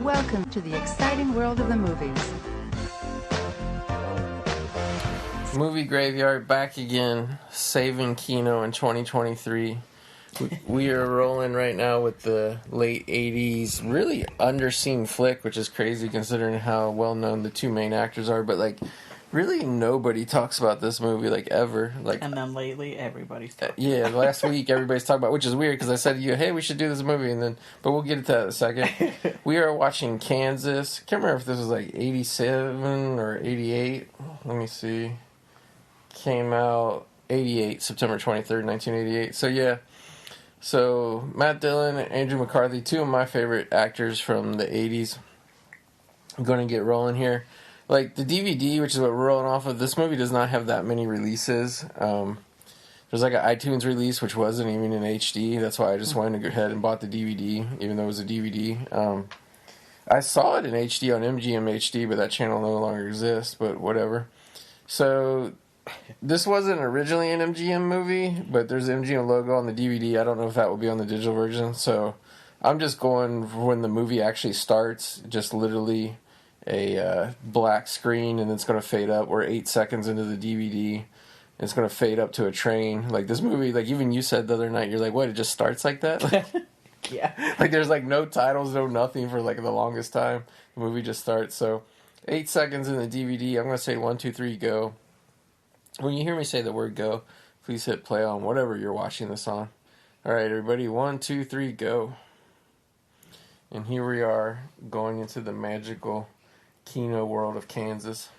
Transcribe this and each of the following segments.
Welcome to the exciting world of the movies. Movie Graveyard back again, saving Kino in 2023. We are rolling right now with the late 80s, really underseen flick, which is crazy considering how well known the two main actors are. But like, really nobody talks about this movie like ever. Like, and then lately everybody's talking. Yeah, last week everybody's talking about, which is weird because I said to you, hey, we should do this movie, but we'll get to that in a second. We are watching Kansas. Can't remember if this was like 87 or 88. Let me see. Came out 88, September 23rd, 1988. So yeah. So Matt Dillon and Andrew McCarthy, two of my favorite actors from the 80s. I'm going to get rolling here. Like the DVD, which is what we're rolling off of, this movie does not have that many releases. There's like an iTunes release, which wasn't even in HD. That's why I just went ahead and bought the DVD, even though it was a DVD. I saw it in HD on MGM HD, but that channel no longer exists, but whatever. So this wasn't originally an MGM movie, but there's an MGM logo on the DVD. I don't know if that will be on the digital version. So I'm just going for when the movie actually starts, just literally a black screen, and it's going to fade up. We're 8 seconds into the DVD, and it's going to fade up to a train. Like this movie, like even you said the other night, you're like, what, it just starts like that? Like, yeah. Like there's like no titles, no nothing for like the longest time. The movie just starts. So 8 seconds in the DVD, I'm going to say 1, 2, 3, go. When you hear me say the word go, please hit play on whatever you're watching this on. All right, everybody, 1, 2, 3, go. And here we are going into the magical Kino world of Kansas.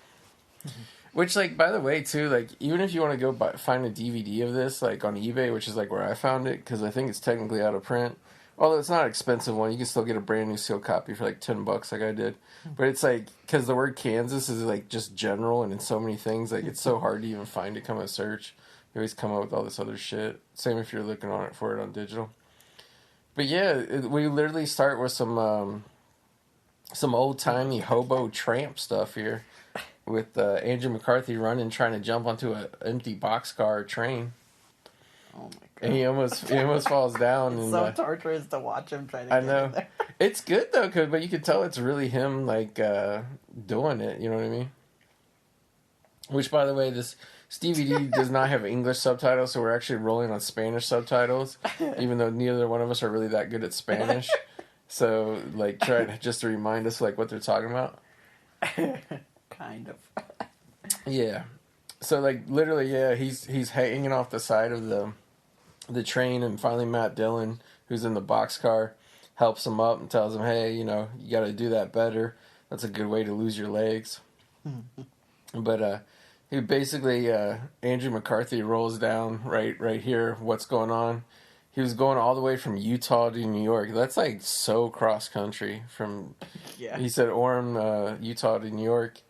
Mm-hmm. Which, like, by the way, too, like, even if you want to go find a DVD of this, like, on eBay, which is, like, where I found it, because I think it's technically out of print. Although it's not an expensive one, you can still get a brand new sealed copy for, like, $10 like I did. But it's, like, because the word Kansas is, like, just general and in so many things, like, it's so hard to even find it, come and search. You always come up with all this other shit. Same if you're looking for it on digital. But, yeah, we literally start with some old-timey hobo tramp stuff here. With Andrew McCarthy running, trying to jump onto an empty boxcar train. Oh my god! And he almost falls down. It's and, so torturous to watch him trying to. I get know. in there. It's good though, but you can tell it's really him like doing it. You know what I mean? Which, by the way, this DVD does not have English subtitles, so we're actually rolling on Spanish subtitles, even though neither one of us are really that good at Spanish. So, like, try just to remind us like what they're talking about. Kind of. Yeah. So, like, literally, yeah, he's hanging off the side of the train, and finally Matt Dillon, who's in the boxcar, helps him up and tells him, hey, you know, you got to do that better. That's a good way to lose your legs. But he basically, Andrew McCarthy rolls down right here, what's going on. He was going all the way from Utah to New York. That's, like, so cross-country from, Yeah. He said Orem, Utah to New York.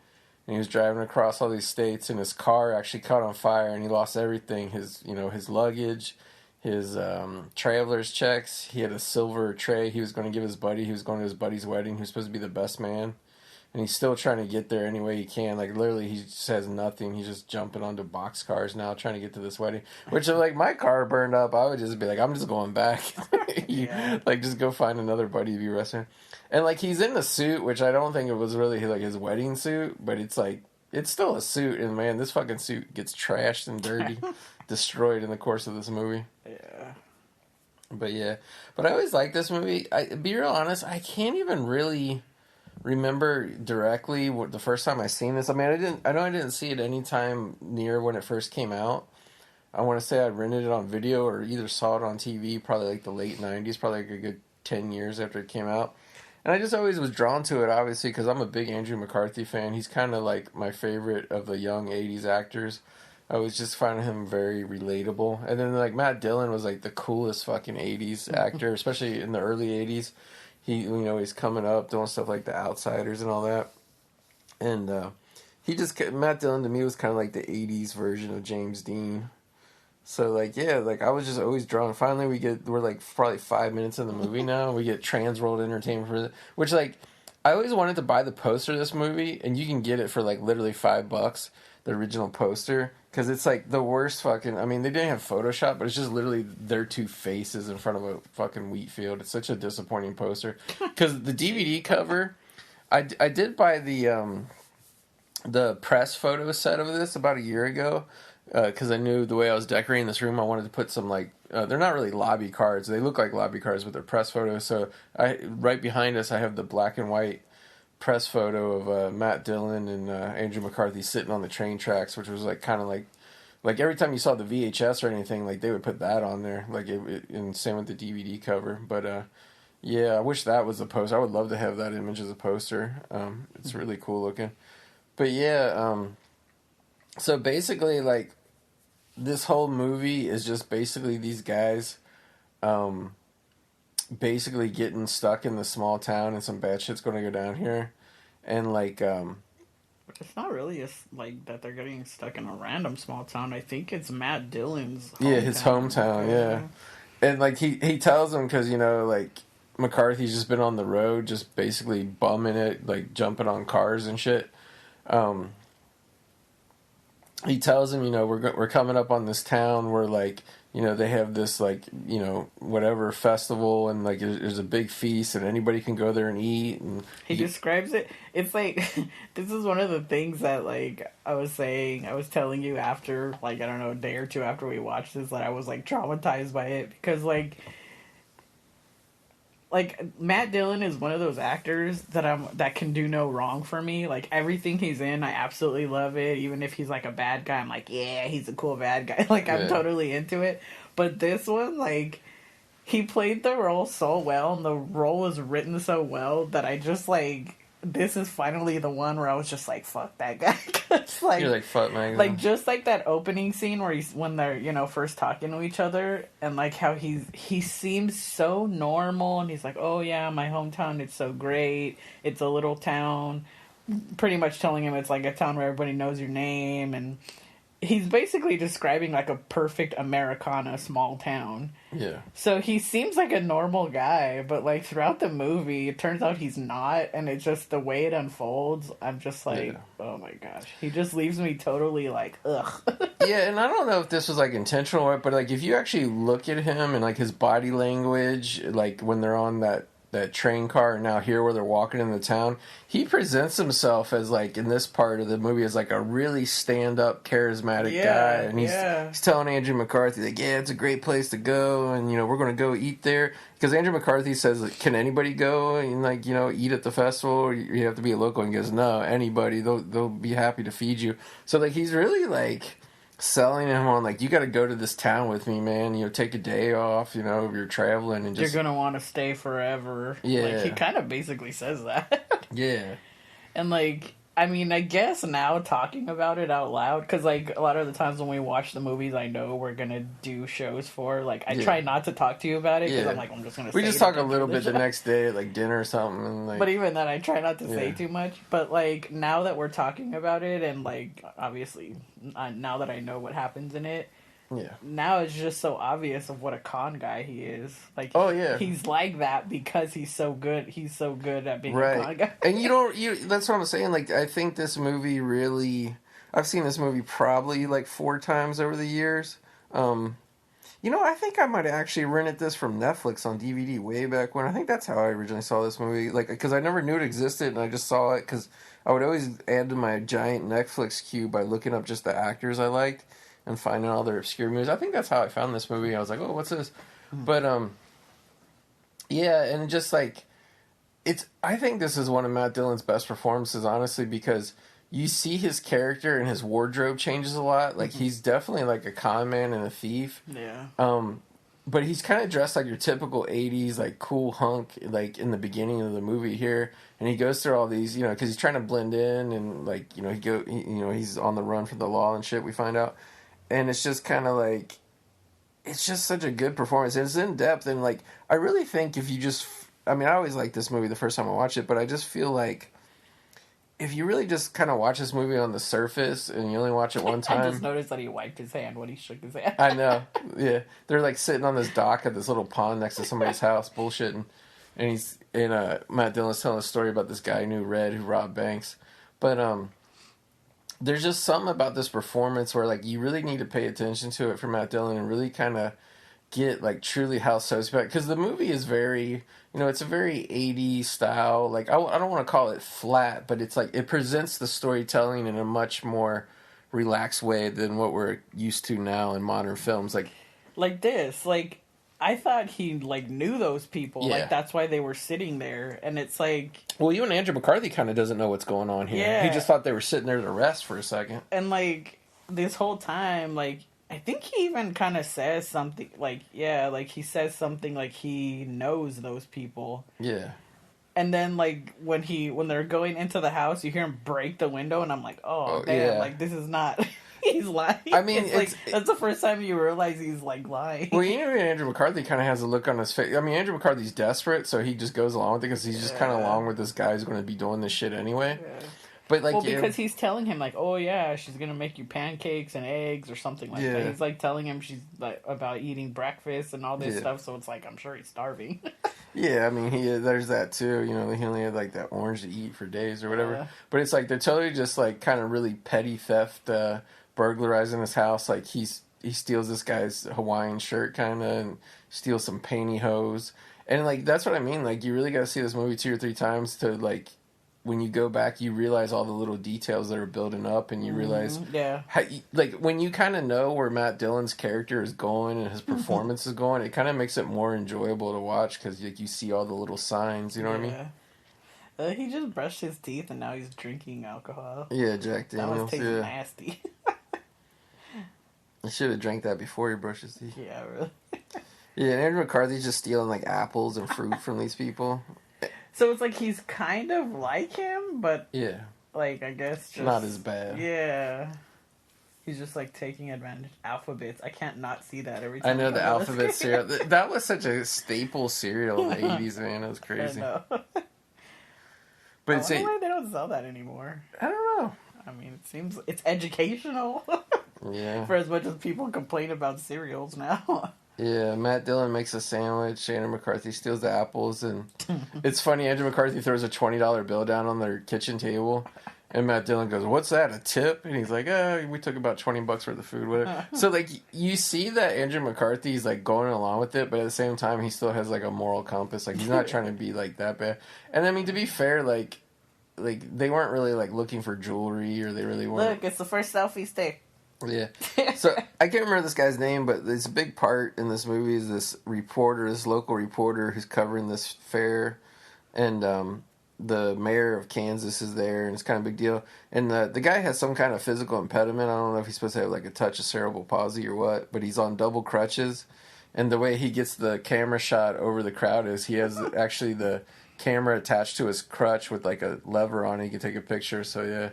And he was driving across all these states, and his car actually caught on fire, and he lost everything. His luggage, his traveler's checks. He had a silver tray he was going to give his buddy. He was going to his buddy's wedding. He was supposed to be the best man. And he's still trying to get there any way he can. Like, literally, he just has nothing. He's just jumping onto boxcars now, trying to get to this wedding. Which, if, like, my car burned up, I would just be like, I'm just going back. Yeah. Like, just go find another buddy to be wrestling. And, like, he's in a suit, which I don't think it was really, like, his wedding suit. But it's, like, it's still a suit. And, man, this fucking suit gets trashed and dirty, destroyed in the course of this movie. Yeah. But, yeah. But I always like this movie. Be real honest, I can't even really remember directly what the first time I seen this. I mean, I know I didn't see it any time near when it first came out. I want to say I rented it on video or either saw it on TV, probably like the late 90s, probably like a good 10 years after it came out. And I just always was drawn to it, obviously, because I'm a big Andrew McCarthy fan. He's kind of like my favorite of the young 80s actors. I was just finding him very relatable. And then, like, Matt Dillon was, like, the coolest fucking 80s actor, especially in the early 80s. He, you know, he's coming up, doing stuff like The Outsiders and all that. And Matt Dillon to me was kind of like the 80s version of James Dean. So, like, yeah, like, I was just always drawn. Finally, we're, like, probably 5 minutes in the movie now. We get Trans World Entertainment for it. Which, like, I always wanted to buy the poster of this movie, and you can get it for, like, literally $5, the original poster. Because it's like the worst fucking. I mean, they didn't have Photoshop, but it's just literally their two faces in front of a fucking wheat field. It's such a disappointing poster. Because the DVD cover, I did buy the press photo set of this about a year ago. Because I knew the way I was decorating this room, I wanted to put some like they're not really lobby cards. They look like lobby cards, but they're press photos. So right behind us, I have the black and white press photo of Matt Dillon and Andrew McCarthy sitting on the train tracks, which was like kind of like every time you saw the VHS or anything, like they would put that on there, like and same with the DVD cover. But yeah, I wish that was the poster. I would love to have that image as a poster. It's really cool looking. But yeah, so basically, like this whole movie is just basically these guys, basically getting stuck in the small town and some bad shit's going to go down here, and like It's not really like that they're getting stuck in a random small town. I think it's Matt Dillon's hometown. Yeah, his hometown, yeah. And like he tells him, because like McCarthy's just been on the road, just basically bumming it, like jumping on cars and shit. He tells him, we're coming up on this town where like they have this like whatever festival, and like there's a big feast and anybody can go there and eat. And he describes it. It's like this is one of the things that like I was telling you after, like, I don't know, a day or two after we watched this, that I was like traumatized by it, because like Matt Dillon is one of those actors that can do no wrong for me. Like everything he's in, I absolutely love it. Even if he's like a bad guy, I'm like, yeah, he's a cool bad guy. Like I'm totally into it. But this one, like, he played the role so well, and the role was written so well that I just like, this is finally the one where I was just like, fuck that guy. Like, you're like, fuck man. Like just like that opening scene where when they're first talking to each other, and like how he seems so normal, and he's like, oh yeah, my hometown, it's so great, it's a little town, pretty much telling him it's like a town where everybody knows your name, and he's basically describing like a perfect Americana small town. Yeah. So he seems like a normal guy, but like throughout the movie, it turns out he's not, and it's just the way it unfolds. I'm just like, oh my gosh, he just leaves me totally like, ugh. Yeah, and I don't know if this was like intentional or, but like if you actually look at him and like his body language, like when they're on that train car and now here where they're walking in the town, he presents himself as like in this part of the movie as like a really stand-up charismatic guy, and he's telling Andrew McCarthy like, yeah, it's a great place to go, and we're going to go eat there, because Andrew McCarthy says like, can anybody go and like eat at the festival, or you have to be a local, and he goes, no, anybody, they'll be happy to feed you. So like he's really like selling him on like, you got to go to this town with me, man. Take a day off, if you're traveling, and just you're gonna want to stay forever. Yeah, like he kind of basically says that. Yeah, and like, I mean, I guess now talking about it out loud, because like a lot of the times when we watch the movies I know we're gonna do shows for, like I try not to talk to you about it, because I'm like, I'm just gonna. We just talk a little bit the next day at like dinner or something, and like. But even then, I try not to say too much. But like now that we're talking about it, and like obviously now that I know what happens in it. Yeah. Now it's just so obvious of what a con guy he is. Like, oh yeah, he's like that because he's so good. He's so good at being a con guy. And that's what I'm saying. Like, I think this movie really. I've seen this movie probably like 4 times over the years. I think I might have actually rented this from Netflix on DVD way back when. I think that's how I originally saw this movie. Like, because I never knew it existed, and I just saw it because I would always add to my giant Netflix queue by looking up just the actors I liked and finding all their obscure movies. I think that's how I found this movie. I was like, oh, what's this? But, yeah, and just like, I think this is one of Matt Dillon's best performances, honestly, because you see his character and his wardrobe changes a lot. Like, he's definitely like a con man and a thief. Yeah. But he's kind of dressed like your typical 80s, like, cool hunk, like, in the beginning of the movie here. And he goes through all these, because he's trying to blend in, and, like, he's on the run for the law and shit, we find out. And it's just kind of like, it's just such a good performance. It's in depth, and like, I really think if you just, I always liked this movie the first time I watched it, but I just feel like if you really just kind of watch this movie on the surface and you only watch it one time. I just noticed that he wiped his hand when he shook his hand. I know, yeah. They're like sitting on this dock at this little pond next to somebody's house, bullshitting, and Matt Dillon's telling a story about this guy who knew Red who robbed banks, but there's just something about this performance where like you really need to pay attention to it for Matt Dillon and really kind of get like truly how sociopath, because the movie is very, it's a very 80s style, like I don't want to call it flat, but it's like it presents the storytelling in a much more relaxed way than what we're used to now in modern films, like this, like I thought he like knew those people, yeah. like that's why they were sitting there, and it's like, well, even Andrew McCarthy kind of doesn't know what's going on here. Yeah. He just thought they were sitting there to rest for a second, and like this whole time, like I think he even kind of says something like, he says something like he knows those people. Yeah. And then like when they're going into the house, you hear him break the window, and I'm like, oh damn, yeah. like this is not. He's lying. I mean, it's like that's the first time you realize he's like lying. Well, Andrew McCarthy kind of has a look on his face. I mean, Andrew McCarthy's desperate, so he just goes along with it because he's just kind of along with this guy who's going to be doing this shit anyway. Yeah. But like, because he's telling him like, oh yeah, she's gonna make you pancakes and eggs or something like that. He's like telling him she's like about eating breakfast and all this stuff. So it's like I'm sure he's starving. Yeah, I mean, there's that too. He only had like that orange to eat for days or whatever. But it's like they're totally just like kind of really petty theft, burglarizing his house. Like he steals this guy's Hawaiian shirt kind of and steals some pantyhose. And like that's what I mean. Like you really got to see this movie 2 or 3 times to like. When you go back, you realize all the little details that are building up, and you realize, how, like when you kind of know where Matt Dillon's character is going and his performance is going, it kind of makes it more enjoyable to watch because like you see all the little signs. You know what I mean? He just brushed his teeth and now he's drinking alcohol. Yeah, Jack Daniels. That was tasting nasty. He should have drank that before he brushed his teeth. Yeah, really. Yeah, and Andrew McCarthy's just stealing like apples and fruit from these people. So it's like he's kind of like him, but like I guess just not as bad. Yeah, he's just like taking advantage. Alphabets. I can't not see that every time. I know the alphabet cereal. That was such a staple cereal in the 80s, man. It was crazy. I know. But I wonder why they don't sell that anymore. I don't know. I mean, it seems it's educational. Yeah. For as much as people complain about cereals now. Yeah, Matt Dillon makes a sandwich. Andrew McCarthy steals the apples, and it's funny. Andrew McCarthy throws a $20 bill down on their kitchen table, and Matt Dillon goes, "What's that? A tip?" And he's like, "Oh, we took about $20 worth of food, whatever." So like, you see that Andrew McCarthy's like going along with it, but at the same time, he still has like a moral compass. Like he's not trying to be like that bad. And I mean, to be fair, like they weren't really like looking for jewelry, or they really weren't. Look, it's the first selfie stick. Yeah. So I can't remember this guy's name, but there's a big part in this movie is this reporter, this local reporter who's covering this fair, and the mayor of Kansas is there, and it's kind of a big deal. And the guy has some kind of physical impediment. I don't know if he's supposed to have like a touch of cerebral palsy or what, but he's on double crutches. And the way he gets the camera shot over the crowd is he has actually the camera attached to his crutch with like a lever on it. You can take a picture. So yeah,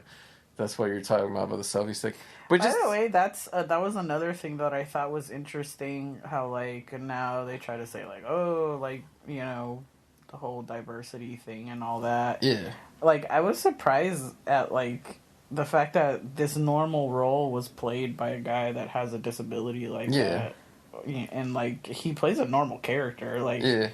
that's what you're talking about the selfie stick. But by the way, that was another thing that I thought was interesting. How like now they try to say like, oh, like the whole diversity thing and all that. Yeah. Like I was surprised at like the fact that this normal role was played by a guy that has a disability like that, and like he plays a normal character. Like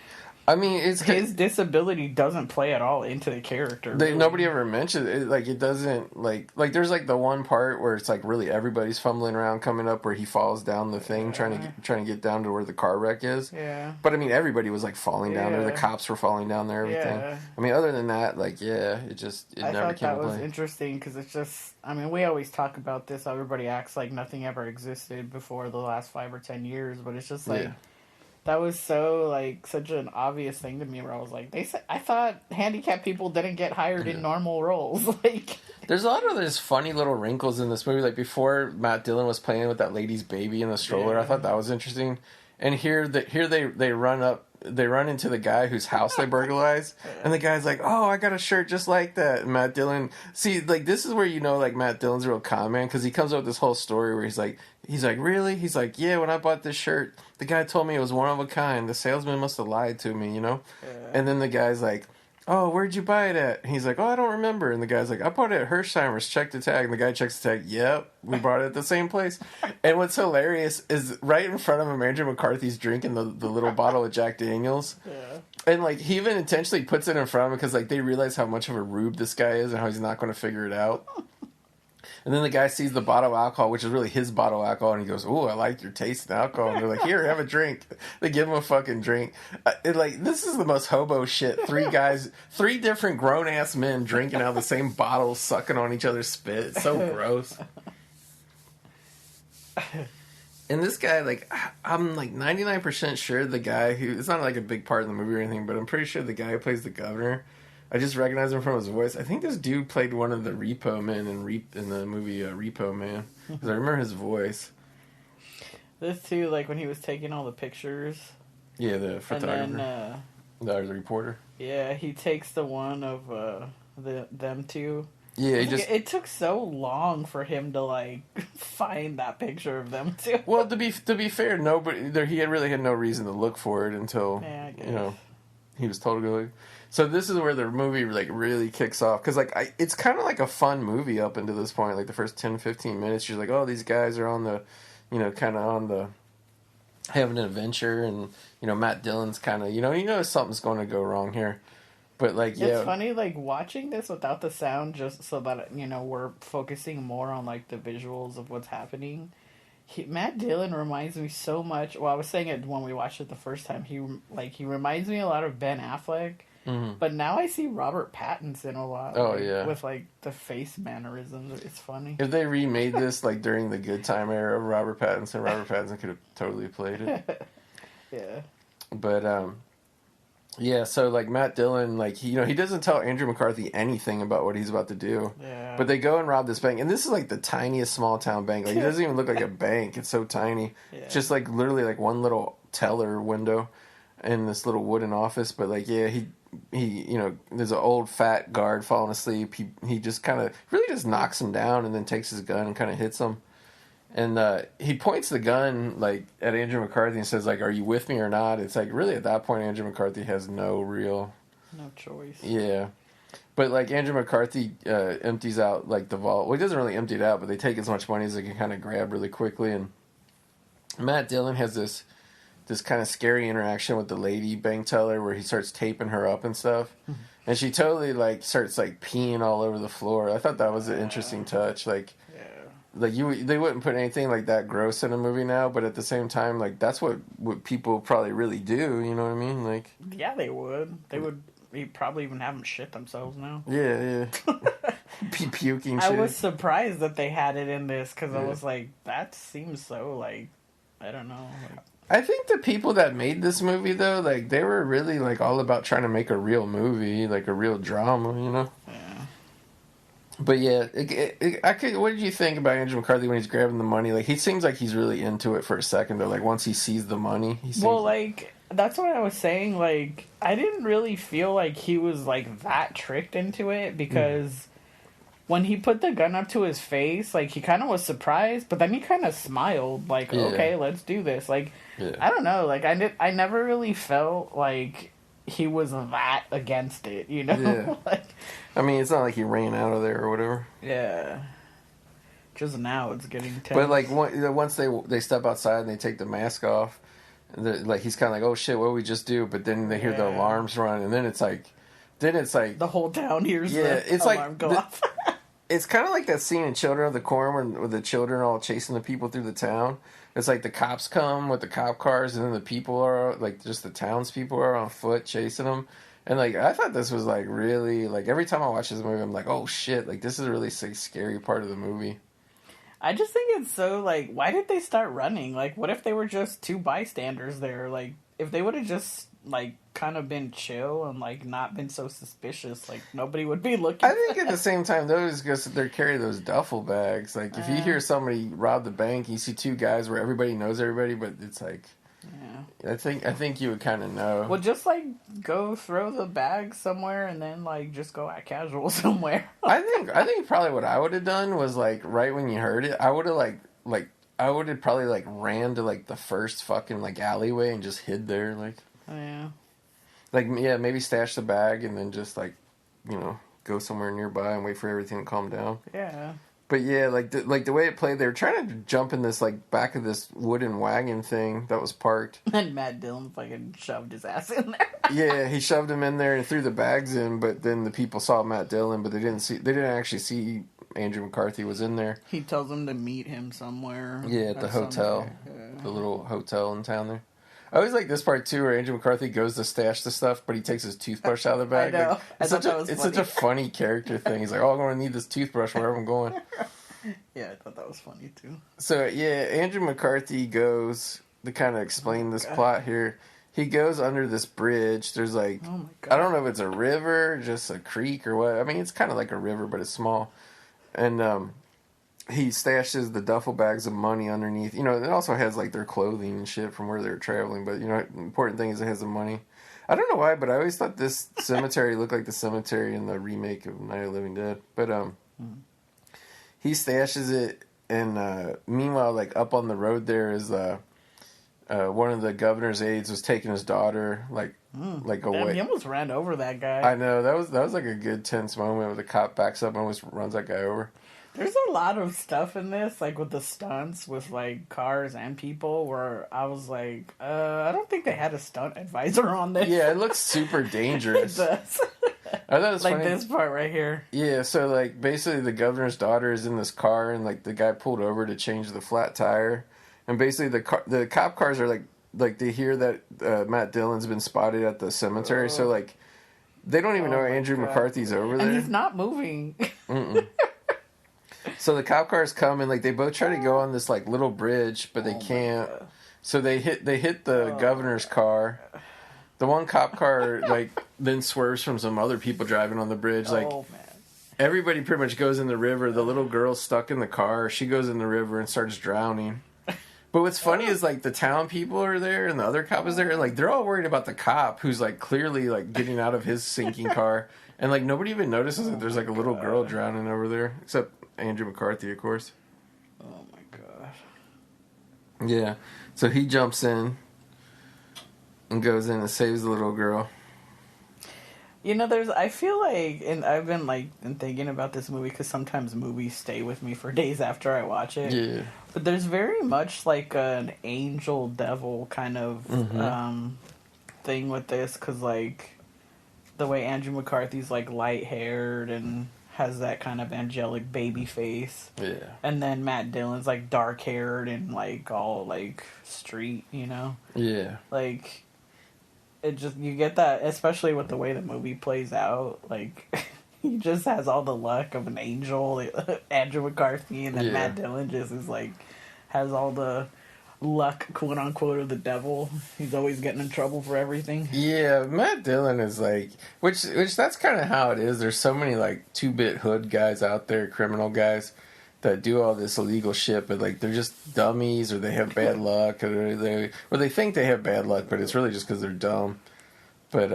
I mean, his disability doesn't play at all into the character. Really. Nobody ever mentioned it. Like it doesn't like there's like the one part where it's like really everybody's fumbling around coming up where he falls down the thing trying to get down to where the car wreck is. Yeah. But I mean, everybody was like falling down there. The cops were falling down there. Everything. Yeah. I mean, other than that, like it never came to play. I thought that was interesting because it's just. I mean, we always talk about this. How everybody acts like nothing ever existed before the last 5 or 10 years, but it's just like. Yeah. That was so, like, such an obvious thing to me where I was like, I thought handicapped people didn't get hired in normal roles. Like, there's a lot of those funny little wrinkles in this movie. Like, before Matt Dillon was playing with that lady's baby in the stroller, I thought that was interesting. And here they run into the guy whose house they burglarized, and the guy's like, "Oh, I got a shirt just like that." And Matt Dillon, see, like this is where like Matt Dillon's a real con man because he comes up with this whole story where he's like, "Really?" He's like, "Yeah, when I bought this shirt, the guy told me it was one of a kind. The salesman must have lied to me, Yeah. And then the guy's like, "Oh, where'd you buy it at?" And he's like, "Oh, I don't remember." And the guy's like, "I bought it at Hersheimer's. Check the tag." And the guy checks the tag. Yep, we bought it at the same place. And what's hilarious is right in front of him, Andrew McCarthy's drinking the little bottle of Jack Daniels. Yeah. And like he even intentionally puts it in front of him because like they realize how much of a rube this guy is and how he's not going to figure it out. And then the guy sees the bottle of alcohol, which is really his bottle of alcohol, and he goes, "Ooh, I like your taste in alcohol." And they're like, "Here, have a drink." They give him a fucking drink. This is the most hobo shit. Three different grown ass men drinking out of the same bottle, sucking on each other's spit. It's so gross. And this guy, like, I'm like 99% sure the guy who, it's not like a big part of the movie or anything, but I'm pretty sure the guy who plays the governor, I just recognize him from his voice. I think this dude played one of the Repo Men in the movie Repo Man. Because I remember his voice. This too, like when he was taking all the pictures. Yeah, the photographer. And then, the reporter. Yeah, he takes the one of them two. Yeah, it took so long for him to like find that picture of them two. Well, to be fair, he really had no reason to look for it until he was told to go. So this is where the movie like really kicks off because like it's kind of like a fun movie up until this point. Like the first 10-15 minutes, you're like, oh, these guys are on the, kind of on the having an adventure, and Matt Dillon's kind of something's going to go wrong here. But like, yeah, it's funny like watching this without the sound, just so that we're focusing more on like the visuals of what's happening. Matt Dillon reminds me so much. Well, I was saying it when we watched it the first time. He reminds me a lot of Ben Affleck. Mm-hmm. But now I see Robert Pattinson a lot. Oh, yeah. With, like, the face mannerisms. It's funny. If they remade this, like, during the good time era of Robert Pattinson could have totally played it. Yeah. But, yeah, so, like, Matt Dillon, like, he doesn't tell Andrew McCarthy anything about what he's about to do. Yeah. But they go and rob this bank. And this is, like, the tiniest small-town bank. Like, it doesn't even look like a bank. It's so tiny. Yeah. It's just, like, literally, like, one little teller window in this little wooden office. But, like, yeah, he there's an old fat guard falling asleep. He just kind of really just knocks him down and then takes his gun and kind of hits him. And he points the gun like at Andrew McCarthy and says like, "Are you with me or not?" It's like really at that point Andrew McCarthy has no choice. Yeah, but like Andrew McCarthy empties out like the vault. Well, he doesn't really empty it out, but they take as much money as they can kind of grab really quickly. And Matt Dillon has this kind of scary interaction with the lady bank teller where he starts taping her up and stuff. Mm-hmm. And she totally, like, starts, like, peeing all over the floor. I thought that was an interesting touch. Like, they wouldn't put anything like that gross in a movie now, but at the same time, like, that's what people probably really do, you know what I mean? Like, yeah, they would. You'd probably even have them shit themselves now. Yeah. Puking shit. I was surprised that they had it in this, because I was like, that seems so, like, I don't know, like... I think the people that made this movie, though, like, they were really, like, all about trying to make a real movie, like, a real drama, Yeah. But, yeah, what did you think about Andrew McCarthy when he's grabbing the money? Like, he seems like he's really into it for a second, though. Like, once he sees the money, he seems... Well, like, that's what I was saying. Like, I didn't really feel like he was, like, that tricked into it, because... When he put the gun up to his face, like, he kind of was surprised, but then he kind of smiled, like, okay, let's do this. Like, I don't know, like, I never really felt like he was that against it, Yeah. Like, I mean, it's not like he ran out of there or whatever. Yeah. Just now it's getting tense. But, like, once they step outside and they take the mask off, like, he's kind of like, oh, shit, what did we just do? But then they hear the alarms run, and then it's like... the whole town hears the alarm go off. It's kind of like that scene in Children of the Corn where the children are all chasing the people through the town. It's like the cops come with the cop cars, and then the people are, like, just the townspeople are on foot chasing them. And, like, I thought this was, like, really, like, every time I watch this movie, I'm like, oh, shit, like, this is a really scary part of the movie. I just think it's so, like, why did they start running? Like, what if they were just two bystanders there? Like, if they would have just, like, kind of been chill and, like, not been so suspicious, like, nobody would be looking. I think at the same time, those because they're carrying those duffel bags. Like, if you hear somebody rob the bank, you see two guys where everybody knows everybody, but it's like, I think you would kind of know. Well, just, like, go throw the bag somewhere and then, like, just go act casual somewhere. I think probably what I would have done was, like, right when you heard it, I would have, I would have probably, like, ran to, like, the first fucking, like, alleyway and just hid there, like. Oh, yeah. Like, yeah, maybe stash the bag and then just, like, go somewhere nearby and wait for everything to calm down. Yeah. But, yeah, like the way it played, they were trying to jump in this, like, back of this wooden wagon thing that was parked. And Matt Dillon fucking shoved his ass in there. Yeah, he shoved him in there and threw the bags in, but then the people saw Matt Dillon, but they didn't actually see Andrew McCarthy was in there. He tells him to meet him somewhere. Yeah, at the hotel. The little hotel in town there. I always like this part, too, where Andrew McCarthy goes to stash the stuff, but he takes his toothbrush out of the bag. I know. Like, it's such a funny character thing. He's like, oh, I'm going to need this toothbrush wherever I'm going. Yeah, I thought that was funny, too. So, yeah, Andrew McCarthy goes, to kind of explain this plot here, he goes under this bridge. There's like, oh my God. I don't know if it's a river, just a creek or what. I mean, it's kind of like a river, but it's small. And he stashes the duffel bags of money underneath. You know, it also has like their clothing and shit from where they were traveling. But, you know, the important thing is it has the money. I don't know why, but I always thought this cemetery looked like the cemetery in the remake of Night of the Living Dead. But he stashes it, and meanwhile, like up on the road there is one of the governor's aides was taking his daughter away. Damn, he almost ran over that guy. I know, that was like a good tense moment where the cop backs up and almost runs that guy over. There's a lot of stuff in this, like with the stunts with like cars and people, where I was like, I don't think they had a stunt advisor on this. Yeah, it looks super dangerous. It does. I thought it was like funny. This part right here. Yeah, so like basically the governor's daughter is in this car, and like the guy pulled over to change the flat tire, and basically the cop cars are like they hear that Matt Dillon's been spotted at the cemetery, so like they don't even know Andrew McCarthy's over there, and he's not moving. So the cop cars come, and like they both try to go on this like little bridge, but they can't. So they hit the governor's car. The one cop car like then swerves from some other people driving on the bridge. Like everybody pretty much goes in the river. The little girl's stuck in the car. She goes in the river and starts drowning. But what's funny is like the town people are there and the other cop is there, and like they're all worried about the cop who's like clearly like getting out of his sinking car, and like nobody even notices that there's like a little girl drowning over there, except Andrew McCarthy, of course. Oh my gosh. Yeah. So he jumps in and goes in and saves the little girl. You know, I feel like, and I've been like thinking about this movie because sometimes movies stay with me for days after I watch it. Yeah. But there's very much like an angel devil kind of thing with this, because like the way Andrew McCarthy's like light haired and has that kind of angelic baby face. Yeah. And then Matt Dillon's like dark haired and like all like street, you know? Yeah. Like, it just, you get that, especially with the way the movie plays out, like, he just has all the luck of an angel, Andrew McCarthy, and then Matt Dillon just is like, has all the luck, quote unquote, of the devil. He's always getting in trouble for everything. Yeah, Matt Dillon is like, which that's kind of how it is. There's so many like 2-bit hood guys out there, criminal guys, that do all this illegal shit, but like they're just dummies, or they have bad luck, or they think they have bad luck, but it's really just because they're dumb. But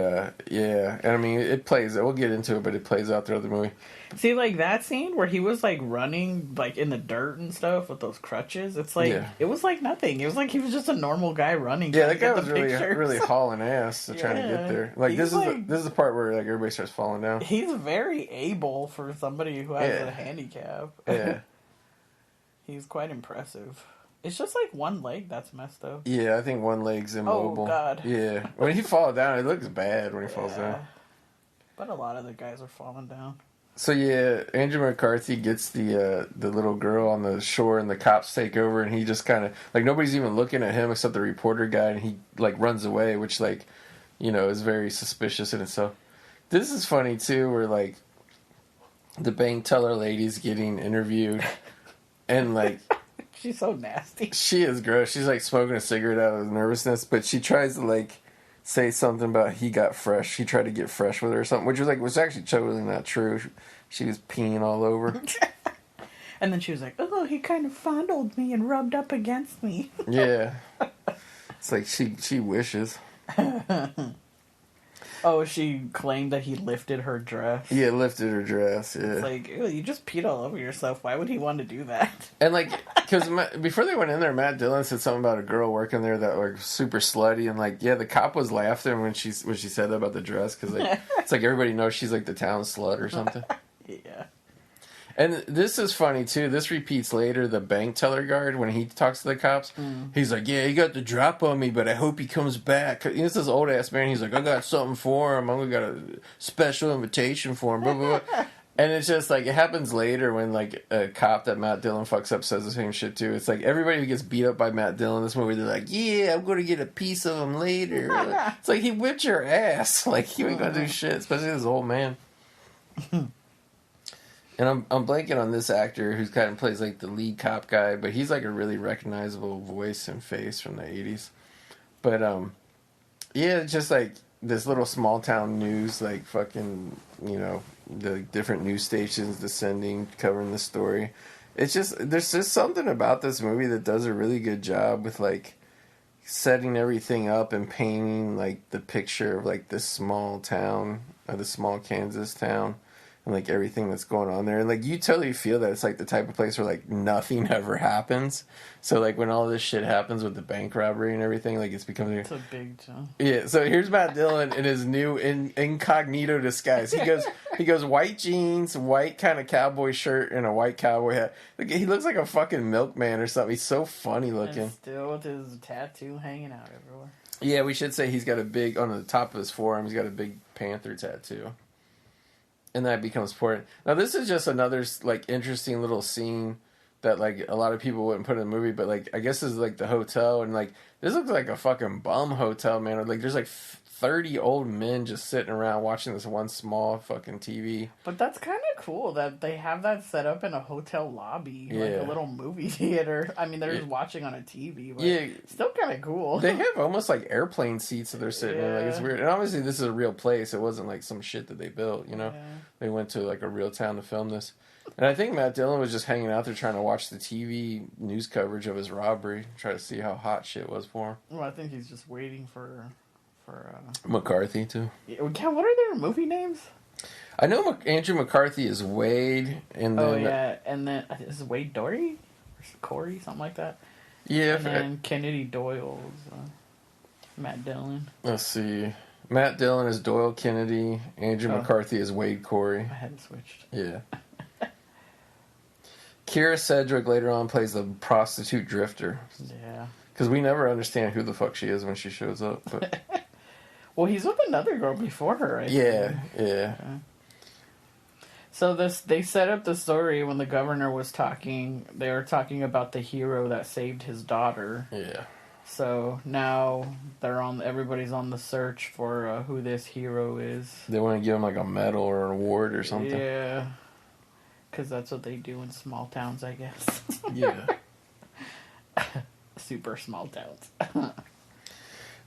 yeah, and I mean it plays. We'll get into it, but it plays out throughout the movie. See, like that scene where he was like running like in the dirt and stuff with those crutches. It's like it was like nothing. It was like he was just a normal guy running. Yeah, that guy was really hauling ass to trying to get there. Like this is the part where like everybody starts falling down. He's very able for somebody who has a handicap. Yeah. He's quite impressive. It's just like one leg that's messed up. Yeah, I think one leg's immobile. Oh, God. Yeah. When he falls down, it looks bad when he falls down. But a lot of the guys are falling down. So yeah, Andrew McCarthy gets the little girl on the shore, and the cops take over, and he just kind of, like, nobody's even looking at him except the reporter guy, and he, like, runs away, which, like, you know, is very suspicious in itself. This is funny, too, where, like, the bank teller lady's getting interviewed, and, like... She's so nasty. She is gross. She's like smoking a cigarette out of nervousness, but she tries to like say something about he got fresh. He tried to get fresh with her or something, which was actually totally not true. She was peeing all over. And then she was like, "Oh, he kind of fondled me and rubbed up against me." Yeah, it's like she wishes. Oh, she claimed that he lifted her dress. Yeah, lifted her dress, yeah. It's like, ew, you just peed all over yourself. Why would he want to do that? And, like, because before they went in there, Matt Dillon said something about a girl working there that was super slutty. And, like, yeah, the cop was laughing when she said that about the dress. Because, like, it's like everybody knows she's, like, the town slut or something. Yeah. And this is funny, too. This repeats later, the bank teller guard, when he talks to the cops. He's like, yeah, he got the drop on me, but I hope he comes back. It's this old-ass man. He's like, I got something for him. I'm got a special invitation for him. Blah, blah, blah. And it's just like it happens later when like a cop that Matt Dillon fucks up says the same shit too. It's like everybody who gets beat up by Matt Dillon in this movie, they're like, "Yeah, I'm gonna get a piece of him later." It's like he whipped your ass. Like you ain't gonna do shit, especially this old man. And I'm blanking on this actor who's kind of plays like the lead cop guy, but he's like a really recognizable voice and face from the 80s. But yeah, just like this little small town news, like fucking, you know, the different news stations descending, covering the story. It's just, there's just something about this movie that does a really good job with like setting everything up and painting like the picture of like this small town, this small Kansas town. And like everything that's going on there, and like you totally feel that it's like the type of place where like nothing ever happens. So like when all this shit happens with the bank robbery and everything, like it's becoming it's a big time. Yeah. So here's Matt Dillon in his new incognito disguise. He goes white jeans, white kind of cowboy shirt, and a white cowboy hat. Like, he looks like a fucking milkman or something. He's so funny looking. And still with his tattoo hanging out everywhere. Yeah, we should say he's got a big on the top of his forearm. He's got a big panther tattoo. And that becomes important. Now, this is just another, like, interesting little scene that, like, a lot of people wouldn't put in a movie, but, like, I guess this is, like, the hotel, and, like, this looks like a fucking bum hotel, man. Like, there's, like, 30 old men just sitting around watching this one small fucking TV. But that's kind of cool that they have that set up in a hotel lobby, like a little movie theater. I mean, they're just watching on a TV, but still kind of cool. They have almost like airplane seats that they're sitting in. Like, it's weird. And obviously, this is a real place. It wasn't like some shit that they built, you know? Yeah. They went to like a real town to film this. And I think Matt Dillon was just hanging out there trying to watch the TV news coverage of his robbery, try to see how hot shit was for him. Well, I think he's just waiting for McCarthy too. Yeah, what are their movie names? I know Andrew McCarthy is Wade, and then and then is it Wade Dory or Corey, something like that. Yeah, and then Kennedy Doyle's Matt Dillon. Let's see, Matt Dillon is Doyle Kennedy. Andrew McCarthy is Wade Corey. I had it switched. Yeah. Kira Sedgwick later on plays the prostitute drifter. Yeah. Because we never understand who the fuck she is when she shows up, but. Well, he's with another girl before her, right? Yeah. So they set up the story when the governor was talking. They were talking about the hero that saved his daughter. Yeah. So now everybody's on the search for who this hero is. They want to give him like a medal or an award or something. Yeah. Because that's what they do in small towns, I guess. Yeah. Super small towns.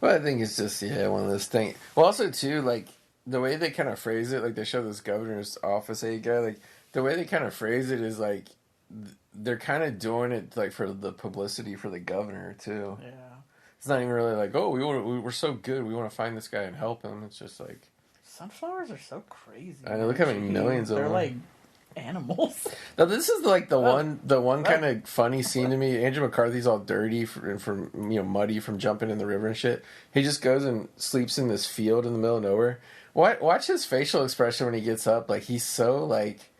Well, I think it's just, one of those things. Well, also, too, like, the way they kind of phrase it, like, they show this governor's office aide guy, like, the way they kind of phrase it is, like, they're kind of doing it, like, for the publicity for the governor, too. Yeah. It's not even really like, oh, we're so good, we want to find this guy and help him. It's just, like... Sunflowers are so crazy. I know, look how many millions of them. They're, like... animals. Now this is like the one kind of funny scene to me. Andrew McCarthy's all dirty from muddy from jumping in the river and shit. He just goes and sleeps in this field in the middle of nowhere. Watch his facial expression when he gets up. Like he's so like,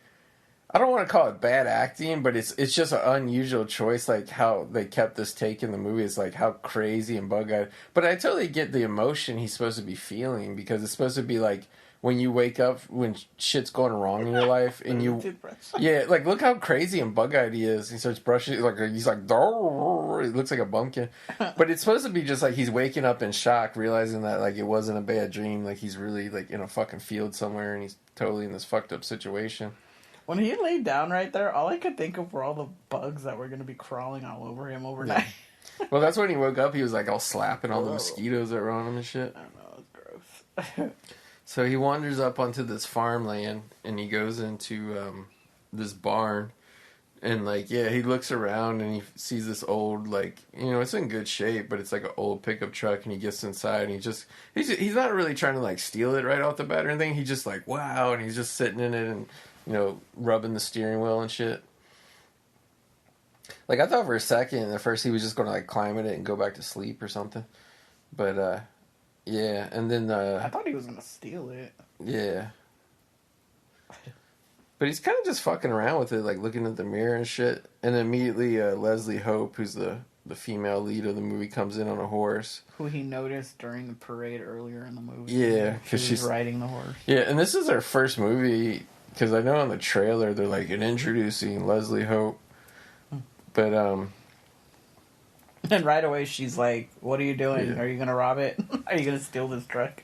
I don't want to call it bad acting, but it's just an unusual choice. Like how they kept this take in the movie is like how crazy and bug-eyed. But I totally get the emotion he's supposed to be feeling because it's supposed to be like. When you wake up, when shit's going wrong in your life, and like look how crazy and bug-eyed he is. He starts brushing, he's like, he looks like a bumpkin. But it's supposed to be just like he's waking up in shock, realizing that like it wasn't a bad dream. Like he's really like in a fucking field somewhere, and he's totally in this fucked up situation. When he laid down right there, all I could think of were all the bugs that were going to be crawling all over him overnight. Yeah. Well, that's when he woke up. He was like all slapping all the mosquitoes that were on him and shit. I don't know, it's gross. So he wanders up onto this farmland, and he goes into this barn, and like he looks around and he sees this old it's in good shape, but it's like an old pickup truck, and he gets inside and he's not really trying to like steal it right off the bat or anything. He's just like wow, and he's just sitting in it and rubbing the steering wheel and shit. Like I thought for a second at first he was just going to like climb in it and go back to sleep or something, but. Yeah, and then... I thought he was going to steal it. Yeah. But he's kind of just fucking around with it, like looking at the mirror and shit. And immediately Leslie Hope, who's the female lead of the movie, comes in on a horse. Who he noticed during the parade earlier in the movie. Yeah. Because she's riding the horse. Yeah, and this is her first movie because I know in the trailer they're like introducing Leslie Hope, but And right away she's like, "What are you doing? Yeah. Are you gonna rob it? Are you gonna steal this truck?"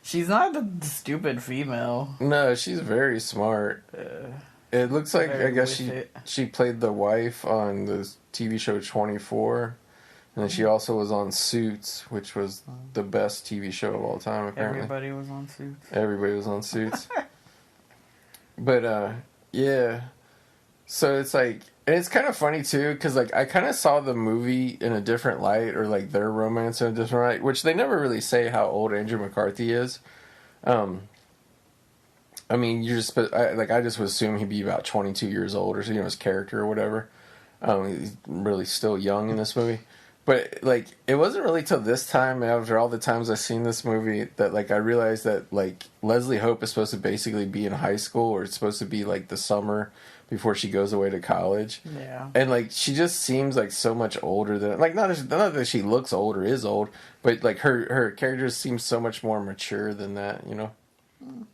She's not the stupid female. no, she's very smart. It looks like I guess she played the wife on the TV show 24. And then she also was on Suits, which was the best TV show of all time, apparently. Everybody was on Suits. Everybody was on Suits. But, yeah. So it's like, and it's kind of funny, too, because, like, I kind of saw the movie in a different light, or, like, their romance in a different light, which they never really say how old Andrew McCarthy is. I mean, I just would assume he'd be about 22 years old, or, you know, his character or whatever. He's really still young in this movie. But, like, it wasn't really till this time, after all the times I've seen this movie, that, like, I realized that, like, Leslie Hope is supposed to basically be in high school, or it's supposed to be, like, the summer before she goes away to college. Yeah. And, like, she just seems, like, so much older than... Like, not that she looks old or is old, but, like, her character seems so much more mature than that, you know?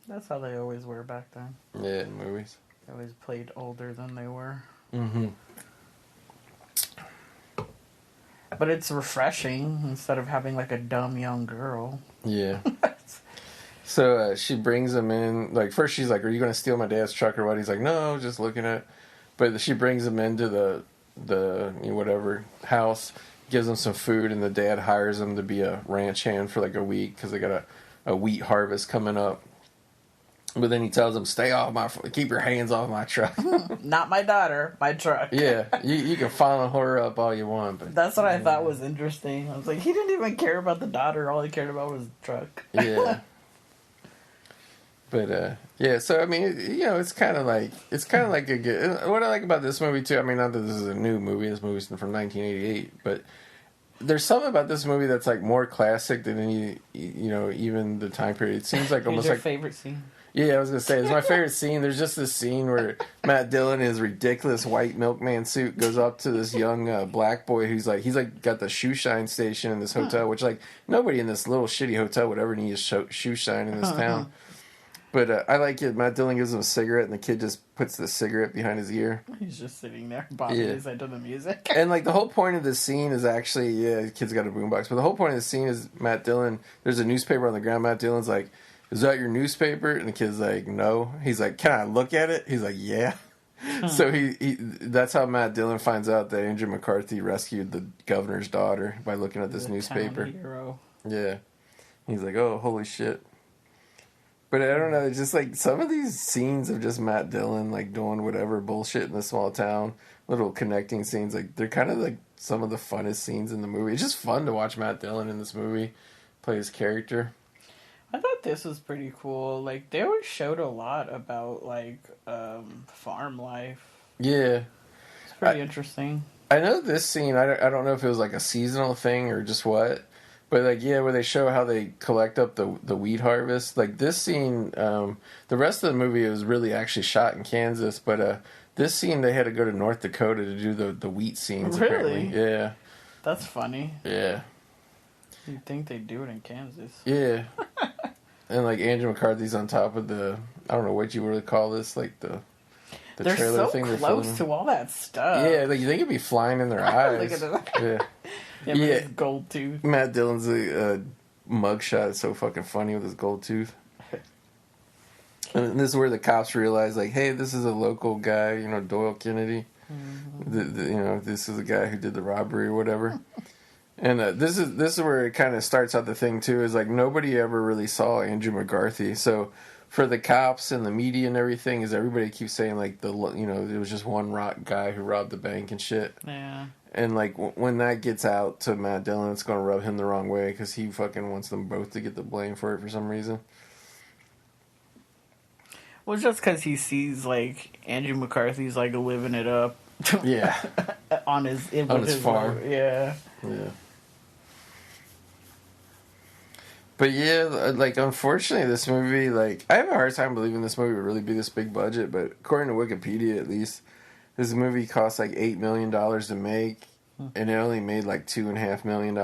That's how they always were back then. Yeah, in movies. They always played older than they were. Mm-hmm. But it's refreshing instead of having like a dumb young girl. Yeah. So she brings him in. Like, first she's like, "Are you going to steal my dad's truck or what?" He's like, "No, just looking at it." But she brings him into the whatever house, gives him some food, and the dad hires him to be a ranch hand for like a week because they got a wheat harvest coming up. But then he tells him, keep your hands off my truck. Not my daughter, my truck. Yeah, you can follow her up all you want. But that's what I thought was interesting. I was like, he didn't even care about the daughter. All he cared about was the truck. Yeah. But, yeah, so, I mean, you know, it's kind of like a good... What I like about this movie, too, I mean, not that this is a new movie. This movie's from 1988, but there's something about this movie that's, like, more classic than any, you know, even the time period. It seems like almost your like... favorite scene? Yeah, I was going to say, it's my favorite scene. There's just this scene where Matt Dillon in his ridiculous white milkman suit goes up to this young black boy who's like, he's like got the shoe shine station in this hotel, which like nobody in this little shitty hotel would ever need a shoe shine in this town. But I like it. Matt Dillon gives him a cigarette and the kid just puts the cigarette behind his ear. He's just sitting there bobbing his head to the music. And like the whole point of the scene is actually, the kid's got a boombox, but the whole point of the scene is Matt Dillon, there's a newspaper on the ground. Matt Dillon's like, "Is that your newspaper?" And the kid's like, "No." He's like, "Can I look at it?" He's like, "Yeah." So he that's how Matt Dillon finds out that Andrew McCarthy rescued the governor's daughter by looking at this newspaper. Hero. Yeah. He's like, "Oh, holy shit." But I don't know, it's just like some of these scenes of just Matt Dillon like doing whatever bullshit in the small town, little connecting scenes, like they're kind of like some of the funnest scenes in the movie. It's just fun to watch Matt Dillon in this movie play his character. I thought this was pretty cool. Like, they always showed a lot about, like, farm life. Yeah. It's pretty interesting. I know this scene, I don't know if it was, like, a seasonal thing or just what, but, like, yeah, where they show how they collect up the wheat harvest. Like, this scene, the rest of the movie was really actually shot in Kansas, but this scene, they had to go to North Dakota to do the wheat scenes, really? apparently. Yeah. That's funny. Yeah. You'd think they'd do it in Kansas. Yeah. And, like, Andrew McCarthy's on top of the, I don't know what you really call this, like, the they're trailer so thing. They're close to all that stuff. Yeah, like, you think it'd be flying in their eyes. Look at that. Yeah. Yeah, his gold tooth. Matt Dillon's mugshot is so fucking funny with his gold tooth. And this is where the cops realize, like, hey, this is a local guy, you know, Doyle Kennedy. Mm-hmm. You know, this is the guy who did the robbery or whatever. And this is where it kind of starts out the thing too. Is like nobody ever really saw Andrew McCarthy. So for the cops and the media and everything, is everybody keeps saying like it was just one rock guy who robbed the bank and shit. Yeah. And like when that gets out to Matt Dillon, it's gonna rub him the wrong way because he fucking wants them both to get the blame for it for some reason. Well, just because he sees like Andrew McCarthy's like living it up. Yeah. on his farm. Yeah. Yeah. But yeah, like, unfortunately, this movie, like, I have a hard time believing this movie would really be this big budget, but according to Wikipedia, at least, this movie cost, like, $8 million to make, and it only made, like, $2.5 million,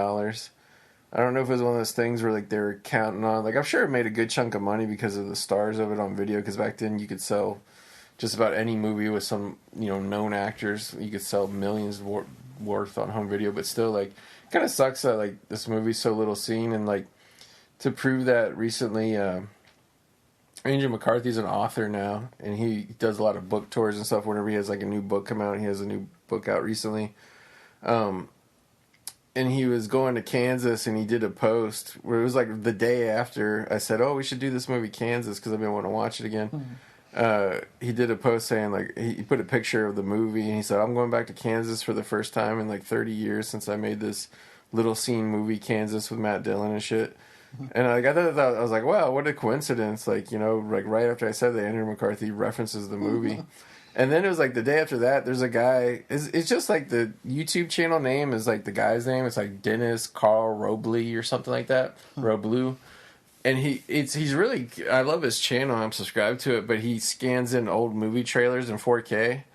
I don't know if it was one of those things where like they were counting on, like I'm sure it made a good chunk of money because of the stars of it on video. Because back then you could sell just about any movie with some known actors. You could sell millions worth on home video, but still like kind of sucks that like this movie's so little seen. And like to prove that, recently Andrew McCarthy's an author now, and he does a lot of book tours and stuff. Whenever he has like a new book come out, he has a new book out recently. And he was going to Kansas, and he did a post where it was like the day after I said, "Oh, we should do this movie Kansas," because I've been wanting to watch it again. He did a post saying like he put a picture of the movie, and he said, "I'm going back to Kansas for the first time in like 30 years since I made this little scene movie Kansas with Matt Dillon and shit." And like I thought, I was like, "Wow, what a coincidence!" Like like right after I said that, Andrew McCarthy references the movie. And then it was like the day after that, there's a guy, it's just like the YouTube channel name is like the guy's name. It's like Dennis Carl Robley or something like that. Roblu. And he's really, I love his channel. I'm subscribed to it, but he scans in old movie trailers in 4K.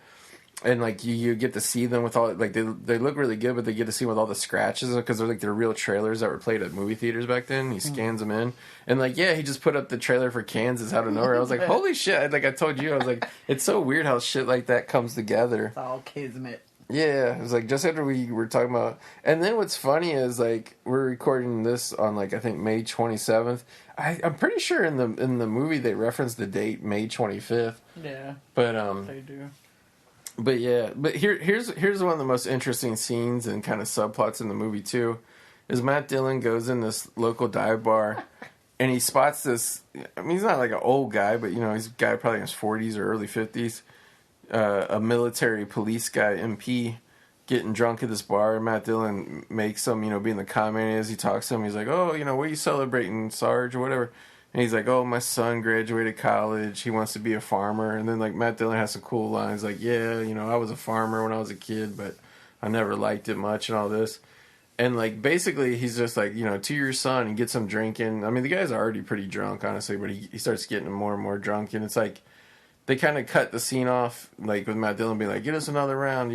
And like you get to see them with all, like they look really good, but they get to see with all the scratches because they're real trailers that were played at movie theaters back then. He scans them in, and like he just put up the trailer for Kansas out of nowhere. I was like, holy shit! Like I told you, I was like, it's so weird how shit like that comes together. It's all kismet. Yeah, it was like just after we were talking about, and then what's funny is like we're recording this on like I think May 27th. I'm pretty sure in the movie they referenced the date May 25th. Yeah, but they do. But yeah, but here's one of the most interesting scenes and kind of subplots in the movie too, is Matt Dillon goes in this local dive bar, and he spots this. I mean, he's not like an old guy, but he's a guy probably in his 40s or early 50s, a military police guy, MP, getting drunk at this bar. And Matt Dillon makes him, being the comment as he talks to him. He's like, "Oh, what are you celebrating, Sarge, or whatever?" And he's like, "Oh, my son graduated college. He wants to be a farmer." And then, like, Matt Dillon has some cool lines like, "Yeah, I was a farmer when I was a kid, but I never liked it much," and all this. And, like, basically, he's just like, to your son, he gets him drinking. I mean, the guy's already pretty drunk, honestly, but he starts getting more and more drunk. And it's like, they kind of cut the scene off, like, with Matt Dillon being like, "Get us another round,"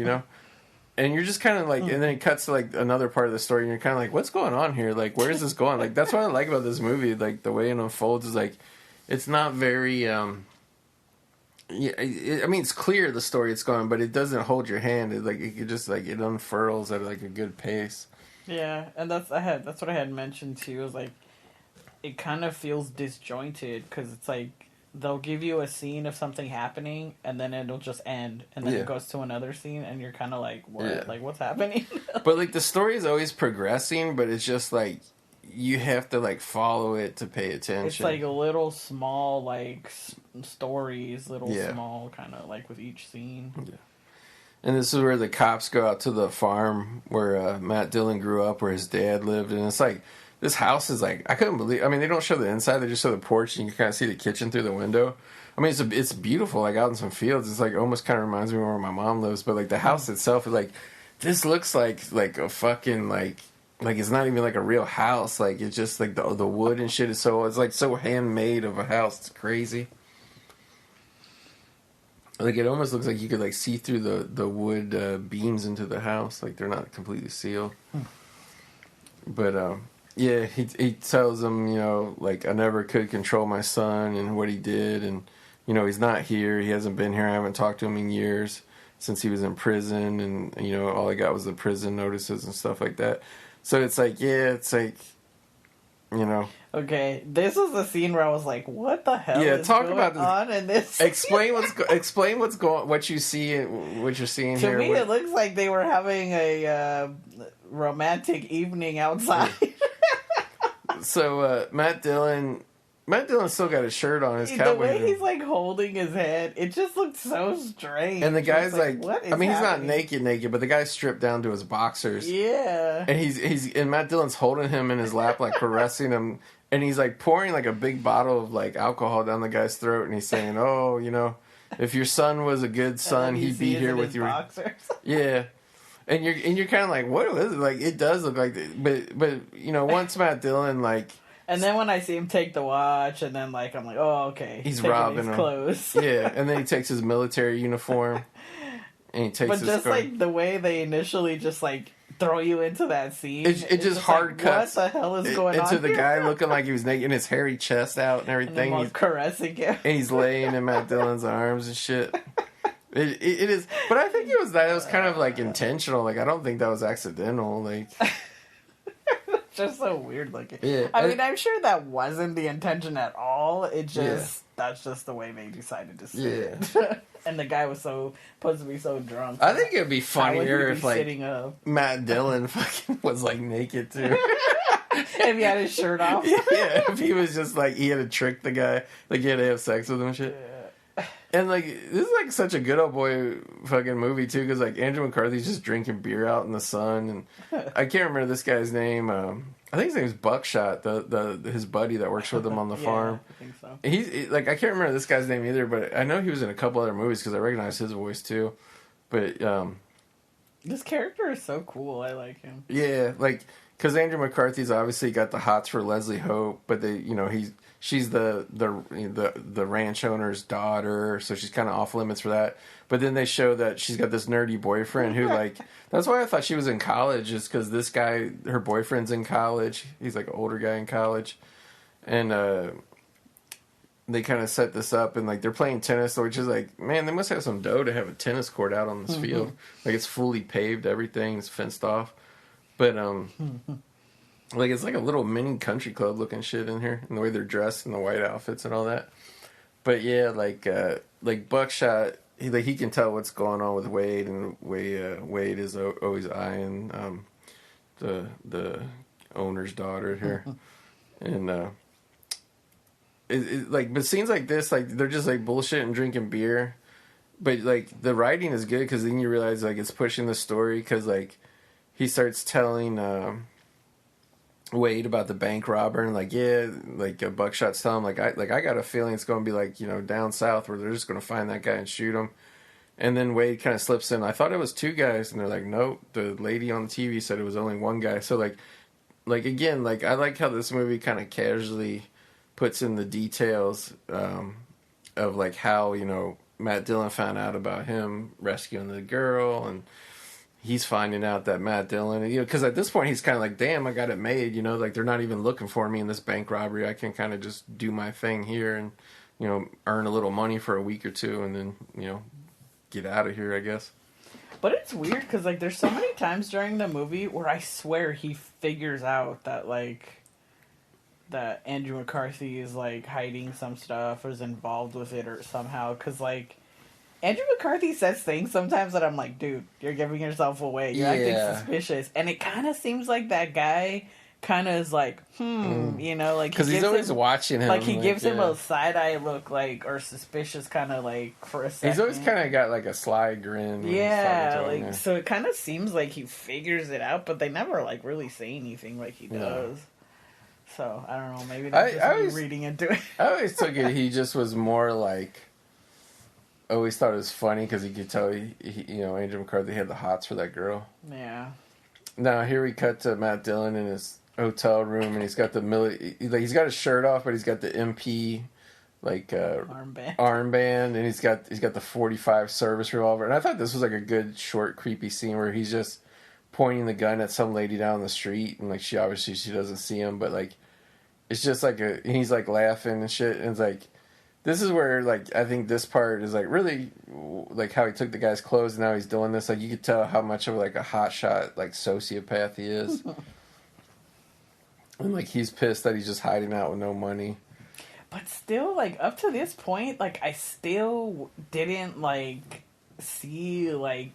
And you're just kind of like, and then it cuts to like another part of the story, and you're kind of like, what's going on here? Like, where is this going? Like, that's what I like about this movie. Like, the way it unfolds is like, it's not very, I mean, it's clear the story it's going, but it doesn't hold your hand. It just like, it unfurls at like a good pace. Yeah, and that's what I had mentioned too. Is like, it kind of feels disjointed because it's like, they'll give you a scene of something happening, and then it'll just end, and then it goes to another scene, and you're kind of like, what? Yeah. Like, what's happening? But, like, the story is always progressing, but it's just, like, you have to, like, follow it to pay attention. It's, like, a little small, like, stories, small, kind of, like, with each scene. Yeah. And this is where the cops go out to the farm where Matt Dillon grew up, where his dad lived, and it's, like, this house is like, I couldn't believe, I mean, they don't show the inside, they just show the porch, and you can kind of see the kitchen through the window. I mean, it's beautiful, like, out in some fields. It's like, almost kind of reminds me of where my mom lives, but, like, the house itself is like, this looks like a fucking, like it's not even, like, a real house. Like, it's just, like, the wood and shit is it's, like, so handmade of a house. It's crazy. Like, it almost looks like you could, like, see through the wood beams into the house. Like, they're not completely sealed. But, yeah, he tells him, like, I never could control my son and what he did. And, he's not here. He hasn't been here. I haven't talked to him in years since he was in prison. And, all I got was the prison notices and stuff like that. So it's like, Okay, this was the scene where I was like, what the hell is talk going about this. on in this Explain what you see, what you're seeing to here. To me, it looks like they were having a romantic evening outside. So Matt Dillon still got his shirt on. His cowboy. The way he's like holding his head, it just looked so strange. And the guy's like, what is he's happening? not naked, but the guy's stripped down to his boxers. Yeah. And and Matt Dillon's holding him in his lap, like caressing him, and he's like pouring like a big bottle of like alcohol down the guy's throat, and he's saying, "Oh, if your son was a good son, he'd be here with you." Boxers. Yeah. And you're kind of like, what is it? Like, it does look like, but once Matt Dillon like, and then when I see him take the watch, and then like I'm like, oh okay, he's robbing his clothes. Yeah, and then he takes his military uniform, and he takes. But his just car. like the way they initially just like throw you into that scene. It just hard like, cuts. What the hell is going on? Into the here? guy looking like he was naked, and his hairy chest out and everything. And he's caressing him. And he's laying in Matt Dillon's arms and shit. It is, but I think it was kind of like intentional. Like I don't think that was accidental. Like just so weird looking. Yeah, I mean, I'm sure that wasn't the intention at all. It just that's just the way they decided to see it. And the guy was supposed to be so drunk. I think it'd be funnier if like sitting up? Matt Dillon fucking was like naked too. If he had his shirt off. Yeah, if he was just like he had to trick the guy, like he had to have sex with him and shit. Yeah. And like this is like such a good old boy fucking movie too, because like Andrew McCarthy's just drinking beer out in the sun, and I can't remember this guy's name. I think his name's Buckshot, his buddy that works with him on the farm. I think so. He's like I can't remember this guy's name either, but I know he was in a couple other movies because I recognize his voice too. But this character is so cool. I like him. Yeah, like because Andrew McCarthy's obviously got the hots for Leslie Hope, but she's the ranch owner's daughter, so she's kind of off limits for that. But then they show that she's got this nerdy boyfriend who like that's why I thought she was in college, is because this guy, her boyfriend's in college. He's like an older guy in college, and they kind of set this up, and like they're playing tennis, which is like, man, they must have some dough to have a tennis court out on this field. Like it's fully paved, everything's fenced off, but like it's like a little mini country club looking shit in here, and the way they're dressed in the white outfits and all that. But yeah, like Buckshot, he can tell what's going on with Wade, and Wade is always eyeing the owner's daughter here, and but scenes like this, like they're just like bullshit and drinking beer, but like the writing is good because then you realize like it's pushing the story, because like he starts telling Wade about the bank robber, and like Buckshot's telling him like I got a feeling it's going to be like down south where they're just going to find that guy and shoot him, and then Wade kind of slips in, I thought it was two guys, and they're like, nope, the lady on the TV said it was only one guy. So like again, like I like how this movie kind of casually puts in the details of like how Matt Dillon found out about him rescuing the girl, and he's finding out that Matt Dillon, because at this point he's kind of like, damn, I got it made, like they're not even looking for me in this bank robbery. I can kind of just do my thing here and earn a little money for a week or two, and then get out of here, I guess. But it's weird because like there's so many times during the movie where I swear he figures out that like that Andrew McCarthy is like hiding some stuff or is involved with it or somehow, because like Andrew McCarthy says things sometimes that I'm like, dude, you're giving yourself away. You're acting suspicious. And it kind of seems like that guy kind of is like, like... Because he's always watching him. Like, he gives him a side-eye look, like, or suspicious kind of, like, for a second. He's always kind of got, like, a sly grin. Yeah, like, so it kind of seems like he figures it out, but they never, like, really say anything like he does. No. So, I don't know, maybe that's just me reading into it. I always took it he just was more, like... I always thought it was funny because he could tell Andrew McCarthy had the hots for that girl. Yeah. Now here we cut to Matt Dillon in his hotel room, and he's got he's got his shirt off, but he's got the MP armband, and he's got the .45 service revolver. And I thought this was like a good short creepy scene where he's just pointing the gun at some lady down the street, and like she doesn't see him, but like it's just like and he's like laughing and shit, and it's like. This is where, like, I think this part is, like, really, like, how he took the guy's clothes and now he's doing this. Like, you could tell how much of, like, a hotshot, like, sociopath he is. And, like, he's pissed that he's just hiding out with no money. But still, like, up to this point, like, I still didn't, like, see, like,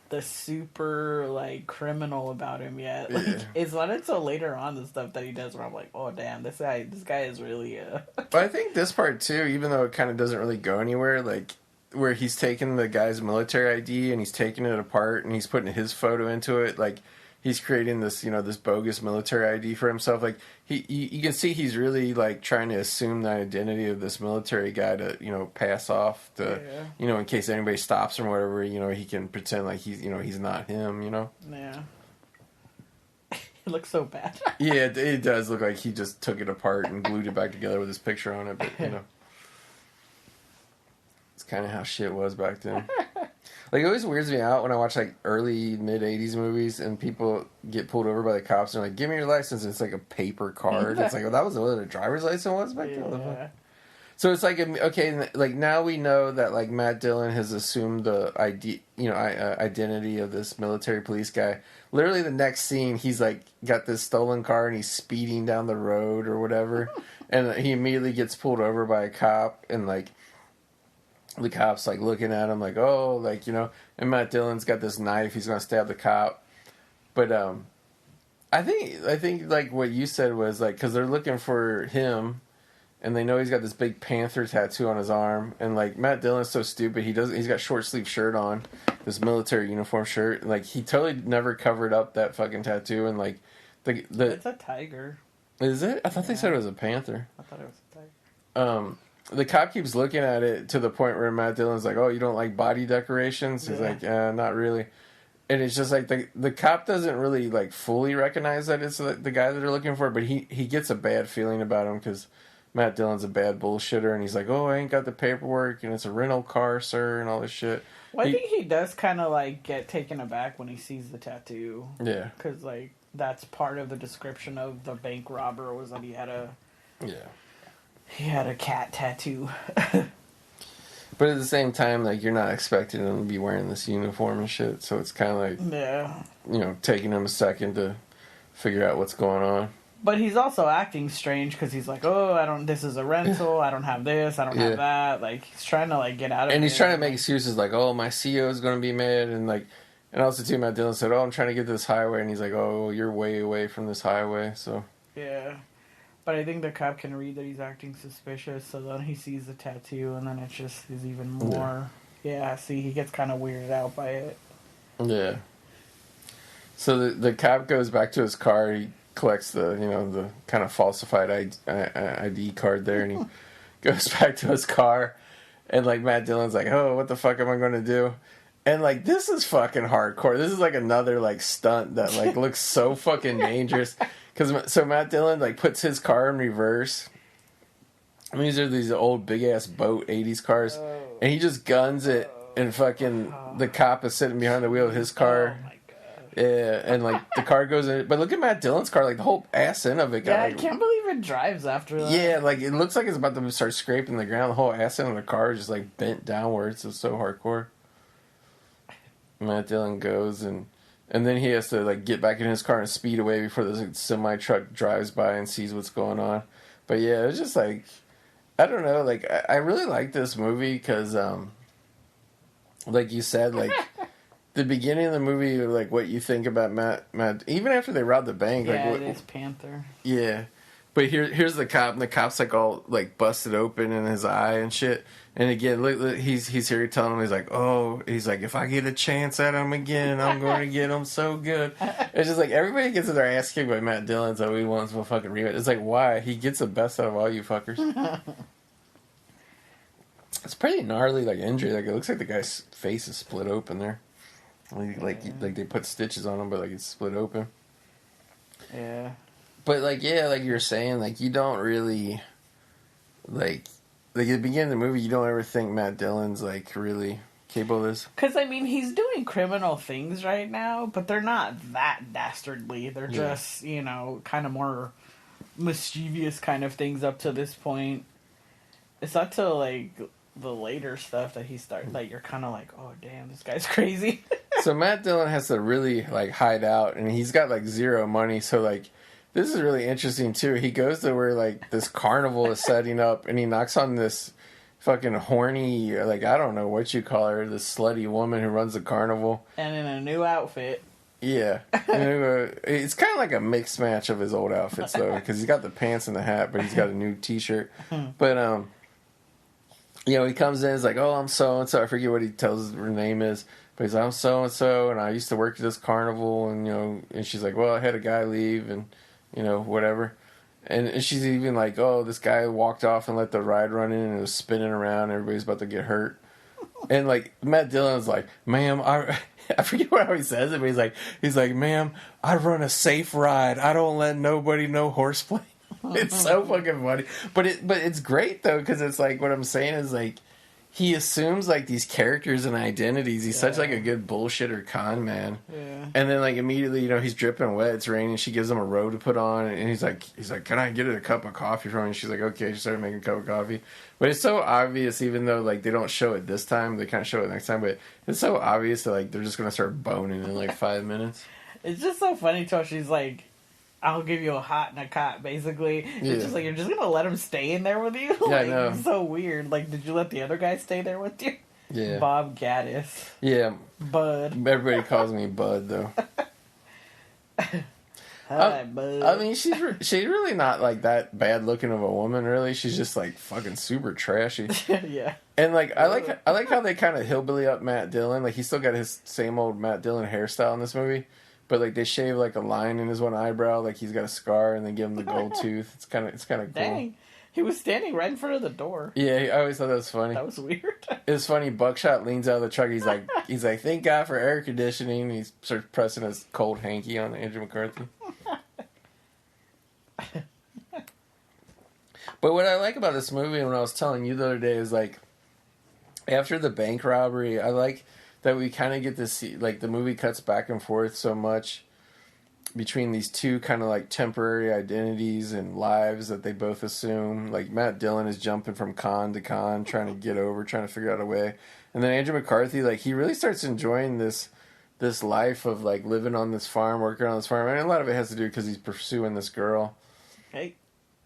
the super, like, criminal about him yet. Like, it's not until later on the stuff that he does where I'm like, oh, damn, this guy is really, But I think this part, too, even though it kind of doesn't really go anywhere, like, where he's taking the guy's military ID and he's taking it apart and he's putting his photo into it, like, he's creating this, this bogus military ID for himself. Like, you can see he's really, like, trying to assume the identity of this military guy to, pass off to, in case anybody stops him or whatever, he can pretend like he's not him, Yeah. It looks so bad. Yeah, it does look like he just took it apart and glued it back together with his picture on it, but, it's kind of how shit was back then. Like, it always weirds me out when I watch, like, early, mid-'80s movies and people get pulled over by the cops and they're like, give me your license. And it's like a paper card. It's like, well, that was what a driver's license was back then? Yeah. So it's like, okay, like, now we know that, like, Matt Dillon has assumed the identity of this military police guy. Literally the next scene, he's, like, got this stolen car and he's speeding down the road or whatever. And he immediately gets pulled over by a cop and, like, the cop's like looking at him like, oh, like, you know, and Matt Dillon's got this knife, he's gonna stab the cop. But I think like what you said was like, because they're looking for him and they know he's got this big panther tattoo on his arm, and like Matt Dillon's so stupid, he's got short sleeve shirt on, this military uniform shirt, and like he totally never covered up that fucking tattoo, and like the it's a tiger. Is it? I thought they said it was a panther. I thought it was a tiger. The cop keeps looking at it to the point where Matt Dillon's like, oh, you don't like body decorations? He's like, not really. And it's just like the cop doesn't really like fully recognize that it's the guy that they're looking for, but he gets a bad feeling about him because Matt Dillon's a bad bullshitter, and he's like, oh, I ain't got the paperwork, and it's a rental car, sir, and all this shit. Well, I think he does kind of like get taken aback when he sees the tattoo. Yeah. Because like that's part of the description of the bank robber was that he had a cat tattoo. But at the same time, like, you're not expecting him to be wearing this uniform and shit, so it's kind of like, you know, taking him a second to figure out what's going on. But he's also acting strange because he's like, oh, this is a rental, I don't have this, I don't have that. Like, he's trying to, like, get out of it. And he's trying to make excuses like, oh, my CEO is going to be mad, and, like, and also, too, Matt Dillon said, oh, I'm trying to get to this highway, and he's like, oh, you're way away from this highway, so. Yeah. But I think the cop can read that he's acting suspicious, so then he sees the tattoo, and then it just is even more. Yeah, see, he gets kind of weirded out by it. Yeah. So the cop goes back to his car. He collects the kind of falsified ID card there, and he goes back to his car. And like Matt Dillon's like, oh, what the fuck am I going to do? And like, this is fucking hardcore. This is like another like stunt that like looks so fucking dangerous. So Matt Dillon like puts his car in reverse. I mean, these old big ass boat 80s cars, and he just guns it, and fucking the cop is sitting behind the wheel of his car. Oh my god! Yeah, and like the car goes in. But look at Matt Dillon's car, like the whole ass end of it. I can't believe it drives after that. Yeah, like it looks like it's about to start scraping the ground. The whole ass end of the car is just like bent downwards. It's so hardcore. Matt Dillon goes and then he has to like get back in his car and speed away before the semi truck drives by and sees what's going on. But yeah, it's just like, I don't know, like I really like this movie because, like you said, like the beginning of the movie, like what you think about Matt, even after they robbed the bank, yeah, like it is Panther. Yeah, but here's the cop, and the cop's like all like busted open in his eye and shit. And again, look, he's here telling him, he's like, if I get a chance at him again, I'm going to get him so good. It's just like everybody gets their ass kicked by Matt Dillon, so he wants to fucking rematch. It's like, why? He gets the best out of all you fuckers. It's pretty gnarly, like injury. Like it looks like the guy's face is split open there. Like they put stitches on him, but like it's split open. Yeah. But like like you're saying, like you don't really like at the beginning of the movie, you don't ever think Matt Dillon's like really capable of this. Because I mean, he's doing criminal things right now, but they're not that dastardly. They're just kind of more mischievous kind of things up to this point. It's not till like the later stuff that he starts like you're kind of like, oh damn, this guy's crazy. So Matt Dillon has to really like hide out, and he's got like zero money, so like. This is really interesting, too. He goes to where, like, this carnival is setting up, and he knocks on this fucking horny, like, I don't know what you call her, this slutty woman who runs the carnival. And in a new outfit. Yeah. It's kind of like a mixed match of his old outfits, though, because he's got the pants and the hat, but he's got a new T-shirt. But, he comes in, he's like, oh, I'm so-and-so. I forget what he tells her name is. But he's like, I'm so-and-so, and I used to work at this carnival, and, and she's like, well, I had a guy leave, and... whatever. And she's even like, oh, this guy walked off and let the ride run in and it was spinning around. Everybody's about to get hurt. And, like, Matt Dillon's like, ma'am, I forget how he says it, but he's like, ma'am, I run a safe ride. I don't let nobody know horseplay. It's so fucking funny. But it's great, though, because it's like, what I'm saying is, like, he assumes like these characters and identities. He's such like a good bullshitter con man. Yeah. And then like immediately, he's dripping wet. It's raining. She gives him a robe to put on, and he's like, "Can I get a cup of coffee from you?" And she's like, "Okay." She started making a cup of coffee, but it's so obvious. Even though like they don't show it this time, they kind of show it next time. But it's so obvious that like they're just gonna start boning in like 5 minutes. It's just so funny till she's like, I'll give you a hot and a cot, basically. Yeah. It's just like, you're just gonna let him stay in there with you? Yeah, I know. It's so weird. Like, did you let the other guy stay there with you? Yeah. Bob Gaddis. Yeah. Bud. Everybody calls me Bud, though. Hi, Bud. I mean, she's really not, like, that bad looking of a woman, really. She's just, like, fucking super trashy. Yeah. And, like, I like how they kind of hillbilly up Matt Dillon. Like, he's still got his same old Matt Dillon hairstyle in this movie. But, like, they shave, like, a line in his one eyebrow. Like, he's got a scar, and they give him the gold tooth. It's kind of cool. Dang. He was standing right in front of the door. Yeah, I always thought that was funny. That was weird. It was funny. Buckshot leans out of the truck. He's like, thank God for air conditioning. He starts pressing his cold hanky on Andrew McCarthy. But what I like about this movie, and when I was telling you the other day, is like, after the bank robbery, I like that we kind of get to see, like, the movie cuts back and forth so much between these two kind of like temporary identities and lives that they both assume. Like Matt Dillon is jumping from con to con, trying to figure out a way. And then Andrew McCarthy, like, he really starts enjoying this life of like living on this farm, working on this farm. And a lot of it has to do because he's pursuing this girl. Hey,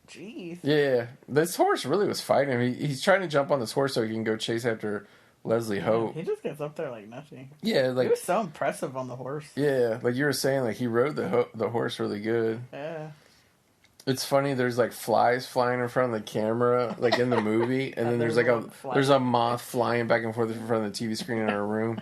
jeez. Yeah, this horse really was fighting him. He's trying to jump on this horse so he can go chase after Leslie Hope. He just gets up there like nothing. Yeah, like, he was so impressive on the horse. Yeah, like you were saying, like he rode the horse really good. Yeah. It's funny. There's like flies flying in front of the camera, like in the movie, and then there's like a moth flying back and forth in front of the TV screen in our room.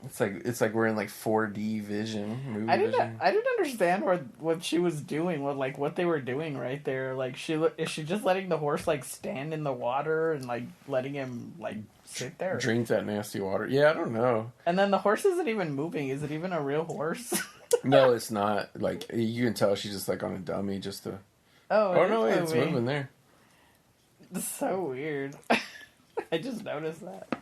It's like we're in like 4D vision. I didn't understand what she was doing. What they were doing right there. Like is she just letting the horse like stand in the water and like letting him like sit there, drink that nasty water? Yeah, I don't know. And then the horse isn't even moving. Is it even a real horse? No, it's not. Like you can tell she's just like on a dummy just to. Oh no, wait, it's moving there. It's so weird. I just noticed that.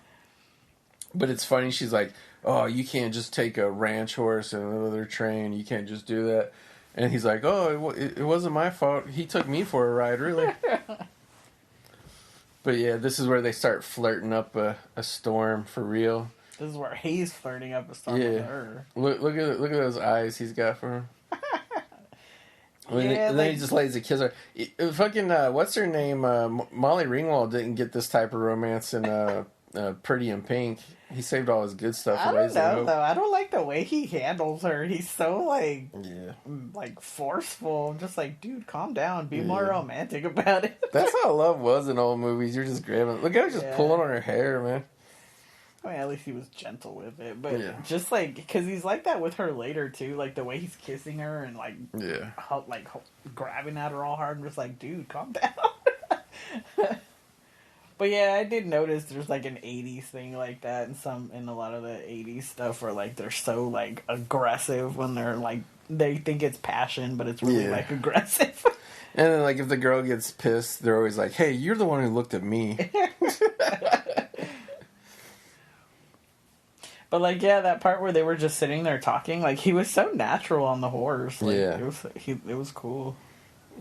But it's funny. She's like, "Oh, you can't just take a ranch horse and another train. You can't just do that." And he's like, "Oh, it wasn't my fault. He took me for a ride, really." But yeah, this is where they start flirting up a storm for real. This is where he's flirting up a storm with her. Look at those eyes he's got for her. And then he just lays a kiss her. Fucking what's her name? Molly Ringwald didn't get this type of romance in Pretty in Pink. He saved all his good stuff. I don't know though. I don't like the way he handles her. He's so like forceful. I'm just like, dude, calm down. Be more romantic about it. That's how love was in old movies. You're just grabbing. Look, I was just pulling on her hair, man. I mean, at least he was gentle with it, but just like because he's like that with her later too. Like the way he's kissing her and like grabbing at her all hard. And just like, dude, calm down. But yeah, I did notice there's like an 80s thing like that in a lot of the 80s stuff where like they're so like aggressive when they're like they think it's passion, but it's really like aggressive. And then like if the girl gets pissed, they're always like, "Hey, you're the one who looked at me." But like that part where they were just sitting there talking, like he was so natural on the horse. Like, it was cool.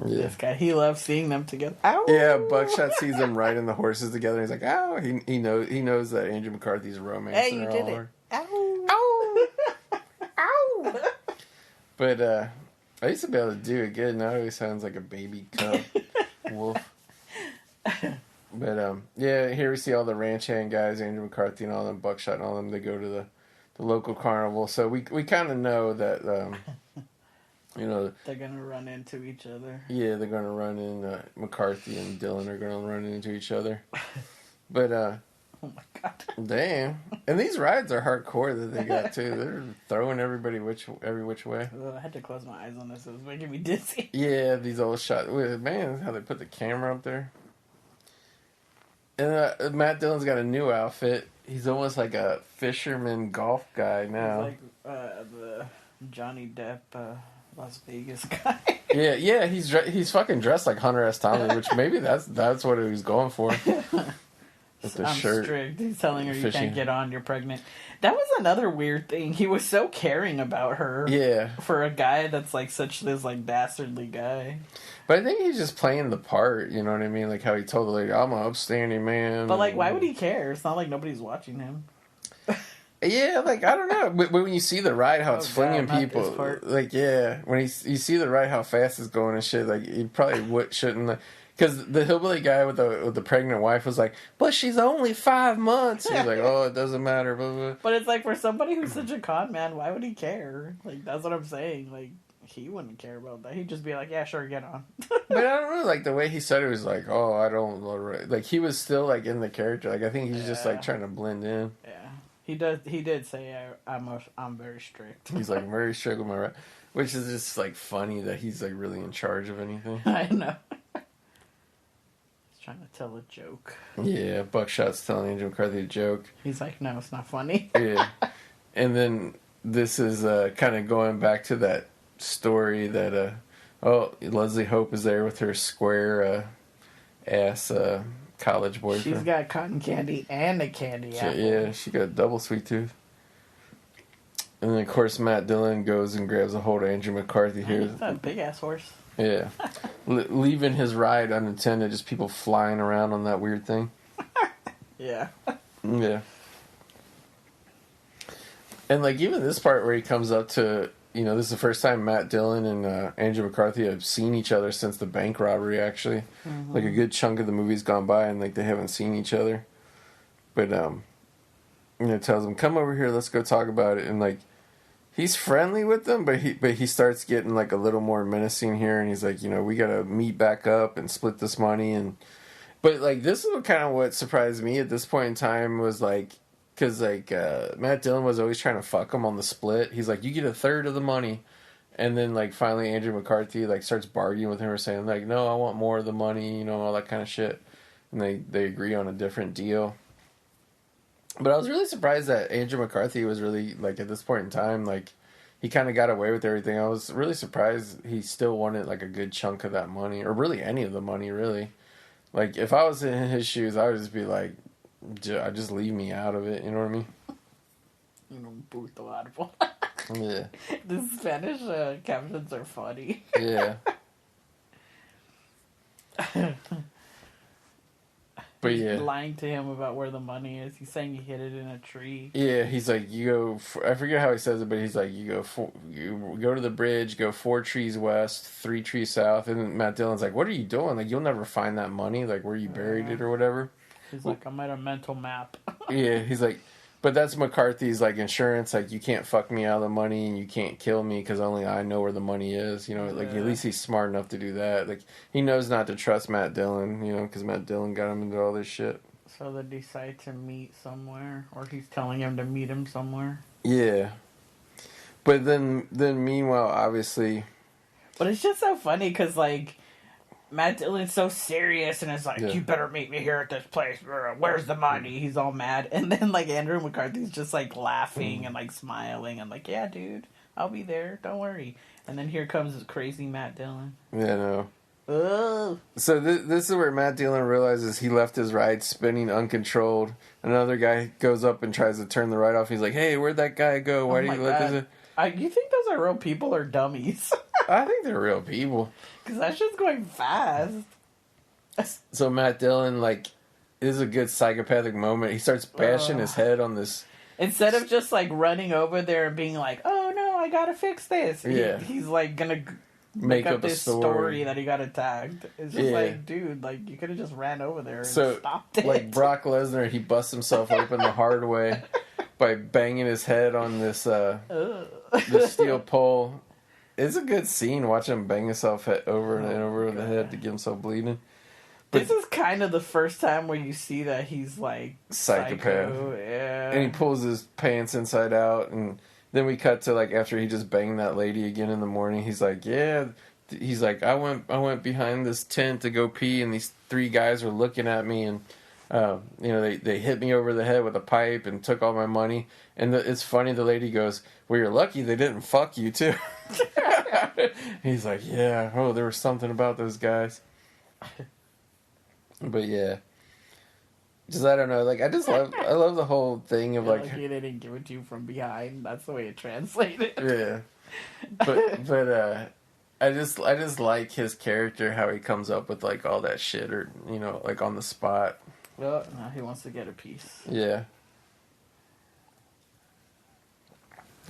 Yeah. This guy, he loves seeing them together. Ow! Yeah, Buckshot sees them riding the horses together. And he's like, "Ow!" He knows that Andrew McCarthy's a romance. Hey, you did it! Ow! Ow! Ow! But I used to be able to do it good. Now it always sounds like a baby cub wolf. But here we see all the ranch hand guys, Andrew McCarthy and all them, Buckshot and all them. They go to the local carnival, so we kind of know that. They're gonna run into each other. Yeah, they're gonna run in. McCarthy and Dillon are gonna run into each other. But oh my god, damn! And these rides are hardcore that they got too. They're throwing everybody every which way. I had to close my eyes on this. It was making me dizzy. Yeah, these old shots. Man, how they put the camera up there. And Matt Dillon's got a new outfit. He's almost like a fisherman golf guy now. He's like the Johnny Depp. Las Vegas guy. Yeah. He's fucking dressed like Hunter S. Thompson, which maybe that's what he was going for. With the I'm shirt. strict. He's telling her you fishing. can't get on, you're pregnant. That was another weird thing. He was so caring about her. Yeah. For a guy that's like such this like dastardly guy. But I think he's just playing the part, you know what I mean? Like how he told the lady, I'm an upstanding man. But like, why would he care? It's not like nobody's watching him. Yeah, like, I don't know. But when you see the ride, how it's flinging people. Like, yeah. When you see the ride, how fast it's going and shit, like, he probably shouldn't. Like, because the hillbilly guy with the pregnant wife was like, but she's only 5 months. He's like, oh, it doesn't matter. Blah, blah. But it's like, for somebody who's such a con man, why would he care? Like, that's what I'm saying. Like, he wouldn't care about that. He'd just be like, yeah, sure, get on. But I don't know, like, the way he said it was like, oh, I don't know. Like, he was still, like, in the character. Like, I think he's just, like, trying to blend in. Yeah. He did say, I'm very strict. He's, like, very strict with my right. Which is just, like, funny that he's, like, really in charge of anything. I know. He's trying to tell a joke. Yeah, Buckshot's telling Andrew McCarthy a joke. He's like, no, it's not funny. Yeah. And then this is kind of going back to that story that, Leslie Hope is there with her square ass college boyfriend. She's got cotton candy and a candy apple. Yeah, she got a double sweet tooth. And then, of course, Matt Dillon goes and grabs a hold of Andrew McCarthy here. He's a big-ass horse. Yeah. Leaving his ride unattended, just people flying around on that weird thing. Yeah. Yeah. And, like, even this part where he comes up to, you know, this is the first time Matt Dillon and Andrew McCarthy have seen each other since the bank robbery, actually. Mm-hmm. Like, a good chunk of the movie's gone by, and, like, they haven't seen each other. But, you know, tells him, come over here, let's go talk about it. And, like, he's friendly with them, but he starts getting, like, a little more menacing here, and he's like, you know, we gotta meet back up and split this money. But, like, this is kind of what surprised me at this point in time was, like, because, like, Matt Dillon was always trying to fuck him on the split. He's like, you get a third of the money. And then, like, finally Andrew McCarthy, like, starts bargaining with him or saying, like, no, I want more of the money, you know, all that kind of shit. And they agree on a different deal. But I was really surprised that Andrew McCarthy was really, like, at this point in time, like, he kind of got away with everything. I was really surprised he still wanted, like, a good chunk of that money. Or really any of the money, really. Like, if I was in his shoes, I would just be like, just leave me out of it, you know what I mean? You know, puto árbol. Yeah. The Spanish captions are funny. Yeah. But He's yeah. lying to him about where the money is. He's saying he hid it in a tree. Yeah, he's like, you go, I forget how he says it, but he's like, you go to the bridge, go 4 trees west, 3 trees south. And Matt Dillon's like, what are you doing? Like, you'll never find that money, like, where you buried it or whatever. He's like, I'm at a mental map. Yeah, he's like, but that's McCarthy's, like, insurance. Like, you can't fuck me out of the money and you can't kill me because only I know where the money is. You know, like, at least he's smart enough to do that. Like, he knows not to trust Matt Dillon, you know, because Matt Dillon got him into all this shit. So they decide to meet somewhere, or he's telling him to meet him somewhere. Yeah. But then meanwhile, obviously... But it's just so funny because, like, Matt Dillon's so serious and it's like, you better meet me here at this place. Where's the money? He's all mad. And then, like, Andrew McCarthy's just, like, laughing and, like, smiling and, like, yeah, dude, I'll be there. Don't worry. And then here comes this crazy Matt Dillon. Yeah, no. Oh. So this is where Matt Dillon realizes he left his ride spinning uncontrolled. Another guy goes up and tries to turn the ride off. He's like, hey, where'd that guy go? Why do you let this... You think those are real people or dummies? I think they're real people. Because that shit's going fast. So Matt Dillon, like, is a good psychopathic moment. He starts bashing his head on this. Instead of just, like, running over there and being like, oh, no, I gotta fix this. Yeah. He's like, gonna make up this story that he got attacked. It's just like, dude, like, you could have just ran over there and stopped it. Like, Brock Lesnar, he busts himself open the hard way by banging his head on this this steel pole. It's a good scene watching him bang himself over and over the head to get himself bleeding. But this is kind of the first time where you see that he's like psychopath. Yeah. And he pulls his pants inside out, and then we cut to, like, after he just banged that lady again in the morning. He's like, he's like, I went behind this tent to go pee, and these 3 guys were looking at me, and you know, they hit me over the head with a pipe and took all my money. And it's funny, the lady goes, well, you're lucky they didn't fuck you too. He's like, yeah, oh, there was something about those guys. But yeah. Just, I don't know, like, I love the whole thing of, like... they didn't give it to you from behind. That's the way it translated. Yeah. But I just like his character, how he comes up with, like, all that shit, or, you know, like, on the spot. Well, no, he wants to get a piece. Yeah.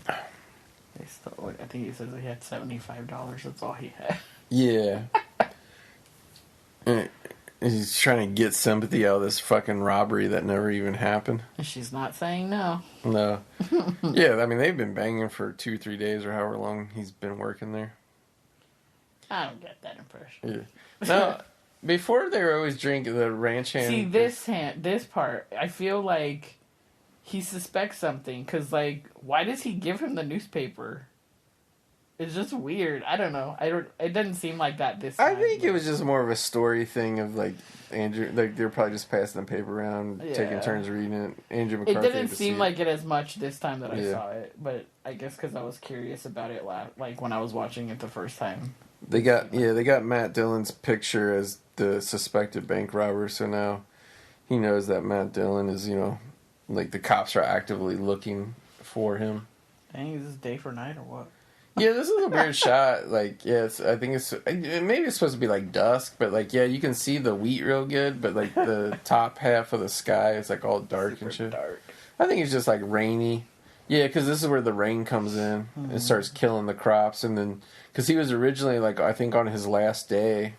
I think he says he had $75. That's all he had. Yeah. He's trying to get sympathy out of this fucking robbery that never even happened. She's not saying no. No. Yeah, I mean, they've been banging for 2-3 days or however long he's been working there. I don't get that impression. Yeah. No, before they were always drinking the ranch hand. See, this part, I feel like he suspects something, because, like, why does he give him the newspaper? It's just weird. I don't know. It doesn't seem like that this time. I think it was just more of a story thing of, like, Andrew, like, they were probably just passing the paper around, taking turns reading it. Andrew McCarthy. It didn't seem like it as much this time that I saw it, but I guess because I was curious about it, like, when I was watching it the first time. They got Matt Dillon's picture as the suspected bank robber, so now he knows that Matt Dillon is, you know, like, the cops are actively looking for him. Dang, is this day for night or what? Yeah, this is a weird shot. Like, yeah, maybe it's supposed to be like dusk, but like, yeah, you can see the wheat real good, but like the top half of the sky is like all dark and shit. Dark. I think it's just like rainy. Yeah, because this is where the rain comes in and starts killing the crops, and then because he was originally like, I think on his last day,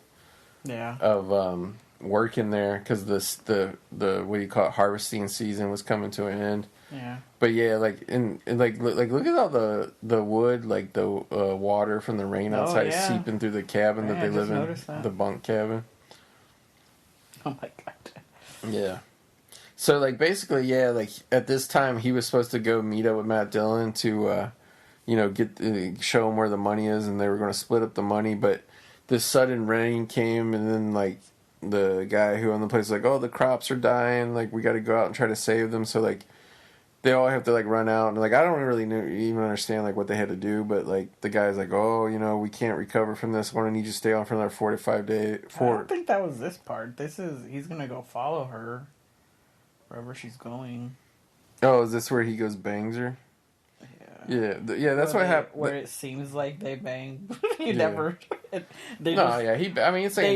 of working there, because the what do you call it, harvesting season was coming to an end. Yeah. But yeah, like like look at all the wood, like the water from the rain outside seeping through the cabin that they live in, the bunk cabin. Oh my god. Yeah. So like basically, yeah, like at this time he was supposed to go meet up with Matt Dillon to, you know, show him where the money is, and they were going to split up the money. But this sudden rain came, and then like the guy who owned the place was like, oh, the crops are dying, like we got to go out and try to save them. So like they all have to like run out, and like I don't really even understand like what they had to do, but like the guy's like, oh, you know, we can't recover from this. We're gonna need you to stay on for another 4 to 5 days. I don't think that was this part. He's gonna go follow her wherever she's going. Oh, is this where he goes bangs her? Yeah, that's what happened. Where it seems like they bang. He They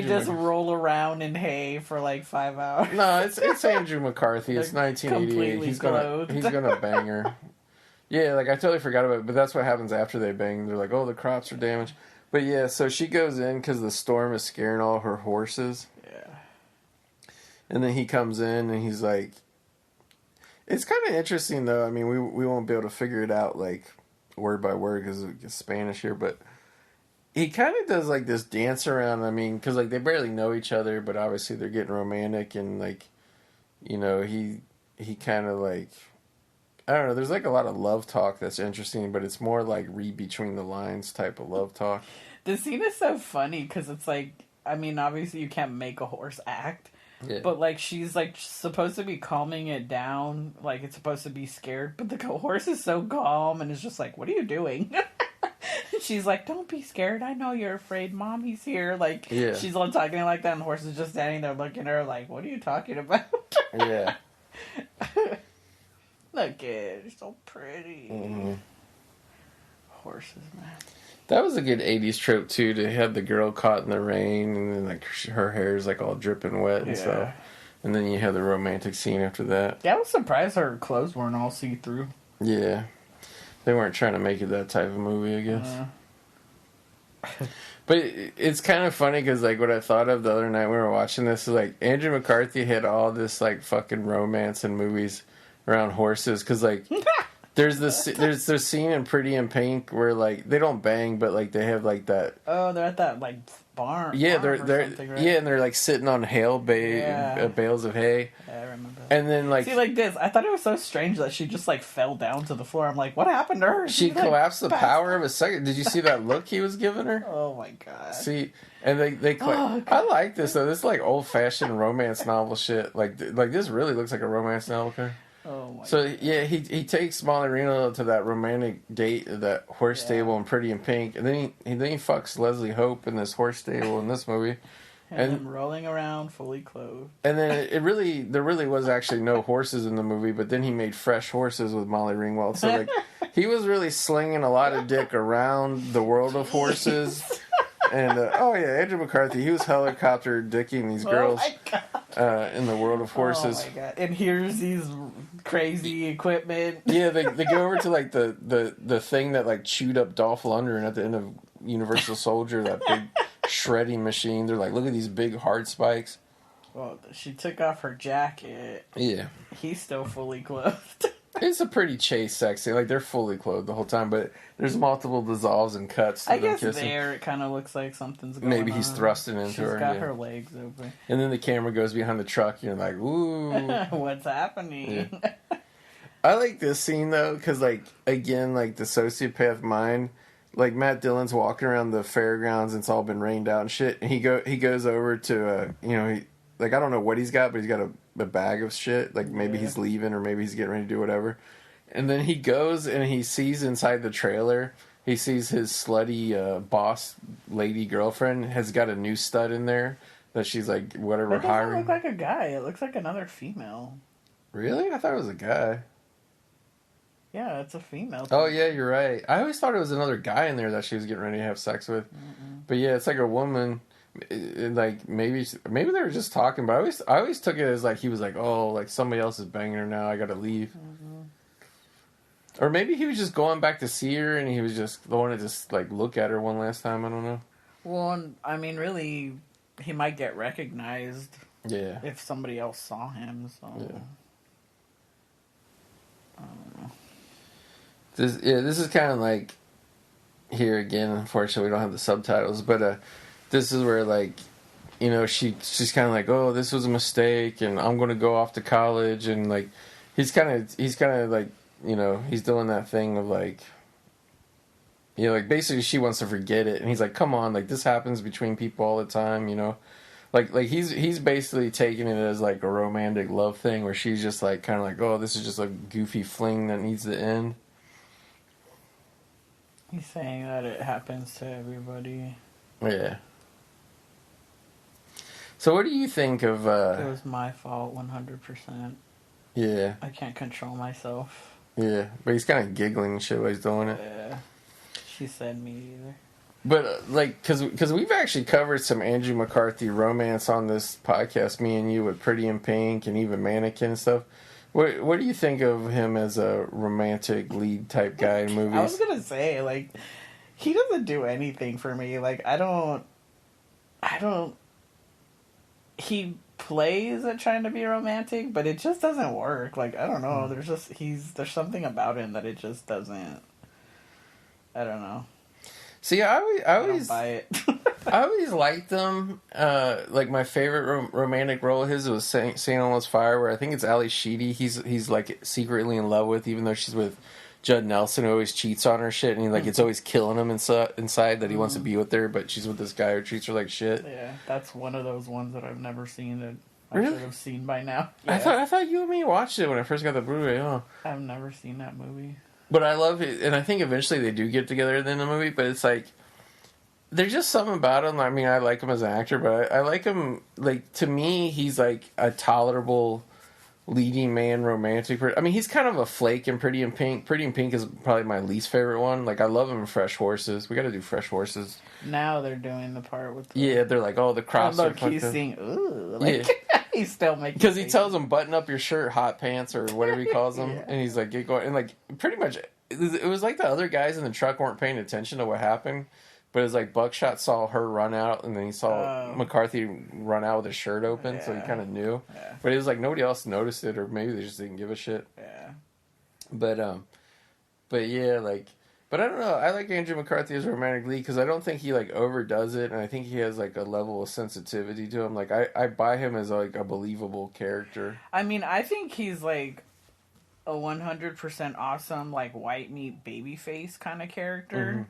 just roll around in hay for like 5 hours. No, it's Andrew McCarthy. It's 1988. He's gonna bang her. Yeah, like I totally forgot about it, but that's what happens after they bang. They're like, oh, the crops are damaged. But yeah, so she goes in because the storm is scaring all her horses. Yeah. And then he comes in and he's like, it's kind of interesting though. I mean, we won't be able to figure it out like word by word because it's Spanish here, but he kind of does like this dance around. I mean, because like they barely know each other, but obviously they're getting romantic, and like, you know, he kind of like, I don't know. There's like a lot of love talk that's interesting, but it's more like read between the lines type of love talk. The scene is so funny because it's like, I mean, obviously you can't make a horse act. Yeah. But, like, she's, like, supposed to be calming it down. Like, it's supposed to be scared. But the horse is so calm and is just like, what are you doing? She's like, don't be scared. I know you're afraid. Mommy's here. Like, she's all talking like that. And the horse is just standing there looking at her like, what are you talking about? Yeah. Look at it. You're so pretty. Mm-hmm. Horses, man. That was a good 80s trope, too, to have the girl caught in the rain, and then, like, her hair's, like, all dripping wet and stuff. And then you have the romantic scene after that. Yeah, I was surprised her clothes weren't all see-through. Yeah. They weren't trying to make it that type of movie, I guess. But it's kind of funny, because, like, what I thought of the other night when we were watching this is, like, Andrew McCarthy had all this, like, fucking romance in movies around horses, because, like... There's this scene in Pretty in Pink where like they don't bang, but like they have like that. Oh, they're at that like barn. Yeah, they're right? Yeah, and they're like sitting on bales of hay. Yeah, I remember. And then like see like this, I thought it was so strange that she just like fell down to the floor. I'm like, what happened to her? She collapsed the power of a second. Did you see that look he was giving her? Oh my god. See, and they I like this though. This is like old fashioned romance novel shit. Like this really looks like a romance novel. Oh my So God. yeah, he takes Molly Ringwald to that romantic date at that horse stable in Pretty in Pink, and then he fucks Leslie Hope in this horse stable in this movie, And him rolling around fully clothed. and then there really was actually no horses in the movie, but then he made fresh horses with Molly Ringwald. So like he was really slinging a lot of dick around the world of horses. And Andrew McCarthy, he was helicopter dicking these girls in the world of horses. Oh my God! And here's these crazy equipment. Yeah, they go over to like the thing that like chewed up Dolph Lundgren at the end of Universal Soldier, that big shredding machine. They're like, look at these big hard spikes. Well, she took off her jacket. Yeah, He's still fully clothed. it's a pretty chase sexy. Like they're fully clothed the whole time, but there's multiple dissolves and cuts. I guess there it kind of looks like something's going on. Maybe he's thrusting into her. She's got her legs open. And then the camera goes behind the truck. You're like, ooh, what's happening? Yeah. I like this scene though, because like again, like the sociopath mind. Like Matt Dillon's walking around the fairgrounds and it's all been rained out and shit. And he goes over to I don't know what he's got, but he's got a bag of shit. Like maybe he's leaving or maybe he's getting ready to do whatever. And then he goes and he sees inside the trailer. He sees his slutty boss lady girlfriend has got a new stud in there that she's like whatever It doesn't hiring. look like a guy. It looks like another female. Really? I thought it was a guy. Yeah, it's a female. Oh yeah, you're right. I always thought it was another guy in there that she was getting ready to have sex with. But yeah, it's like a woman. Like maybe they were just talking, but I always took it as like he was like, oh, like somebody else is banging her now. I gotta leave. Or maybe he was just going back to see her, and he was just wanted to just like look at her one last time. I don't know. Well, I mean, really, he might get recognized. Yeah. If somebody else saw him, so. Yeah. I don't know. This is kind of like here again. Unfortunately, we don't have the subtitles, but this is where like, she's kind of like, oh, this was a mistake, and I'm gonna go off to college, and like, he's kind of like, he's doing that thing of like, like basically she wants to forget it, and he's like, come on, like this happens between people all the time, like he's basically taking it as like a romantic love thing where she's just like kind of like, oh, this is just a goofy fling that needs to end. He's saying that it happens to everybody. Yeah. So what do you think of... It was my fault, 100%. Yeah. I can't control myself. Yeah, but he's kind of giggling and shit while he's doing it. Yeah. She said me either. But, because we've actually covered some Andrew McCarthy romance on this podcast, me and you, with Pretty in Pink and even Mannequin and stuff. What do you think of him as a romantic lead type guy in movies? I was gonna say, like, he doesn't do anything for me. Like, I don't. He plays at trying to be romantic, but it just doesn't work. Like, I don't know. There's something about him that it just doesn't. I don't know. See, I always don't buy it. I always liked them. Like my favorite romantic role of his was Saint Elmo's Fire, where I think it's Ali Sheedy. He's like secretly in love with, even though she's with Judd Nelson, who always cheats on her shit, and it's always killing him inside that he wants to be with her, but she's with this guy who treats her like shit. Yeah, that's one of those ones that I've never seen that I Really? should have seen by now. Yeah. Yeah. I thought you and me watched it when I first got the Blu-ray. Oh. I've never seen that movie. But I love it, and I think eventually they do get together in the movie, but it's like, there's just something about him. I mean, I like him as an actor, but I like him, like, to me, he's like a tolerable leading man romantic. I mean, he's kind of a flake in Pretty in Pink. Pretty in Pink is probably my least favorite one. Like, I love him in Fresh Horses. We got to do Fresh Horses. Now they're doing the part with the... Yeah, they're like, oh, the crops are he's saying, ooh. Like, he's still making... Because he tells him, button up your shirt, hot pants, or whatever he calls them. Yeah. And he's like, get going. And, like, pretty much, it was like the other guys in the truck weren't paying attention to what happened. But it was like Buckshot saw her run out, and then he saw McCarthy run out with his shirt open, so he kind of knew. Yeah. But it was like nobody else noticed it, or maybe they just didn't give a shit. Yeah. But yeah, like, but I don't know. I like Andrew McCarthy as a romantic lead because I don't think he like overdoes it, and I think he has like a level of sensitivity to him. Like I buy him as like a believable character. I mean, I think he's like a 100% awesome, like white meat baby face kind of character.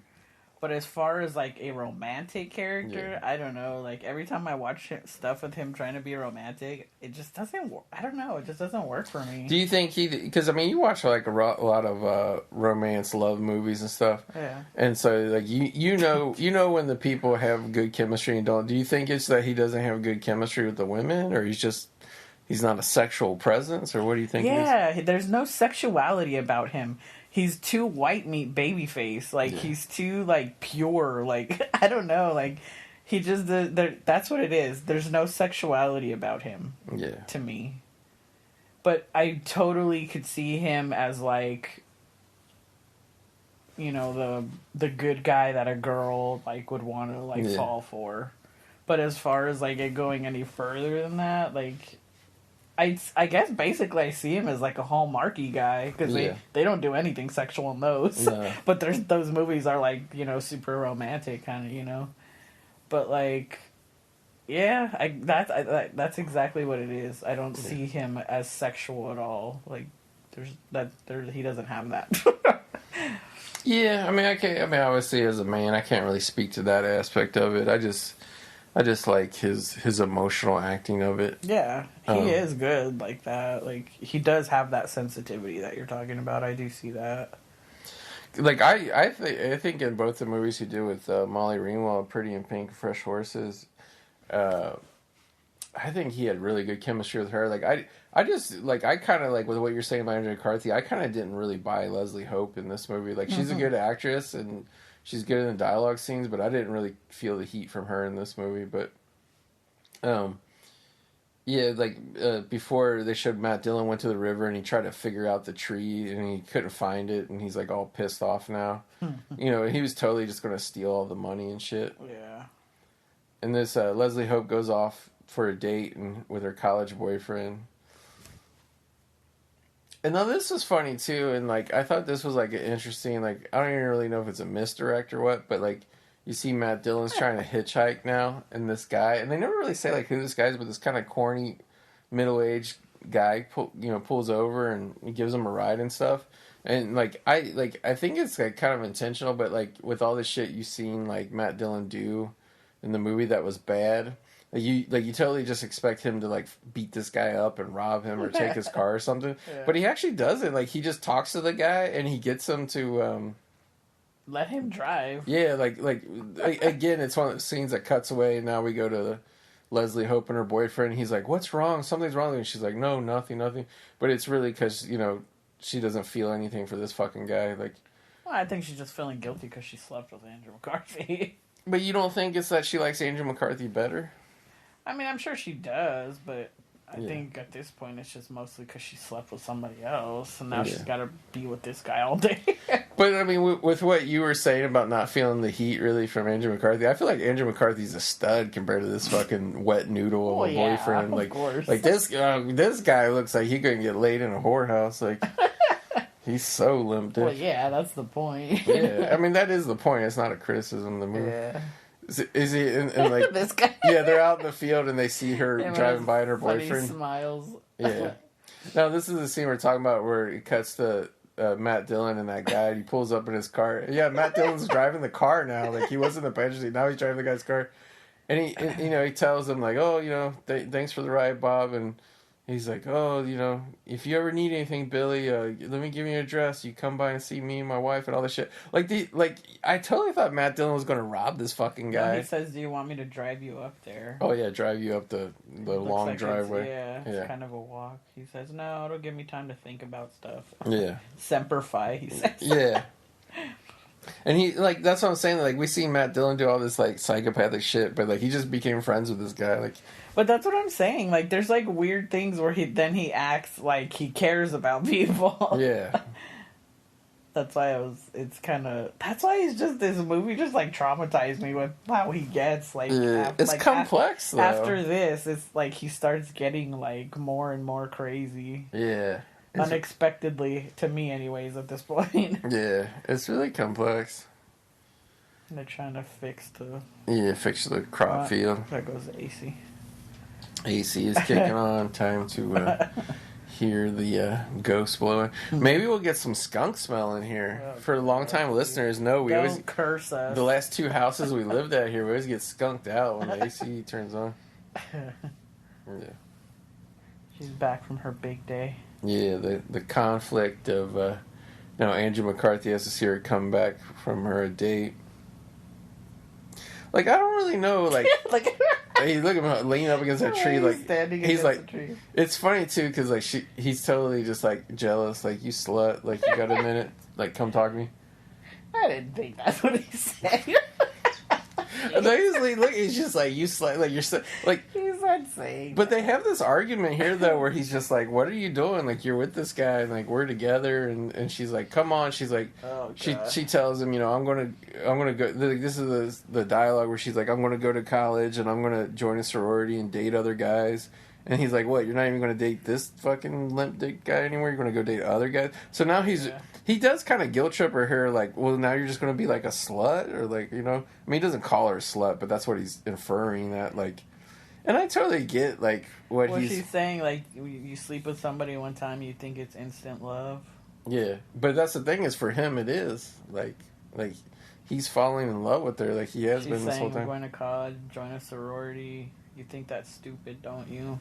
But as far as like a romantic character, Yeah. I don't know. Like every time I watch stuff with him trying to be romantic, it just doesn't work. I don't know. It just doesn't work for me. Do you think he? Because I mean, you watch like a lot of romance, love movies and stuff. Yeah. And so like you know when the people have good chemistry and don't. Do you think it's that he doesn't have good chemistry with the women, or he's not a sexual presence, or what do you think? Yeah, there's no sexuality about him. He's too white meat baby face. Like he's too like pure. Like I don't know. Like he just that's what it is. There's no sexuality about him. Yeah. To me. But I totally could see him as like, you know, the good guy that a girl like would want to like fall for. But as far as like it going any further than that, like I guess basically I see him as like a Hallmarky guy because they don't do anything sexual in those. No. But those movies are like, you know, super romantic kind of, you know. But like, yeah, that's exactly what it is. I don't see him as sexual at all. Like he doesn't have that. Yeah, I mean, obviously as a man, I can't really speak to that aspect of it. I just like his emotional acting of it. Yeah, he is good like that. Like he does have that sensitivity that you're talking about. I do see that. Like I think in both the movies he did with Molly Ringwald, Pretty in Pink, Fresh Horses, I think he had really good chemistry with her. Like I just like I kind of like with what you're saying about Andrew McCarthy. I kind of didn't really buy Leslie Hope in this movie. Like she's a good actress and she's good in the dialogue scenes, but I didn't really feel the heat from her in this movie. But, yeah, like before they showed Matt Dillon went to the river and he tried to figure out the tree and he couldn't find it and he's like all pissed off now. You know, he was totally just going to steal all the money and shit. Yeah. And this Leslie Hope goes off for a date and with her college boyfriend. And now this was funny too, and like I thought this was like an interesting, like I don't even really know if it's a misdirect or what, but like you see Matt Dillon's trying to hitchhike now, and this guy, and they never really say like who this guy is, but this kind of corny middle-aged guy pulls over and he gives him a ride and stuff, and I think it's like kind of intentional, but like with all the shit you've seen like Matt Dillon do in the movie that was bad. You totally just expect him to like beat this guy up and rob him or take his car or something, but he actually doesn't. Like he just talks to the guy and he gets him to let him drive. Yeah, like again, it's one of those scenes that cuts away. And now we go to Leslie Hope and her boyfriend. He's like, "What's wrong? Something's wrong." And she's like, "No, nothing." But it's really because she doesn't feel anything for this fucking guy. Like, well, I think she's just feeling guilty because she slept with Andrew McCarthy. But you don't think it's that she likes Andrew McCarthy better? I mean, I'm sure she does, but I think at this point it's just mostly because she slept with somebody else, and now she's got to be with this guy all day. But I mean, with what you were saying about not feeling the heat really from Andrew McCarthy, I feel like Andrew McCarthy's a stud compared to this fucking wet noodle of a boyfriend. Of course. Like this guy looks like he couldn't get laid in a whorehouse. Like he's so limp. Well, yeah, that's the point. Yeah, I mean that is the point. It's not a criticism of the movie. Yeah. Is he and like this guy? Yeah, they're out in the field and they see her driving by and her boyfriend smiles. Yeah. Now this is the scene we're talking about where it cuts to Matt Dillon and that guy. And he pulls up in his car. Yeah, Matt Dillon's driving the car now. Like he was in the passenger seat. Now he's driving the guy's car, and he tells him like, "Oh, thanks for the ride, Bob." And he's like, "Oh, if you ever need anything, Billy, let me give you an address. You come by and see me and my wife and all this shit." I totally thought Matt Dillon was going to rob this fucking guy. No, he says, "Do you want me to drive you up there?" Oh yeah, drive you up the long like driveway. It's kind of a walk. He says, "No, it'll give me time to think about stuff." Yeah. Semper Fi, he says. Yeah. And he that's what I'm saying. Like we see Matt Dillon do all this like psychopathic shit, but like he just became friends with this guy. Like, but that's what I'm saying. Like, there's like weird things where he acts like he cares about people. Yeah. That's why that's why he's just, this movie just like traumatized me with how he gets like. It's complex though. After this, it's like he starts getting like more and more crazy. Yeah. Unexpectedly, to me anyways, at this point. Yeah, it's really complex. And they're trying to fix the crop field. There goes the AC. AC is kicking on. Time to hear the ghost blowing. Maybe we'll get some skunk smell in here. For long-time listeners, no, we Don't always curse us. the last 2 houses we lived at here, we always get skunked out when the AC turns on. Yeah. She's back from her big day. Yeah, the conflict of Andrew McCarthy has to see her come back from her date. Like, I don't really know, like, hey, look at him leaning up against that tree, like, he's like, tree. It's funny too, because like he's totally just like jealous, like, you slut, like, you got a minute, like, come talk to me. I didn't think that's what he said. And they usually look, he's just like, you slut, like, you're so, like, He's not saying. but they have this argument here though, where he's just like, what are you doing? Like, you're with this guy, and like, we're together, and she's like, come on, she's like, Oh, she tells him, I'm gonna go. This is the dialogue where she's like, I'm gonna go to college, and I'm gonna join a sorority and date other guys. And he's like, what, you're not even going to date this fucking limp dick guy anymore? You're going to go date other guys? So now he does kind of guilt trip her, like, well, now you're just going to be like a slut? Or like, I mean, he doesn't call her a slut, but that's what he's inferring that, like, and I totally get, like, what she's saying, like, you sleep with somebody one time, you think it's instant love. Yeah, but that's the thing is, for him, it is. Like he's falling in love with her, like he has been this whole time. She's saying, we're going to college, join a sorority. You think that's stupid, don't you?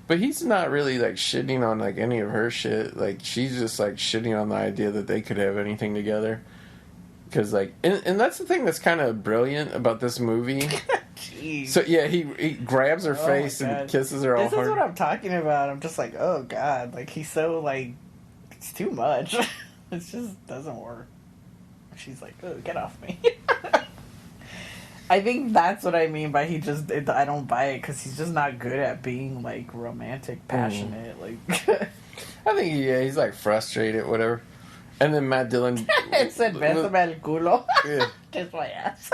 But he's not really, like, shitting on, like, any of her shit. Like, she's just, like, shitting on the idea that they could have anything together. Because, like, and that's the thing that's kind of brilliant about this movie. Jeez. So, yeah, he grabs her face and kisses her all hard. This is what I'm talking about. I'm just like, oh, God. Like, he's so, like, it's too much. It just doesn't work. She's like, oh, get off me. I think that's what I mean by I don't buy it, because he's just not good at being, like, romantic, passionate. Like, I think, he's, like, frustrated, whatever. And then Matt Dillon... It said, besame el culo. Yeah. Kiss my ass.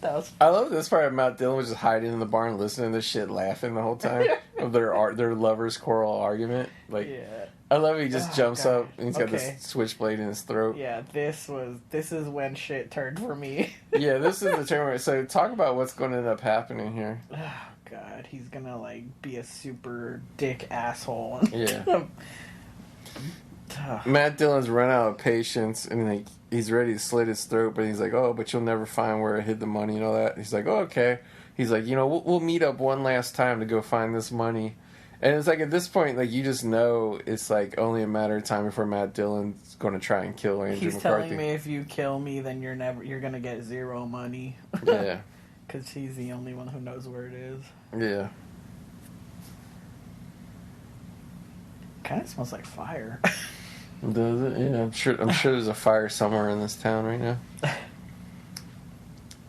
That was I love this part of Matt Dillon was just hiding in the barn listening to this shit, laughing the whole time of their lovers' quarrel argument. Like, yeah. I love he just jumps God. up and he's got this switchblade in his throat. Yeah, this is when shit turned for me. Yeah, this is the turn. So talk about what's going to end up happening here. Oh, God. He's gonna, like, be a super dick asshole. Yeah. Matt Dillon's run out of patience, and like he's ready to slit his throat, but he's like, oh, but you'll never find where I hid the money and all that. He's like, oh, okay. He's like, we'll meet up one last time to go find this money. And it's like, at this point, like, you just know it's like only a matter of time before Matt Dillon's going to try and kill Andrew He's McCarthy. telling me, if you kill me, then you're gonna get zero money. Yeah. Because he's the only one who knows where it is. Yeah. Kind of smells like fire. Does it? Yeah, I'm sure there's a fire somewhere in this town right now.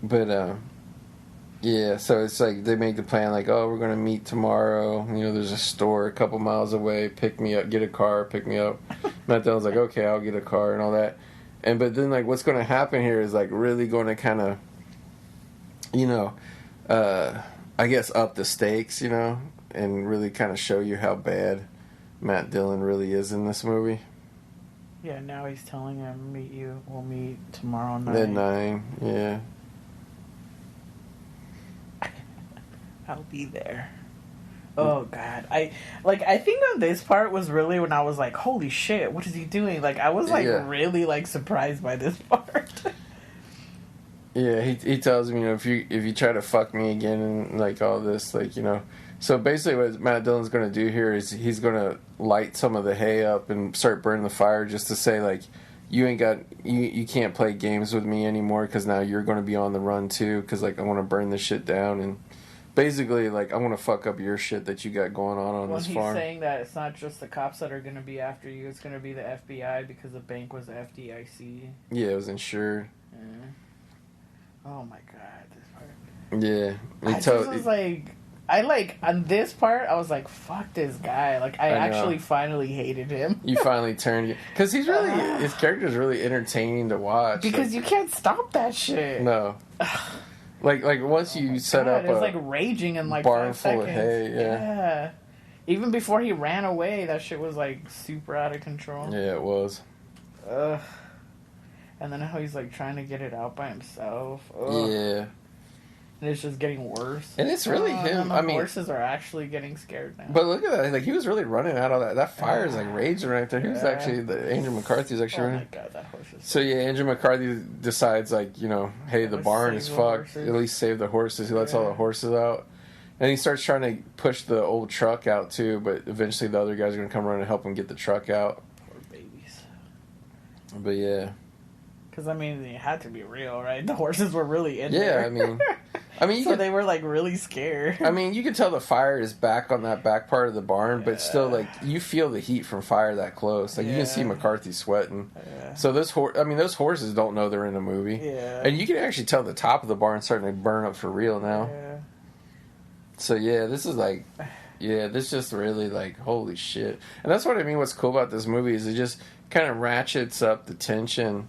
But yeah, so it's like they make the plan, like, oh, we're gonna meet tomorrow. There's a store a couple miles away. Pick me up, get a car, pick me up. Matt Dillon's like, okay, I'll get a car and all that. But then, like, what's gonna happen here is like really going to kind of, I guess up the stakes, and really kind of show you how bad Matt Dillon really is in this movie. Yeah, now he's telling him, we'll meet tomorrow night. At 9, yeah. I'll be there. Oh, God. I think on this part was really when I was like, holy shit, what is he doing? Like, I was, like, really, like, surprised by this part. Yeah, he tells him, if you try to fuck me again and, like, all this, like, So basically what Matt Dillon's going to do here is he's going to light some of the hay up and start burning the fire just to say, like, you can't play games with me anymore because now you're going to be on the run too, because, like, I want to burn this shit down and basically, like, I want to fuck up your shit that you got going on this farm. He's saying that it's not just the cops that are going to be after you, it's going to be the FBI because the bank was FDIC. Yeah, it was insured. Yeah. Oh my God, this part. Yeah. On this part, I was like, fuck this guy. Like, I actually finally hated him. You finally turned... Because he's really... his character's really entertaining to watch. Because you can't stop that shit. No. like once you set up it was like raging in like barn 5 full seconds. Of hay, yeah. Even before he ran away, that shit was like super out of control. Yeah, it was. And then how he's like trying to get it out by himself. Ugh. Yeah. And it's just getting worse. And it's really him. And the horses are actually getting scared now. But look at that. Like, he was really running out of that. That fire is, like, raging right there. He was actually... Andrew McCarthy was actually running. Oh, my God, that horse is... So, yeah, Andrew McCarthy decides, like, you know, hey, the barn is fucked. At least save the horses. He lets all the horses out. And he starts trying to push the old truck out, too. But eventually the other guys are going to come around and help him get the truck out. Poor babies. But, yeah. Because, I mean, it had to be real, right? The horses were really in there. Yeah, I mean, so they were, like, really scared. I mean, you can tell the fire is back on that back part of the barn, but still, like, you feel the heat from fire that close. Like, you can see McCarthy sweating. Yeah. So those horses don't know they're in a movie. Yeah. And you can actually tell the top of the barn starting to burn up for real now. Yeah. So, yeah, this is, like... Yeah, this just really, like, holy shit. And that's what I mean, what's cool about this movie is it just kind of ratchets up the tension...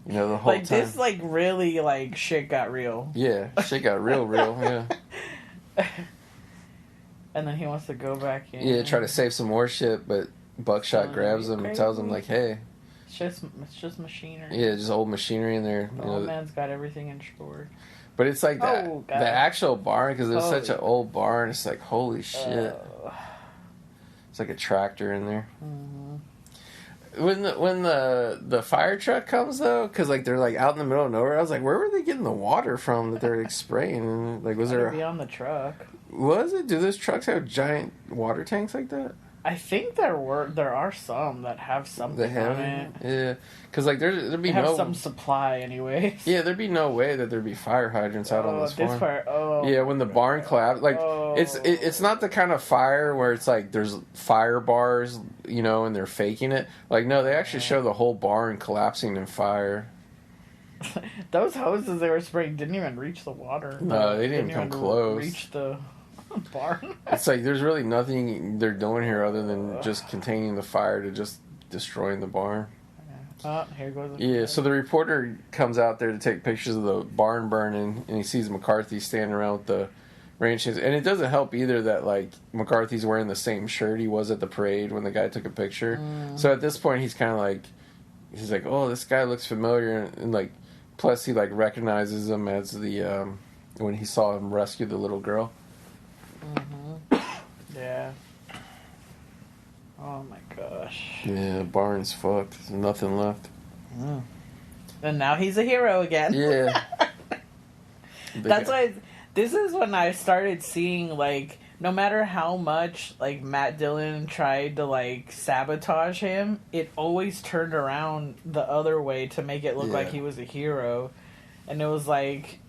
You know, the whole like, time. this, like, really, like, shit got real. Yeah, shit got real, yeah. And then he wants to go back in. Yeah, try to save some more shit, but Buckshot grabs him and tells him, like, hey. It's just machinery. Yeah, just old machinery in there. The old man's got everything insured. But it's like the actual barn, because it's such an old barn, it's like, holy shit. It's like a tractor in there. Mm-hmm. When the fire truck comes though, because like they're like out in the middle of nowhere, I was like, where were they getting the water from that they're like spraying? And like, was there? Be on the truck. Was it? Do those trucks have giant water tanks like that? I think there are some that have something on it. Yeah, because like there'd be some supply anyway. Yeah, there'd be no way that there'd be fire hydrants out on this farm. Yeah, when the barn collapsed, like it's not the kind of fire where it's like there's fire bars, you know, and they're faking it. Like no, they actually show the whole barn collapsing in fire. Those hoses they were spraying didn't even reach the water. No, they didn't come close. Reach the barn. It's like there's really nothing they're doing here other than just containing the fire to just destroying the barn. Oh, here goes. Yeah, so the reporter comes out there to take pictures of the barn burning, and he sees McCarthy standing around with the ranch hands. And it doesn't help either that like McCarthy's wearing the same shirt he was at the parade when the guy took a picture. So at this point, he's like, oh, this guy looks familiar, and like, plus he like recognizes him as the when he saw him rescue the little girl. Yeah. Oh my gosh. Yeah, barn's fucked. There's nothing left. And now he's a hero again. Yeah. That's why. This is when I started seeing, like, no matter how much, like, Matt Dillon tried to, like, sabotage him, it always turned around the other way to make it look like he was a hero. And it was like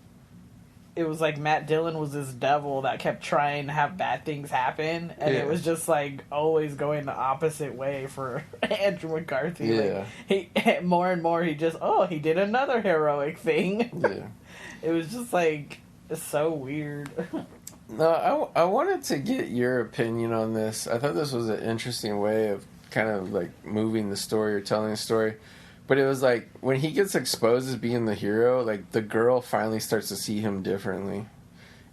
Matt Dillon was this devil that kept trying to have bad things happen, and it was just like always going the opposite way for Andrew McCarthy. Yeah. Like, he more and more he did another heroic thing. Yeah. It was just like so weird. No, I wanted to get your opinion on this. I thought this was an interesting way of kind of like moving the story or telling the story. But it was like, when he gets exposed as being the hero, like, the girl finally starts to see him differently.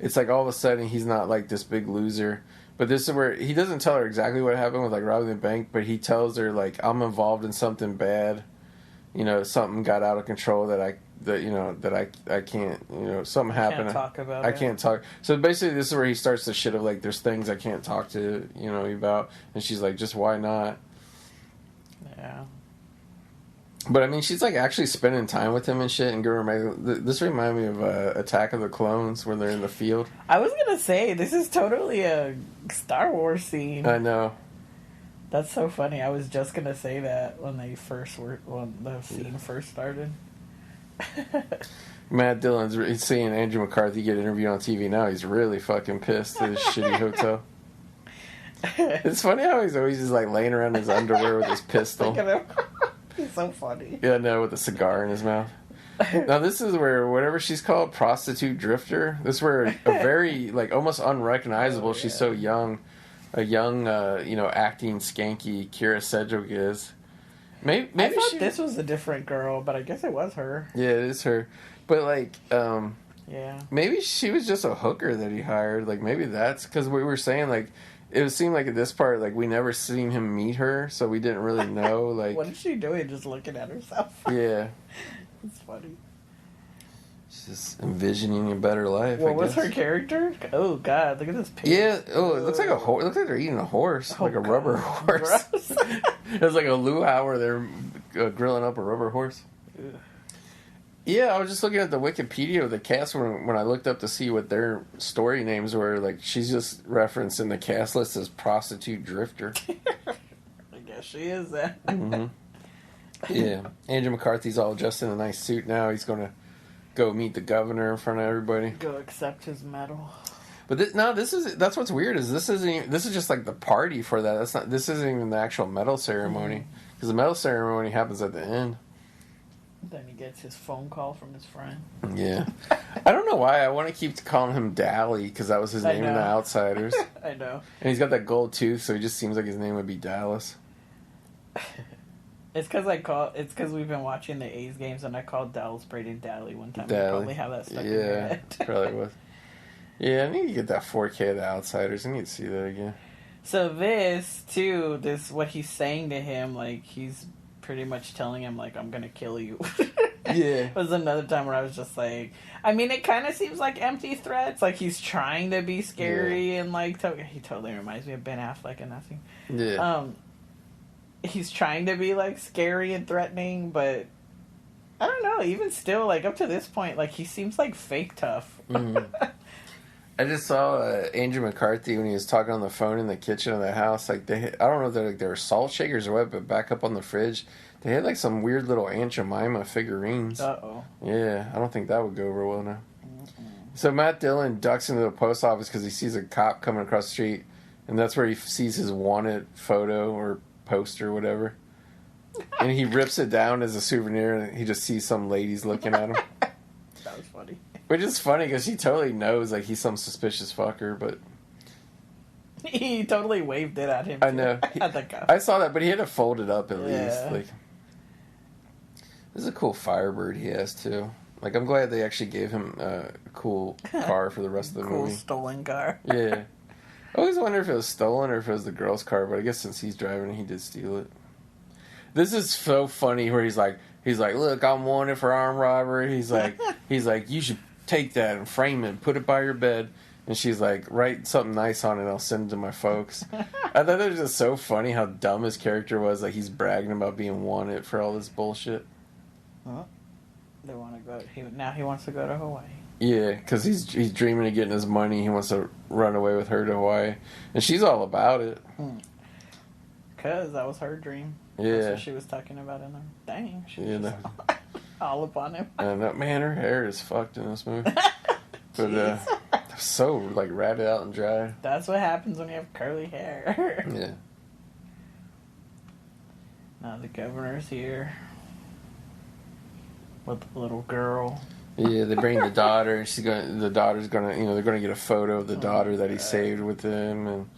It's like, all of a sudden, he's not, like, this big loser. But this is where, he doesn't tell her exactly what happened with, like, robbing the bank, but he tells her, like, I'm involved in something bad. You know, something got out of control that I can't, you know, something happened. I can't talk. So basically, this is where he starts the shit of, like, there's things I can't talk to, you know, about. And she's like, just why not? Yeah. But I mean, she's like actually spending time with him and shit. And this reminded me of Attack of the Clones when they're in the field. I was gonna say this is totally a Star Wars scene. I know. That's so funny. I was just gonna say that when the scene first started. Matt Dillon's seeing Andrew McCarthy get interviewed on TV now. He's really fucking pissed at his shitty hotel. It's funny how he's always just like laying around in his underwear with his pistol. Look at him. He's so funny. Yeah, no, with a cigar in his mouth. Now this is where whatever she's called, prostitute drifter. This is where a very like almost unrecognizable. She's so young, a young acting skanky Kira Sedgwick is. Maybe I thought this was a different girl, but I guess it was her. Yeah, it is her. But like, yeah, maybe she was just a hooker that he hired. Like maybe that's because we were saying like. It seemed like at this part, like, we never seen him meet her, so we didn't really know, like... What is she doing? Just looking at herself? Yeah. It's funny. Just envisioning a better life. What was her character? Oh God, look at this picture. Yeah. Oh, it looks like a horse. It looks like they're eating a horse, like a rubber horse. It's like a luau where they're grilling up a rubber horse. Ugh. Yeah, I was just looking at the Wikipedia of the cast when I looked up to see what their story names were. Like, she's just referenced in the cast list as prostitute drifter. I guess she is that. Mm-hmm. Yeah, Andrew McCarthy's all dressed in a nice suit now. He's going to go meet the governor in front of everybody. Go accept his medal. But that's what's weird is this is just like the party for that. This isn't even the actual medal ceremony because the medal ceremony happens at the end. Then he gets his phone call from his friend. Yeah. I don't know why. I want to keep calling him Dally because that was his name in The Outsiders. I know. And he's got that gold tooth, so he just seems like his name would be Dallas. It's because we've been watching the A's games and I called Dallas Braden Dally one time. Dally. You probably have that stuck in your head. Probably was. Yeah, I need to get that 4K of The Outsiders. I need to see that again. So what he's saying to him, like, he's pretty much telling him, like, I'm gonna kill you. Yeah. It was another time where I was just like, I mean, it kind of seems like empty threats. Like, he's trying to be scary and, like, he totally reminds me of Ben Affleck and nothing. Yeah. He's trying to be, like, scary and threatening, but I don't know, even still, like, up to this point, like, he seems, like, fake tough. Mm-hmm. I just saw Andrew McCarthy when he was talking on the phone in the kitchen of the house. Like I don't know if they were salt shakers or what, but back up on the fridge, they had like some weird little Aunt Jemima figurines. Uh-oh. Yeah, I don't think that would go over well now. So Matt Dillon ducks into the post office because he sees a cop coming across the street, and that's where he sees his wanted photo or poster or whatever. And he rips it down as a souvenir, and he just sees some ladies looking at him. That was funny. Which is funny because she totally knows like he's some suspicious fucker, but he totally waved it at him. I know. I saw that, but he had to fold it up at least. Like, this is a cool Firebird he has too. Like, I'm glad they actually gave him a cool car for the rest of the movie. Cool stolen car. Yeah. I always wonder if it was stolen or if it was the girl's car, but I guess since he's driving it, he did steal it. This is so funny where he's like, look, I'm wanted for armed robbery. He's like, you should take that and frame it and put it by your bed. And she's like, write something nice on it, I'll send it to my folks. I thought it was just so funny how dumb his character was. Like, he's bragging about being wanted for all this bullshit. Well, they want to go. Now he wants to go to Hawaii. Yeah, because he's dreaming of getting his money. He wants to run away with her to Hawaii. And she's all about it. Because that was her dream. Yeah. That's what she was talking about in there. Dang, she was all up on him. And man, her hair is fucked in this movie. But so like ratted out and dry. That's what happens when you have curly hair. Yeah. Now the governor's here with the little girl. Yeah, they bring the daughter, and the daughter's gonna, they're gonna get a photo of the daughter that he saved with him, and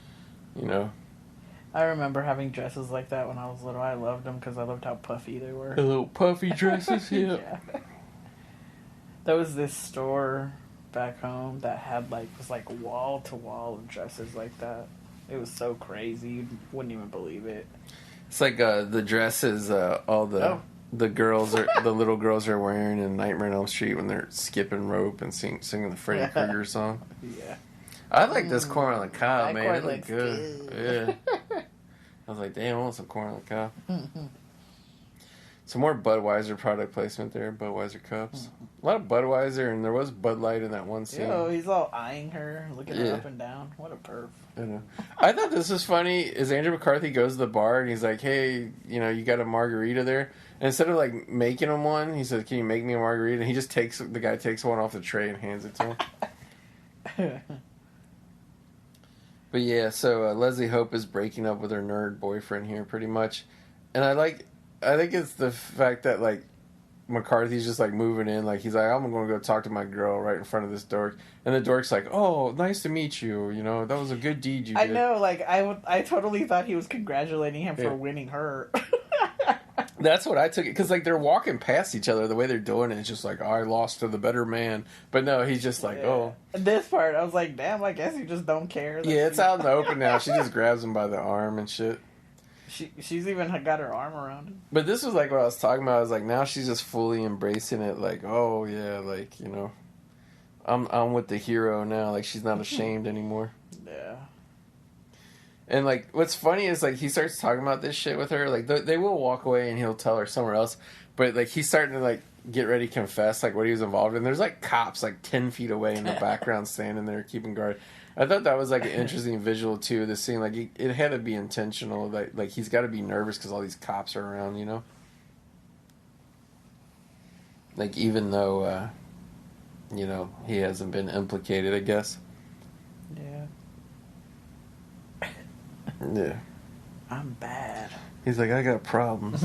I remember having dresses like that when I was little. I loved them because I loved how puffy they were. The little puffy dresses, yeah. There was this store back home that had was wall to wall of dresses like that. It was so crazy, you wouldn't even believe it. It's like the dresses, all the girls the little girls are wearing in Nightmare on Elm Street when they're skipping rope and singing the Freddy Krueger song. Yeah. I like this corn on the cob, man. It looked looked good. Yeah. I was like, damn, I want some corn on the cob. Some more Budweiser product placement there, Budweiser cups. A lot of Budweiser, and there was Bud Light in that one scene. Yo, he's all eyeing her, looking her up and down. What a perv. I know. I thought this was funny, is Andrew McCarthy goes to the bar, and he's like, hey, you got a margarita there? And instead of, making him one, he says, can you make me a margarita? And he just the guy takes one off the tray and hands it to him. But yeah, so Leslie Hope is breaking up with her nerd boyfriend here, pretty much. And I think it's the fact that, McCarthy's just, moving in. He's like, I'm going to go talk to my girl right in front of this dork. And the dork's like, oh, nice to meet you. That was a good deed you did. I know, I totally thought he was congratulating him for winning her. That's what I took it. Because, they're walking past each other. The way they're doing it, it's just I lost to the better man. But no, he's just oh. This part, I was like, damn, I guess you just don't care. Yeah, it's out in the open now. She just grabs him by the arm and shit. She's even got her arm around him. But this was like what I was talking about. I was like, now she's just fully embracing it. Like, oh yeah, like, you know, I'm with the hero now. Like, she's not ashamed anymore. Yeah. And like, what's funny is like he starts talking about this shit with her. Like, they will walk away and he'll tell her somewhere else. But like he's starting to like get ready to confess like what he was involved in. There's like cops like 10 feet away in the background standing there keeping guard. I thought that was like an interesting visual too. The scene, like it had to be intentional. Like he's got to be nervous because all these cops are around, you know. Like even though, you know, he hasn't been implicated, I guess. Yeah. Yeah. I'm bad. He's like, I got problems.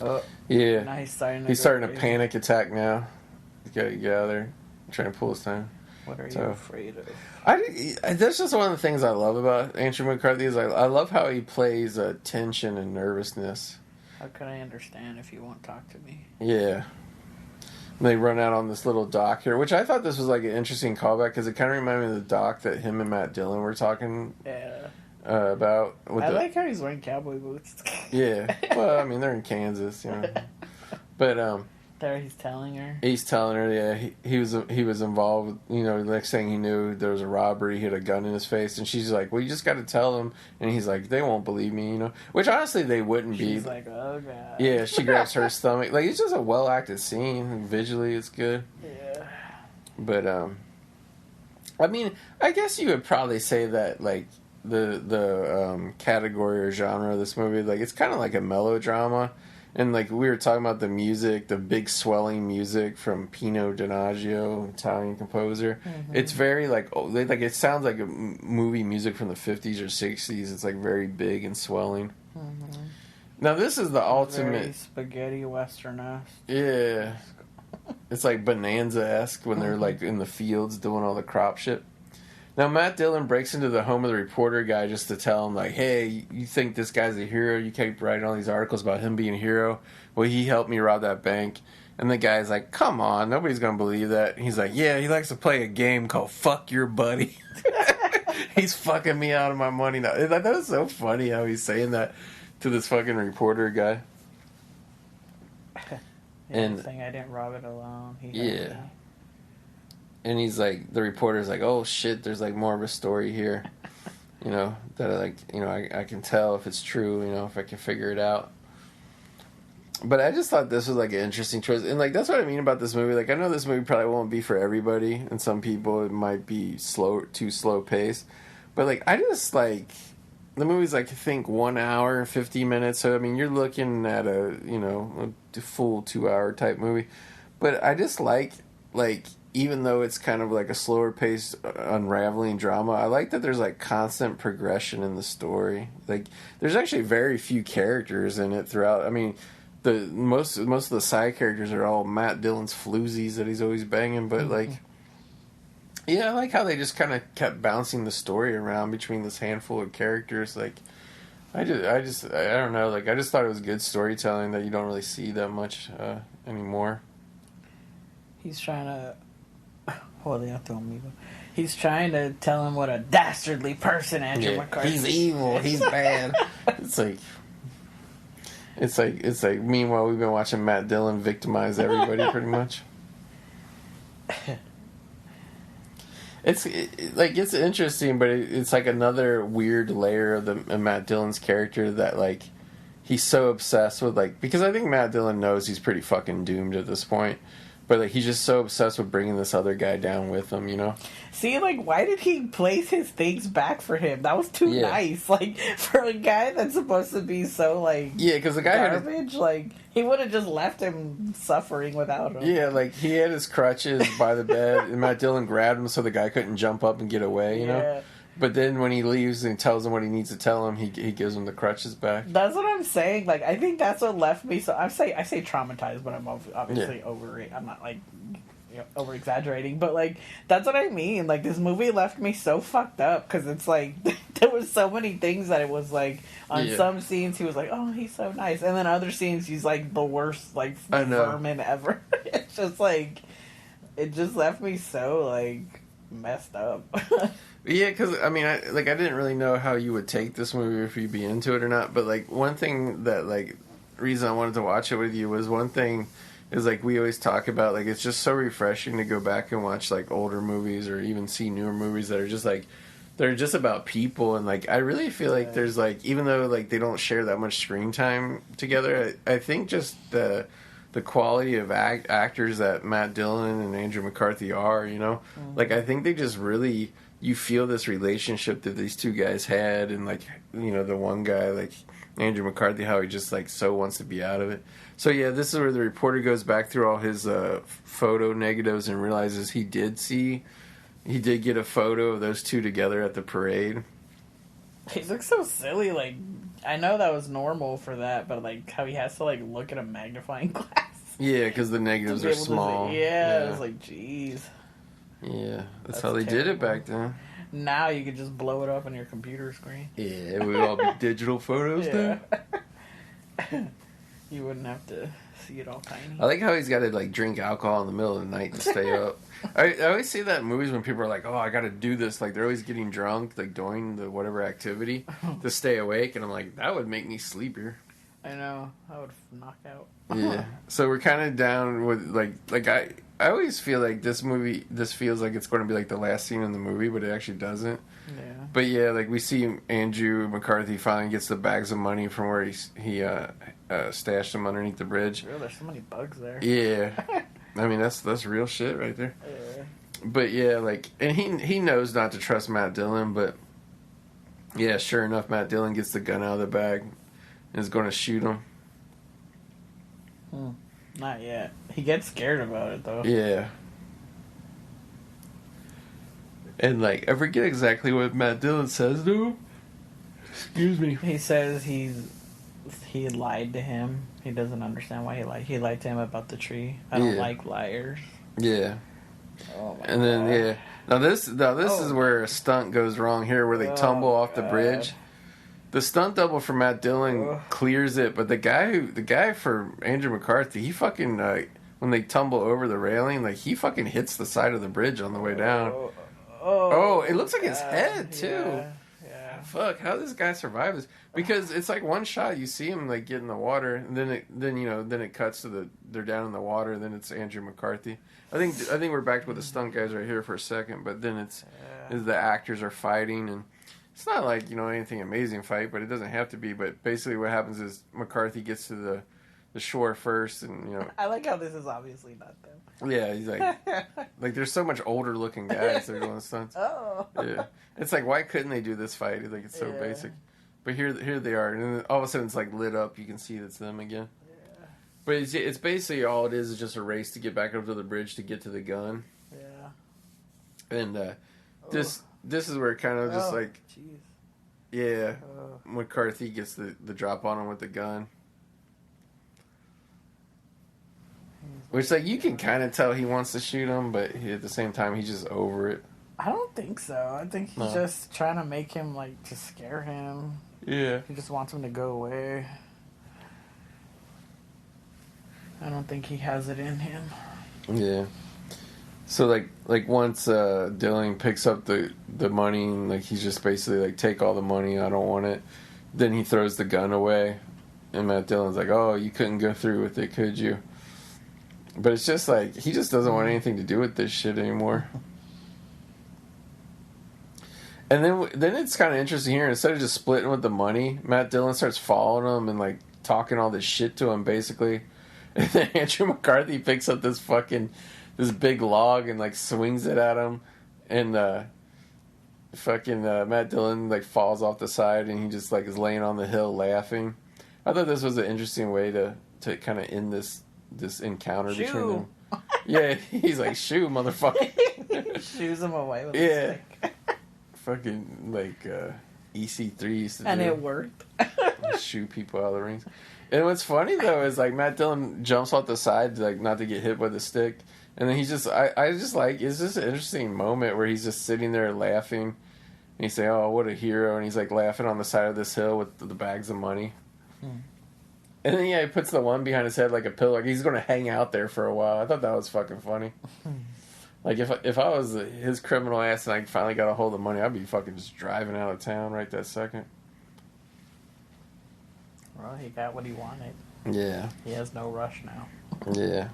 Oh. Yeah. Now he's starting to panic attack now. He's got to get out of there. Trying to pull his time. What are you afraid of? That's just one of the things I love about Andrew McCarthy is I love how he plays tension and nervousness. How can I understand if you won't talk to me? Yeah. And they run out on this little dock here, which I thought this was like an interesting callback because it kind of reminded me of the dock that him and Matt Dillon were talking about. I like how he's wearing cowboy boots. Yeah. Well, I mean, they're in Kansas, you know. But, there he's telling her. He's telling her, yeah, he was involved. You know, the next thing he knew, there was a robbery. He had a gun in his face, and she's like, "Well, you just got to tell them." And he's like, "They won't believe me," you know. Which honestly, they wouldn't be. She's like, "Oh god." Yeah, she grabs her stomach. Like it's just a well acted scene. Visually, it's good. Yeah. But I mean, I guess you would probably say that like the category or genre of this movie, like it's kind of like a melodrama. And, like, we were talking about the music, the big swelling music from Pino Donaggio, Italian composer. Mm-hmm. It's very, like, it sounds like a movie music from the 50s or 60s. It's, like, very big and swelling. Mm-hmm. Now, this is the ultimate... Very spaghetti western-esque. Yeah. It's, like, Bonanza-esque when they're, like, in the fields doing all the crop shit. Now, Matt Dillon breaks into the home of the reporter guy just to tell him, like, hey, you think this guy's a hero? You keep writing all these articles about him being a hero. Well, he helped me rob that bank. And the guy's like, come on, nobody's going to believe that. And he's like, yeah, he likes to play a game called Fuck Your Buddy. He's fucking me out of my money now. That was so funny how he's saying that to this fucking reporter guy. And saying I didn't rob it alone. Yeah. And he's like, the reporter's like, oh shit, there's like more of a story here, you know, that I can tell if it's true, you know, if I can figure it out. But I just thought this was like an interesting choice. And like, that's what I mean about this movie. Like, I know this movie probably won't be for everybody. And some people, it might be too slow paced. But like, I just like, the movie's like, I think 1 hour and 50 minutes. So, I mean, you're looking at a full 2 hour type movie. But I just like, even though it's kind of like a slower paced unraveling drama, I like that there's like constant progression in the story. Like there's actually very few characters in it throughout. I mean, the most of the side characters are all Matt Dillon's floozies that he's always banging, but like yeah, I like how they just kind of kept bouncing the story around between this handful of characters. Like I don't know, like I just thought it was good storytelling that you don't really see that much anymore. He's trying to He's trying to tell him what a dastardly person Andrew McCarthy is. He's evil. He's bad. It's like. Meanwhile, we've been watching Matt Dillon victimize everybody, pretty much. It's interesting, but it's like another weird layer of Matt Dillon's character that like he's so obsessed with because I think Matt Dillon knows he's pretty fucking doomed at this point. But, like, he's just so obsessed with bringing this other guy down with him, you know? See, like, why did he place his things back for him? That was too nice. Like, for a guy that's supposed to be so, like... Yeah, because the guy garbage, like, he would have just left him suffering without him. Yeah, like, he had his crutches by the bed, and Matt Dillon grabbed him so the guy couldn't jump up and get away, you know? But then when he leaves and tells him what he needs to tell him, he gives him the crutches back. That's what I'm saying. Like, I think that's what left me. So I say traumatized, but I'm obviously over it. I'm not like over exaggerating, but like that's what I mean. Like this movie left me so fucked up because it's like there was so many things that it was like on some scenes he was like, oh, he's so nice, and then other scenes he's like the worst like vermin ever. It's just like it just left me so like. messed up. Yeah, because I mean, I didn't really know how you would take this movie if you'd be into it or not. But like one thing that reason I wanted to watch it with you was one thing is like we always talk about like it's just so refreshing to go back and watch like older movies or even see newer movies that are just like they're just about people, and like I really feel like there's like even though like they don't share that much screen time together, I think just the quality of actors that Matt Dillon and Andrew McCarthy are, like I think they just really you feel this relationship that these two guys had, and like the one guy like Andrew McCarthy, how he just like so wants to be out of it. So yeah, this is where the reporter goes back through all his photo negatives and realizes he did get a photo of those two together at the parade. He looks so silly. Like, I know that was normal for that, but like how he has to like look at a magnifying glass. Yeah, because the negatives are small. Yeah, it's like, jeez. Yeah, that's how they did it back then. Now you could just blow it up on your computer screen. Yeah, it would all be digital photos now. You wouldn't have to see it all tiny. I like how he's got to like drink alcohol in the middle of the night to stay up. I always see that in movies when people are like, "Oh, I got to do this." Like they're always getting drunk, like doing the whatever activity to stay awake, and I'm like, that would make me sleepier. I know, I would knock out. Yeah. So we're kind of down with like I always feel like this feels like it's going to be like the last scene in the movie, but it actually doesn't. Yeah. But yeah, like we see Andrew McCarthy finally gets the bags of money from where he stashed them underneath the bridge. Real, there's so many bugs there. Yeah. I mean that's real shit right there. Yeah. But yeah, like, and he knows not to trust Matt Dillon, but yeah, sure enough, Matt Dillon gets the gun out of the bag and is going to shoot him. Not yet. He gets scared about it though. Yeah. And like, I forget exactly what Matt Dillon says to him. Excuse me. He says he lied to him. He doesn't understand why he lied. He lied to him about the tree. I don't like liars. Yeah. Oh my and then God. Now this is where a stunt goes wrong here, where they tumble off the bridge. The stunt double for Matt Dillon clears it, but the guy for Andrew McCarthy, he fucking when they tumble over the railing, like he fucking hits the side of the bridge on the way down. It looks like his head too. Yeah. Fuck, how does this guy survive this? Because it's like one shot, you see him like get in the water, and then it cuts to they're down in the water, and then it's Andrew McCarthy. I think we're back with the stunt guys right here for a second, but then it's the actors are fighting, and it's not like anything amazing fight, but it doesn't have to be. But basically, what happens is McCarthy gets to the shore first, and I like how this is obviously not them. Yeah, he's like there's so much older looking guys that are doing stunts. Yeah, it's like why couldn't they do this fight? Like it's so basic. But here they are, and then all of a sudden it's like lit up. You can see it's them again. Yeah. But it's basically all it is just a race to get back up to the bridge to get to the gun. Yeah. And this is where it kind of just like, geez. Yeah, McCarthy gets the drop on him with the gun. Which, like, you can kind of tell he wants to shoot him, but at the same time, he's just over it. I don't think so. I think he's just trying to make him, like, to scare him. Yeah. He just wants him to go away. I don't think he has it in him. Yeah. So, like once Dillon picks up the money, and, like, he's just basically, like, take all the money, I don't want it. Then he throws the gun away, and Matt Dillon's like, oh, you couldn't go through with it, could you? But it's just like, he just doesn't want anything to do with this shit anymore. And then it's kind of interesting here. Instead of just splitting with the money, Matt Dillon starts following him and, like, talking all this shit to him, basically. And then Andrew McCarthy picks up this big log and, like, swings it at him. And Matt Dillon, like, falls off the side, and he just, like, is laying on the hill laughing. I thought this was an interesting way to kind of end this encounter between them. Yeah, he's like, shoo, motherfucker. Shoos him away with a stick. Fucking, like, EC3 used to and do. it worked. Shoo people out of the rings. And what's funny, though, is, like, Matt Dillon jumps off the side, like, not to get hit by the stick. And then he's just, I just like, it's just an interesting moment where he's just sitting there laughing. And he's saying, oh, what a hero. And he's, like, laughing on the side of this hill with the bags of money. And then, he puts the one behind his head like a pillow. Like, he's going to hang out there for a while. I thought that was fucking funny. Like, if I was his criminal ass and I finally got a hold of money, I'd be fucking just driving out of town right that second. Well, he got what he wanted. Yeah. He has no rush now. Yeah.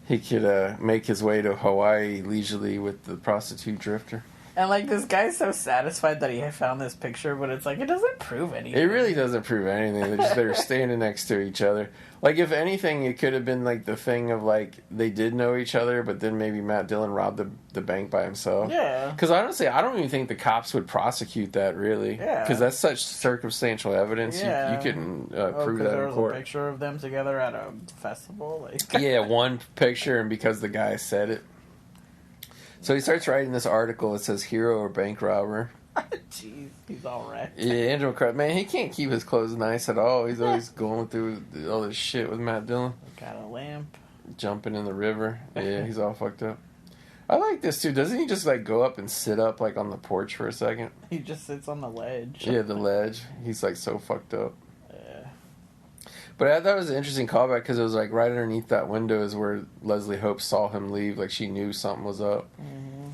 He could make his way to Hawaii leisurely with the prostitute drifter. And, like, this guy's so satisfied that he found this picture, but it's like, it doesn't prove anything. It really doesn't prove anything. They're standing next to each other. Like, if anything, it could have been, like, the thing of, like, they did know each other, but then maybe Matt Dillon robbed the bank by himself. Yeah. Because, honestly, I don't even think the cops would prosecute that, really. Yeah. Because that's such circumstantial evidence. Yeah. You couldn't prove that there in was court. a picture of them together at a festival. Like. Yeah, one picture, and because the guy said it. So he starts writing this article. It says hero or bank robber. Jeez, he's all wrecked. Yeah, Andrew McCarthy, man, he can't keep his clothes nice at all. He's always going through all this shit with Matt Dillon. Got a lamp. Jumping in the river. Yeah, he's all fucked up. I like this too. Doesn't he just like go up and sit up like on the porch for a second? He just sits on the ledge. Yeah, the ledge. He's like so fucked up. Yeah. But I thought it was an interesting callback because it was like right underneath that window is where Leslie Hope saw him leave. Like she knew something was up. Mm-hmm.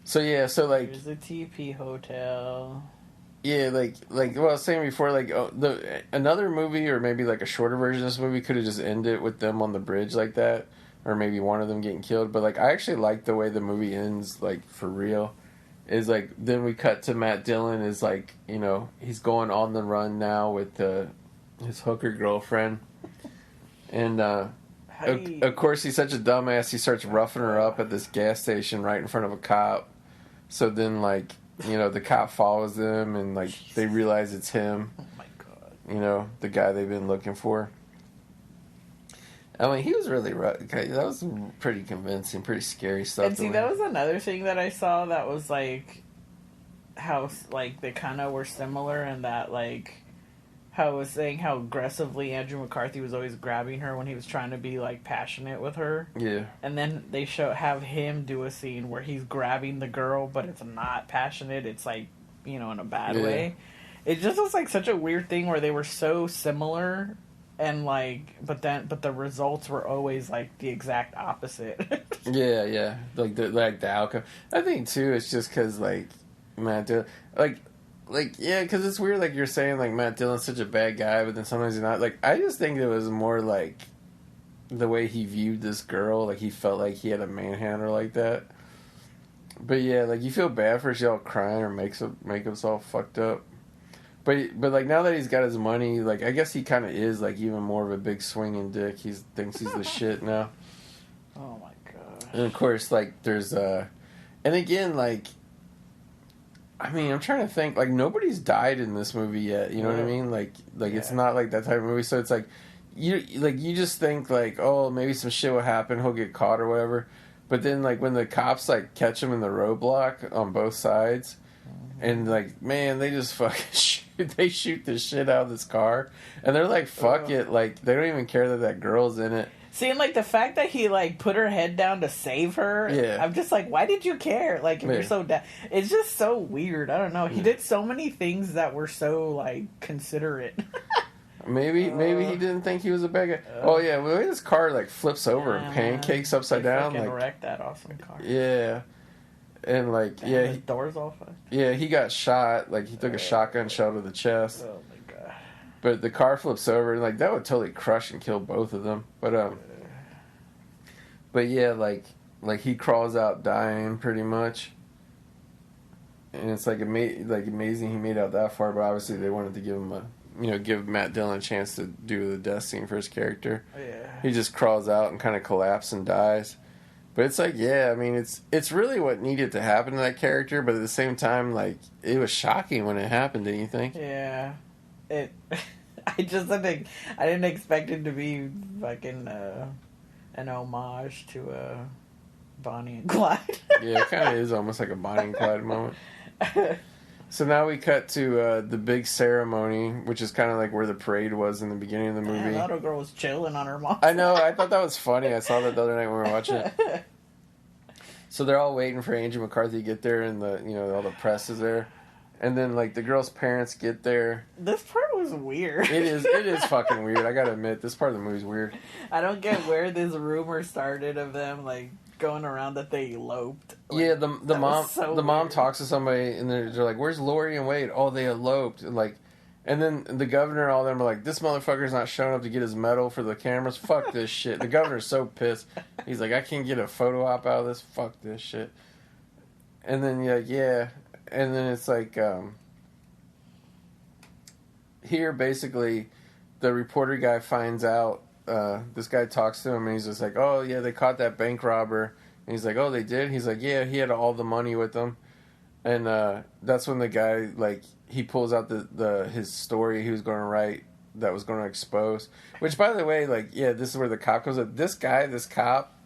So yeah, so like there's a TP hotel. Yeah, like what I was saying before, like another movie or maybe like a shorter version of this movie could have just ended with them on the bridge like that, or maybe one of them getting killed. But like I actually like the way the movie ends, like for real. Is like then we cut to Matt Dillon is like he's going on the run now with his hooker girlfriend, and of course he's such a dumbass. He starts roughing her up at this gas station right in front of a cop. So then like. The cop follows them, and like they realize it's him. Oh my god! The guy they've been looking for. I mean, he was really that was pretty convincing, pretty scary stuff. And see, that was another thing that I saw that was like how like they kind of were similar in that like how I was saying how aggressively Andrew McCarthy was always grabbing her when he was trying to be like passionate with her. Yeah. And then they have him do a scene where he's grabbing the girl, but it's not passionate. It's like, in a bad way. It just was like such a weird thing where they were so similar and like, but the results were always like the exact opposite. Yeah. Like the outcome. I think too, it's just because like Matt Dillon, yeah, because it's weird, like you're saying, like, Matt Dillon's such a bad guy, but then sometimes he's not. Like, I just think it was more, like, the way he viewed this girl. Like, he felt like he had a manhandle like that. But, yeah, like, you feel bad for her. She's all crying or makeup's all fucked up. But, like, now that he's got his money, like, I guess he kind of is, like, even more of a big swinging dick. He thinks he's the shit now. Oh, my God. And, of course, like, there's, and again, like... I mean, I'm trying to think. Like, nobody's died in this movie yet. You know what I mean? Like it's not like that type of movie. So it's like, you just think like, oh, maybe some shit will happen. He'll get caught or whatever. But then like when the cops like catch him in the roadblock on both sides, and like man, they just fucking shoot the shit out of this car, and they're like, fuck it, like they don't even care that girl's in it. Seeing, like, the fact that he, like, put her head down to save her, I'm just like, why did you care? Like, if you're so down... It's just so weird. I don't know. He did so many things that were so, like, considerate. Maybe he didn't think he was a bad guy. Oh, yeah, the way this car, like, flips over and pancakes upside down. Like, wrecked that awesome car. Yeah. And, like, his door's all fucked. Yeah, he got shot. Like, he took a shotgun shell to the chest. Oh, my God. But the car flips over, and, like, that would totally crush and kill both of them. But yeah, like he crawls out dying pretty much. And it's, like, amazing he made out that far, but obviously they wanted to give him give Matt Dillon a chance to do the death scene for his character. Yeah. He just crawls out and kind of collapses and dies. But it's like, yeah, I mean, it's really what needed to happen to that character, but at the same time, like, it was shocking when it happened, didn't you think? Yeah. I didn't expect it to be fucking an homage to Bonnie and Clyde. Yeah, it kind of is almost like a Bonnie and Clyde moment. So now we cut to the big ceremony, which is kind of like where the parade was in the beginning of the movie. Yeah, that little girl was chilling on her mom. I know, I thought that was funny. I saw that the other night when we were watching it. So they're all waiting for Andrew McCarthy to get there, and all the press is there. And then, like, the girl's parents get there. This part was weird. It is fucking weird. I gotta admit, this part of the movie's weird. I don't get where this rumor started of them, like, going around that they eloped. Like, yeah, the mom so the mom weird. talks to somebody and they're like, "Where's Lori and Wade?" Oh, they eloped. And then the governor and all them are like, "This motherfucker's not showing up to get his medal for the cameras. Fuck this shit." The governor's so pissed. He's like, "I can't get a photo op out of this. Fuck this shit." And then you're like, yeah. And then it's like, here basically the reporter guy finds out, this guy talks to him and he's just like, "Oh yeah, they caught that bank robber." And he's like, "Oh, they did?" He's like, "Yeah, he had all the money with him." And that's when the guy, like, he pulls out his story he was going to write that was going to expose. Which, by the way, like, yeah, this is where the cop comes up. This cop,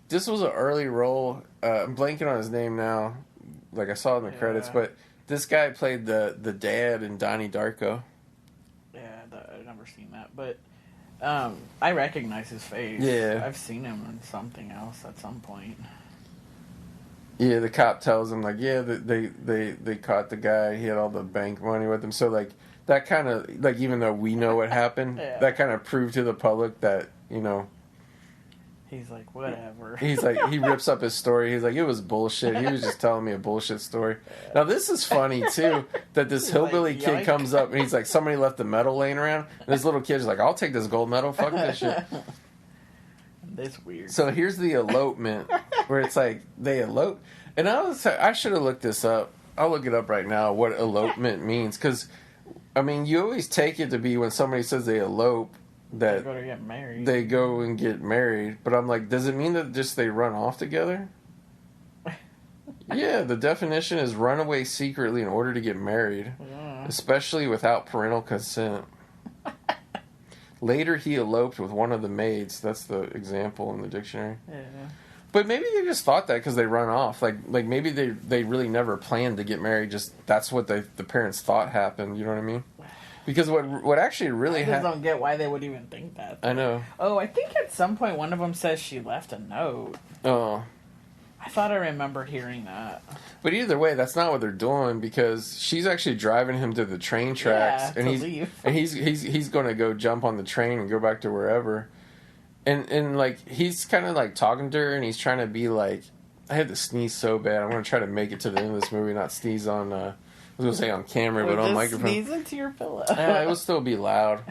this was an early role. I'm blanking on his name now. Like, I saw it in the credits, but this guy played the dad in Donnie Darko. Yeah, I've never seen that, but I recognize his face. Yeah. I've seen him in something else at some point. Yeah, the cop tells him, like, yeah, they caught the guy. He had all the bank money with him. So, like, that kind of, like, even though we know what happened, that kind of proved to the public that, you know. He's like, whatever. He's like, he rips up his story. He's like, it was bullshit. He was just telling me a bullshit story. Now, this is funny, too, that this hillbilly kid comes up and he's like, somebody left the medal laying around. And this little kid's like, I'll take this gold medal. Fuck this shit. That's weird. So here's the elopement where it's like they elope. And I should have looked this up. I'll look it up right now, what elopement means. Because, I mean, you always take it to be when somebody says they elope, that they go to get married. They go and get married. But I'm like, does it mean that just they run off together? Yeah, the definition is run away secretly in order to get married, especially without parental consent. Later, he eloped with one of the maids. That's the example in the dictionary. Yeah. But maybe they just thought that because they run off. Like maybe they really never planned to get married. Just that's what the parents thought happened. You know what I mean? Because what actually really happened... I just don't get why they would even think that. I know. Oh, I think at some point one of them says she left a note. Oh. I thought I remembered hearing that. But either way, that's not what they're doing because she's actually driving him to the train tracks, and he's going to go jump on the train and go back to wherever. And like he's kind of like talking to her, and he's trying to be like, I had to sneeze so bad. I'm going to try to make it to the end of this movie, not sneeze on. I was going to say on camera, but on microphone. Sneeze into your pillow. It will still be loud.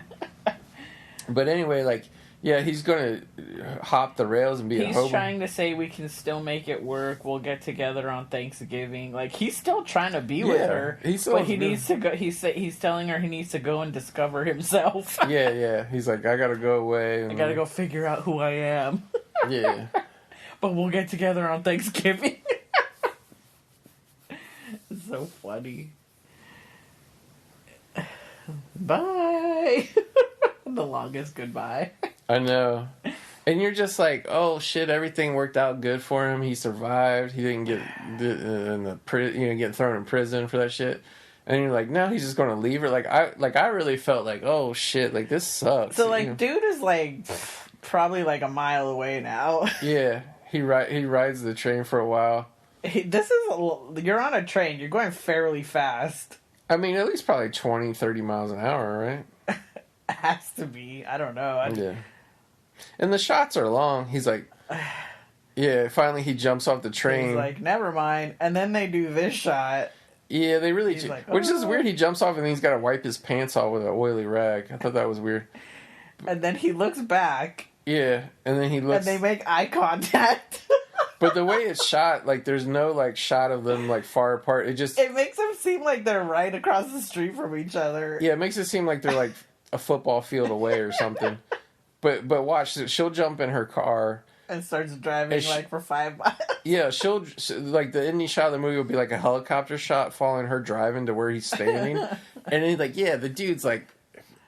But anyway, like. Yeah, he's going to hop the rails and be a hobo. He's trying to say we can still make it work. We'll get together on Thanksgiving. Like, he's still trying to be with her. But he needs to go. He's telling her he needs to go and discover himself. Yeah. He's like, I got to go away. I got to go figure out who I am. Yeah. But we'll get together on Thanksgiving. It's so funny. Bye. The longest goodbye. I know. And you're just like, oh shit, everything worked out good for him. He survived. He didn't get get thrown in prison for that shit. And you're like, no, he's just going to leave her. I really felt like, oh shit, like this sucks. So like, dude is like probably like a mile away now. Yeah, he rides the train for a while. You're on a train. You're going fairly fast. I mean, at least probably 20, 30 miles an hour, right? Has to be. I don't know. Yeah. And the shots are long. He's like, yeah, finally he jumps off the train. He's like, never mind. And then they do this shot. Yeah, they really... which is "Oh." weird. He jumps off and then he's got to wipe his pants off with an oily rag. I thought that was weird. And then he looks back. Yeah, and then he looks... And they make eye contact. But the way it's shot, like, there's no, like, shot of them, like, far apart. It makes them seem like they're right across the street from each other. Yeah, it makes it seem like they're, like, a football field away or something. But watch, she'll jump in her car... And starts driving, for 5 miles. Yeah, she'll... Like, the ending shot of the movie will be, like, a helicopter shot following her driving to where he's standing. And he's like, yeah, the dude's, like...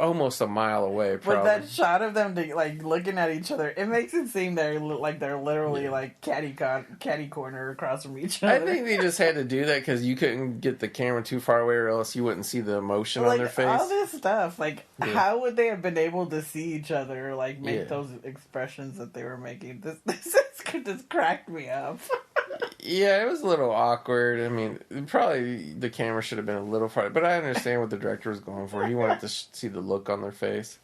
almost a mile away, probably. But that shot of them looking at each other, it makes it seem they're literally catty corner across from each other. I think they just had to do that because you couldn't get the camera too far away, or else you wouldn't see the emotion on their face. All this stuff, how would they have been able to see each other, make those expressions that they were making? This cracked me up. Yeah, it was a little awkward. I mean, probably the camera should have been a little far, but I understand what the director was going for. He wanted to see the look on their face.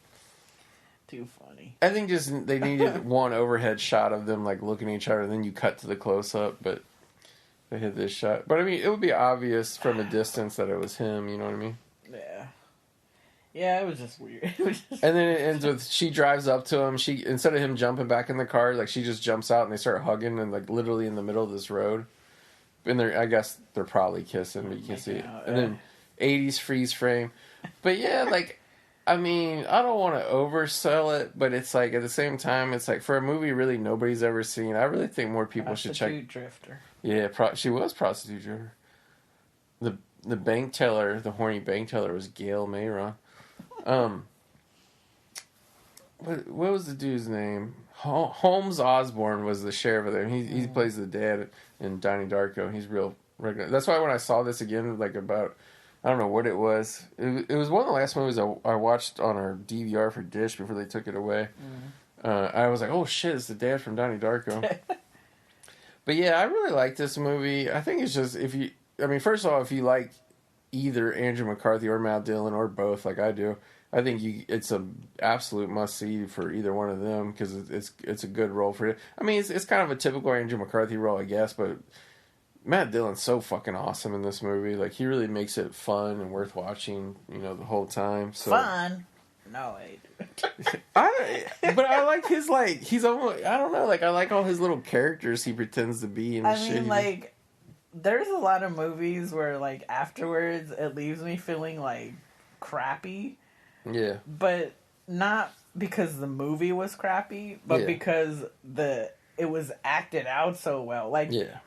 too funny. I think just they needed one overhead shot of them like looking at each other, and then you cut to the close up. But they hit this shot. But I mean, it would be obvious from a distance that it was him. You know what I mean? Yeah. Yeah, it was just weird. And then it ends with she drives up to him. She instead of him jumping back in the car, like she just jumps out and they start hugging and like literally in the middle of this road. And I guess they're probably kissing, but you can see it. And then 80s freeze frame. But yeah, like, I mean, I don't want to oversell it, but it's like at the same time, it's like for a movie really nobody's ever seen. I really think more people should check. Prostitute drifter. Yeah, she was prostitute drifter. The bank teller, the horny bank teller, was Gail Mayron. What was the dude's name? Holmes Osborne was the sheriff of there. He plays the dad in Donnie Darko. He's real regular. That's why when I saw this again, like about, I don't know what it was. It was one of the last movies I watched on our DVR for Dish before they took it away. I was like, oh shit, it's the dad from Donnie Darko. But yeah, I really like this movie. I think it's just first of all, if you like either Andrew McCarthy or Matt Dillon or both, like I do, I think it's a absolute must see for either one of them because it's a good role for it. I mean, it's kind of a typical Andrew McCarthy role, I guess, but Matt Dillon's so fucking awesome in this movie. Like he really makes it fun and worth watching, the whole time. So. Fun. No, but I like his he's almost I don't know I like all his little characters he pretends to be and shit. There's a lot of movies where afterwards it leaves me feeling crappy. Yeah. But not because the movie was crappy, but because it was acted out so well.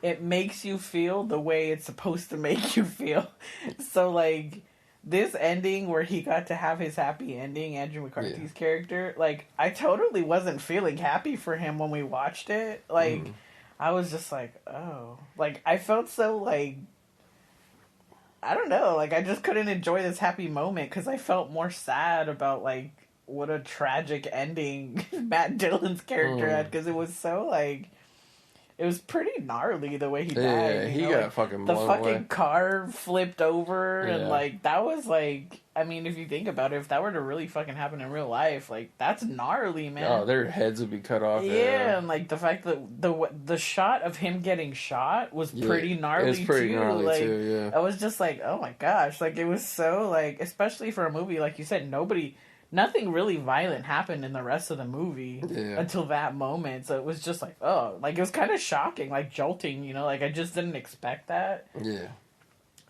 It makes you feel the way it's supposed to make you feel. So this ending where he got to have his happy ending, Andrew McCarthy's character, I totally wasn't feeling happy for him when we watched it. I was just oh. I felt so, I don't know, I just couldn't enjoy this happy moment because I felt more sad about, what a tragic ending Matt Dillon's character had because it was so, it was pretty gnarly the way he died. Yeah, he got fucking blown the fucking away. Car flipped over and that was I mean, if you think about it, if that were to really fucking happen in real life, that's gnarly, man. Oh, their heads would be cut off. Yeah, and the fact that the shot of him getting shot was pretty gnarly. It's pretty gnarly too. Yeah, I was just oh my gosh, it was so especially for a movie like you said, nothing really violent happened in the rest of the movie until that moment. So it was just it was kind of shocking, jolting, I just didn't expect that. Yeah.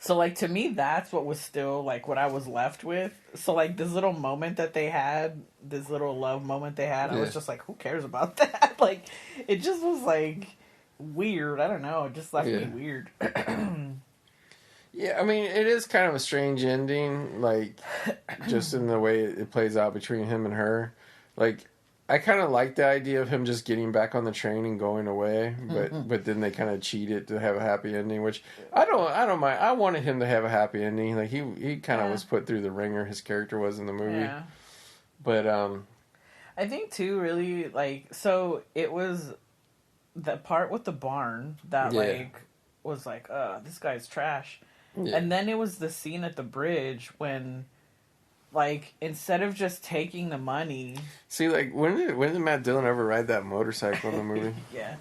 So to me, that's what was still what I was left with. So this little moment that they had, this little love moment they had, I was just who cares about that? It just was weird. I don't know. It just left me weird. Yeah, I mean, it is kind of a strange ending, just in the way it plays out between him and her. I kind of like the idea of him just getting back on the train and going away, but then they kind of cheat it to have a happy ending, which I don't mind. I wanted him to have a happy ending. He kind of was put through the ringer, his character was in the movie. Yeah. But, I think, too, really, so it was the part with the barn that, was this guy's trash. Yeah. And then it was the scene at the bridge when, instead of just taking the money... See, when did Matt Dillon ever ride that motorcycle in the movie? Yeah.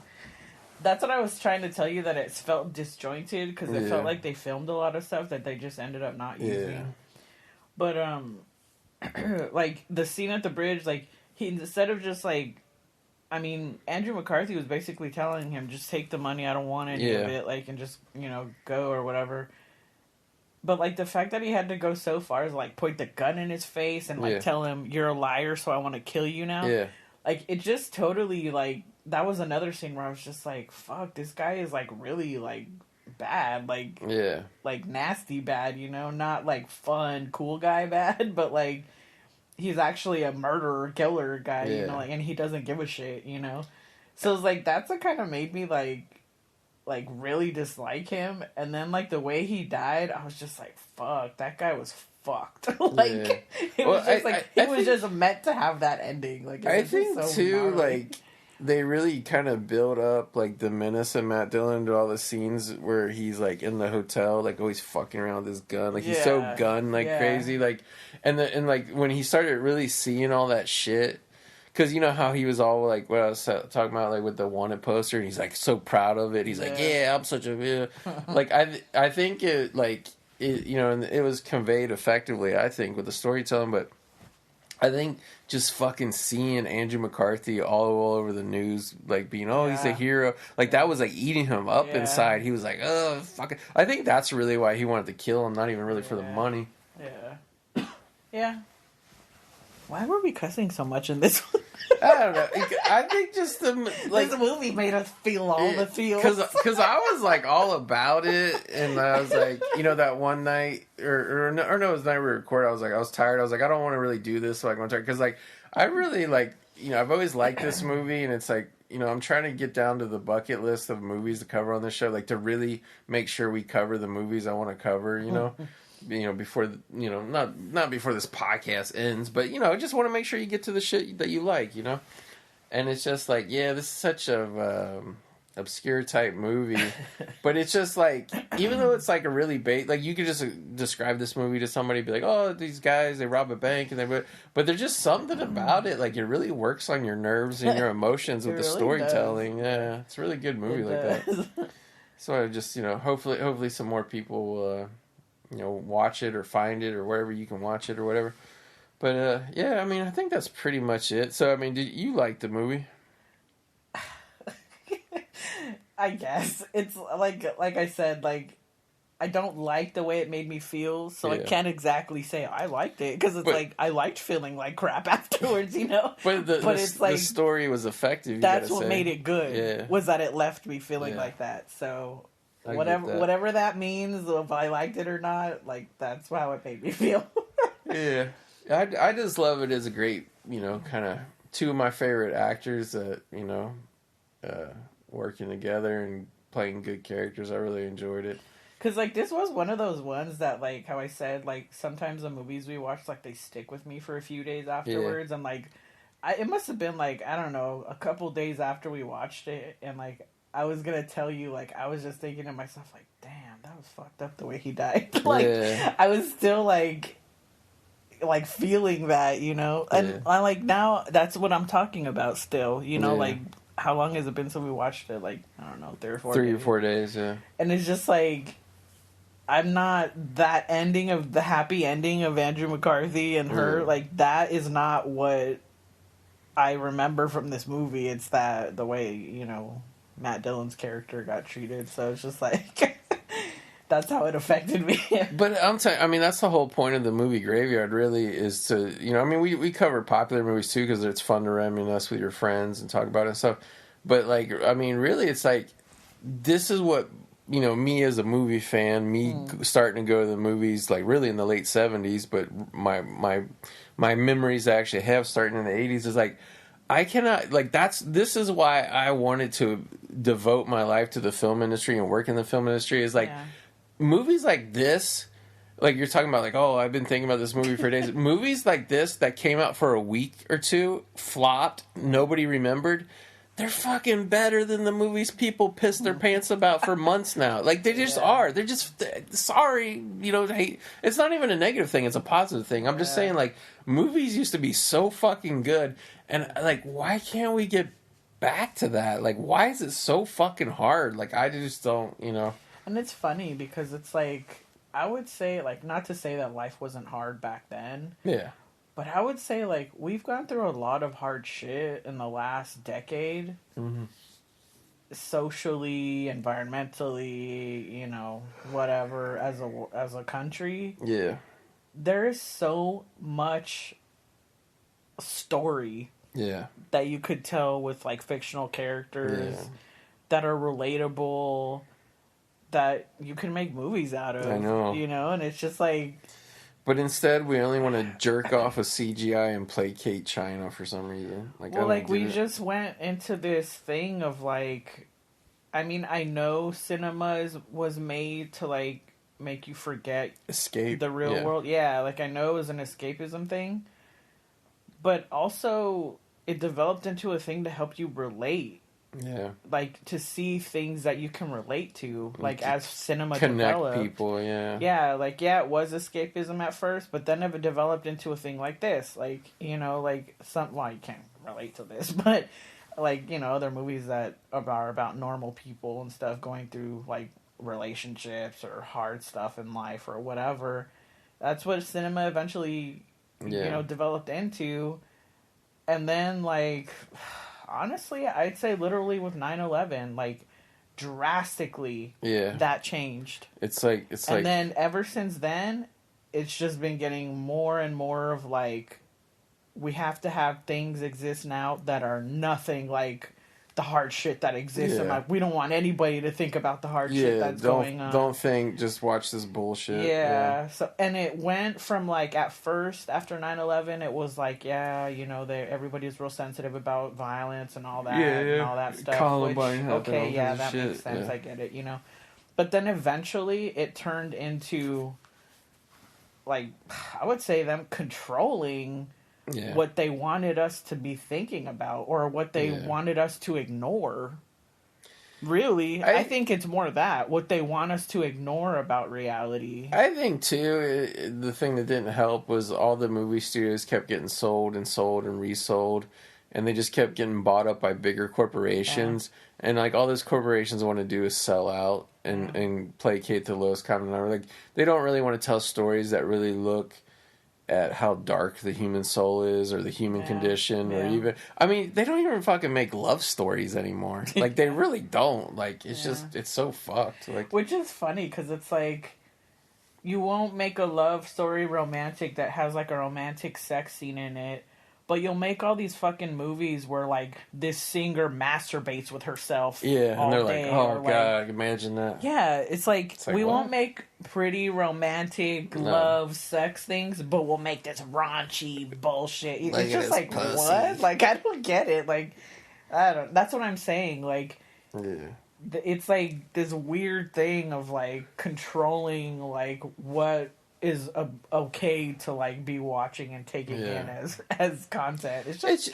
That's what I was trying to tell you, that it felt disjointed, because it felt like they filmed a lot of stuff that they just ended up not using. But, the scene at the bridge, he, instead of just, Andrew McCarthy was basically telling him, just take the money, I don't want any of it, and just, go or whatever. But, the fact that he had to go so far as, point the gun in his face and, tell him, you're a liar, so I want to kill you now. Yeah. It just totally, that was another scene where I was just fuck, this guy is, really, bad. Nasty bad, Not, fun, cool guy bad, but, he's actually a murderer, killer guy, and he doesn't give a shit, So it's that's what kind of made me, really dislike him. And then, the way he died, I was just fuck, that guy was fucked. It was just, he was just meant to have that ending. I think, so too, gnarly. They really kind of build up, the menace of Matt Dillon to all the scenes where he's, in the hotel, always fucking around with his gun. He's so gun, crazy. And when he started really seeing all that shit, because you know how he was all like what I was talking about, like with the wanted poster, and he's like so proud of it. He's like, yeah, I'm such a like I think it like it, you know, and it was conveyed effectively, I think, with the storytelling, but I think just fucking seeing Andrew McCarthy all over the news, like being, he's a hero, like that was like eating him up inside. He was like, oh, fuck it. I think that's really why he wanted to kill him, not even really for the money. Yeah. Yeah. Why were we cussing so much in this one? I don't know. I think just the like this movie made us feel all the feels. Because I was like all about it, and I was like, you know, that one night or no, it was the night we recorded. I was tired. I was like, I don't want to really do this, so I'm going to because like I really like, you know, I've always liked this movie, and it's like, you know, I'm trying to get down to the bucket list of movies to cover on this show, like to really make sure we cover the movies I want to cover, you know. You know, before, you know, not before this podcast ends, but, you know, just want to make sure you get to the shit that you like, you know? And it's just like, yeah, this is such a obscure type movie, but it's just like, even though it's like a really like, you could just describe this movie to somebody, be like, oh, these guys, they rob a bank, and but there's just something about it, like, it really works on your nerves and your emotions with the really storytelling. Does. Yeah, it's a really good movie that. So I just, you know, hopefully some more people will, you know, watch it or find it or wherever you can watch it or whatever. But, yeah, I mean, I think that's pretty much it. So, I mean, did you like the movie? I guess. It's like I said, like, I don't like the way it made me feel, so I can't exactly say I liked it, because it's like, I liked feeling like crap afterwards, you know? But it's like, the story was effective, that's what made it good, was that it left me feeling like that, so... Whatever that means, if I liked it or not, like, that's how it made me feel. Yeah. I just love it as a great, you know, kind of two of my favorite actors that, you know, working together and playing good characters. I really enjoyed it. Because, like, this was one of those ones that, like, how I said, like, sometimes the movies we watch, like, they stick with me for a few days afterwards. And, like, it must have been, like, I don't know, a couple days after we watched it, and, like, I was gonna tell you, like, I was just thinking to myself, like, damn, that was fucked up the way he died. Like, I was still, like, feeling that, you know? And I, like, now, that's what I'm talking about still, you know? Like, how long has it been since we watched it? Like, I don't know, 3 or 4 days? 3 or 4 days, yeah. And it's just, like, I'm not, that ending of, the happy ending of Andrew McCarthy and her, like, that is not what I remember from this movie. It's that, the way, you know... Matt Dillon's character got treated, so it's just like that's how it affected me. But I'm telling, I mean, that's the whole point of the movie Graveyard, really, is to, you know, I mean, we cover popular movies too because it's fun to reminisce with your friends and talk about it and stuff. But like, I mean, really, it's like this is what, you know, me as a movie fan, starting to go to the movies like really in the late '70s, but my memories I actually have starting in the '80s is like. I cannot, like, this is why I wanted to devote my life to the film industry and work in the film industry, is like, movies like this, like, you're talking about, like, oh, I've been thinking about this movie for days. Movies like this that came out for a week or two, flopped, nobody remembered, they're fucking better than the movies people piss their pants about for months now. Like, they just are. They're just, sorry, you know, hey, it's not even a negative thing, it's a positive thing. I'm just saying, like, movies used to be so fucking good. And, like, why can't we get back to that? Like, why is it so fucking hard? Like, I just don't, you know. And it's funny because it's like, I would say, like, not to say that life wasn't hard back then. Yeah. But I would say, like, we've gone through a lot of hard shit in the last decade. Mm-hmm. Socially, environmentally, you know, whatever, as a country. Yeah. There is so much story that you could tell with, like, fictional characters that are relatable, that you can make movies out of. I know. You know, and it's just like... But instead, we only want to jerk off a CGI and placate China for some reason. Like, well, like, we just went into this thing of, like... I mean, I know cinema was made to, like, make you forget... Escape. The real world. Yeah, like, I know it was an escapism thing. But also, it developed into a thing to help you relate. Yeah. Like, to see things that you can relate to, like, as cinema developed. Connect people, Yeah, like, it was escapism at first, but then it developed into a thing like this. Like, you know, like, you can't relate to this, but like, you know, other movies that are about normal people and stuff going through like relationships or hard stuff in life or whatever. That's what cinema eventually, you know, developed into. And then, like, honestly, I'd say literally with 9/11, like, drastically, that changed. And then ever since then, it's just been getting more and more of like, we have to have things exist now that are nothing like the hard shit that exists. And like, we don't want anybody to think about the hard shit that's going on. Don't think, just watch this bullshit. So, and it went from like, at first, after 9/11, it was like, you know, everybody's real sensitive about violence and all that, and all that stuff. Columbine okay, that makes sense. I get it, you know. But then eventually it turned into, like, I would say them controlling what they wanted us to be thinking about, or what they wanted us to ignore. Really, I think it's more that what they want us to ignore about reality. I think too, the thing that didn't help was all the movie studios kept getting sold and sold and resold, and they just kept getting bought up by bigger corporations. And like, all those corporations want to do is sell out and placate the lowest common number. Like, they don't really want to tell stories that really look at how dark the human soul is, or the human condition, or even, I mean, they don't even fucking make love stories anymore. Like, they really don't. Like, it's just, it's so fucked. Like, which is funny, because it's like, you won't make a love story romantic that has like a romantic sex scene in it, but you'll make all these fucking movies where like this singer masturbates with herself all and they're day, like, oh or, god, like, imagine that. It's like we won't make pretty romantic love sex things, but we'll make this raunchy bullshit. It's just like, pussy. What? Like, I don't get it. Like, I don't. That's what I'm saying. Like, it's like this weird thing of like controlling like what is okay to like be watching and taking in as content. It's just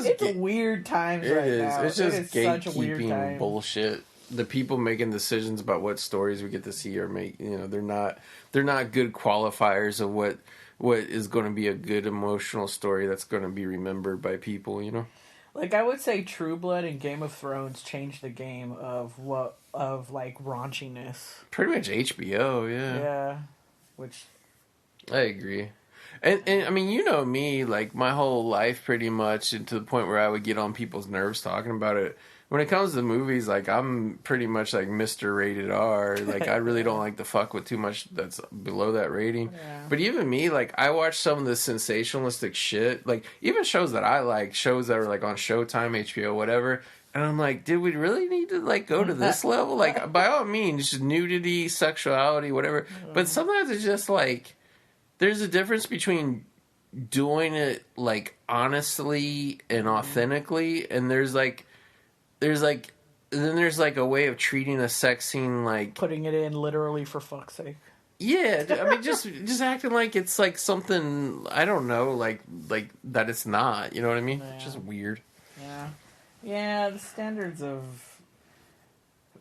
it's weird times now. It's just it is such a weird gatekeeping time. bullshit. The people making decisions about what stories we get to see they're not good qualifiers of what is going to be a good emotional story that's going to be remembered by people, you know? Like, I would say True Blood and Game of Thrones changed the game of like raunchiness. Pretty much HBO, Yeah. Which I agree. And I mean, you know me, like, my whole life pretty much, and to the point where I would get on people's nerves talking about it. When it comes to movies, like, I'm pretty much like Mr. Rated R. Like, I really don't like to fuck with too much that's below that rating. But even me, like, I watch some of the sensationalistic shit. Like, even shows that I like, shows that are like on Showtime, HBO, whatever. And I'm like, did we really need to like go to this level? Like, by all means, nudity, sexuality, whatever. But sometimes it's just like, there's a difference between doing it like honestly and authentically, and there's like a way of treating a sex scene, like putting it in literally for fuck's sake. Yeah, I mean, just acting like it's like something, I don't know, like that it's not. You know what I mean? Yeah. It's just weird. Yeah, the standards of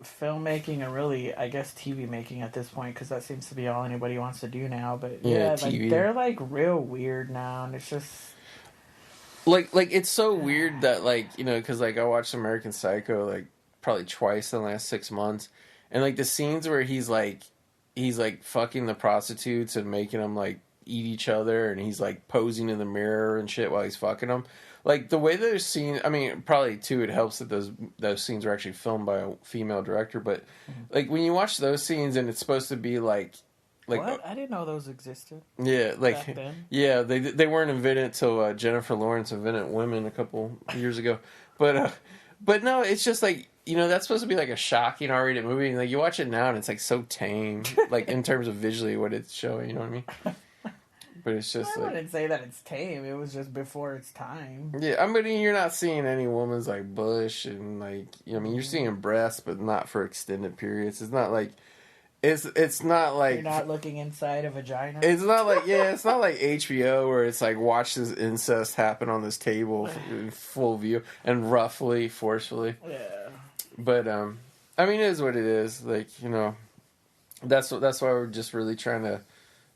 filmmaking and really, I guess, TV making at this point, because that seems to be all anybody wants to do now. But like, they're like real weird now, and it's just like it's so weird that, like, you know, because like I watched American Psycho like probably twice in the last 6 months, and like the scenes where he's like fucking the prostitutes and making them like eat each other, and he's like posing in the mirror and shit while he's fucking them. Like, the way those scenes, I mean, probably, too, it helps that those scenes were actually filmed by a female director, but, like, when you watch those scenes and it's supposed to be, like... What? I didn't know those existed. Yeah, like... Back then. Yeah, they weren't invented until Jennifer Lawrence invented women a couple years ago. But no, it's just, like, you know, that's supposed to be, like, a shocking R-rated movie, and, like, you watch it now and it's, like, so tame, like, in terms of visually what it's showing, you know what I mean? But it's just I wouldn't say that it's tame. It was just before its time. Yeah, I mean, you're not seeing any woman's like bush and like, you know, I mean, you're seeing breasts, but not for extended periods. It's not like, it's not like you're not looking inside a vagina. It's not like it's not like HBO where it's like watch this incest happen on this table in full view and roughly, forcefully. Yeah. But I mean, it is what it is. Like, you know, that's why we're just really trying to.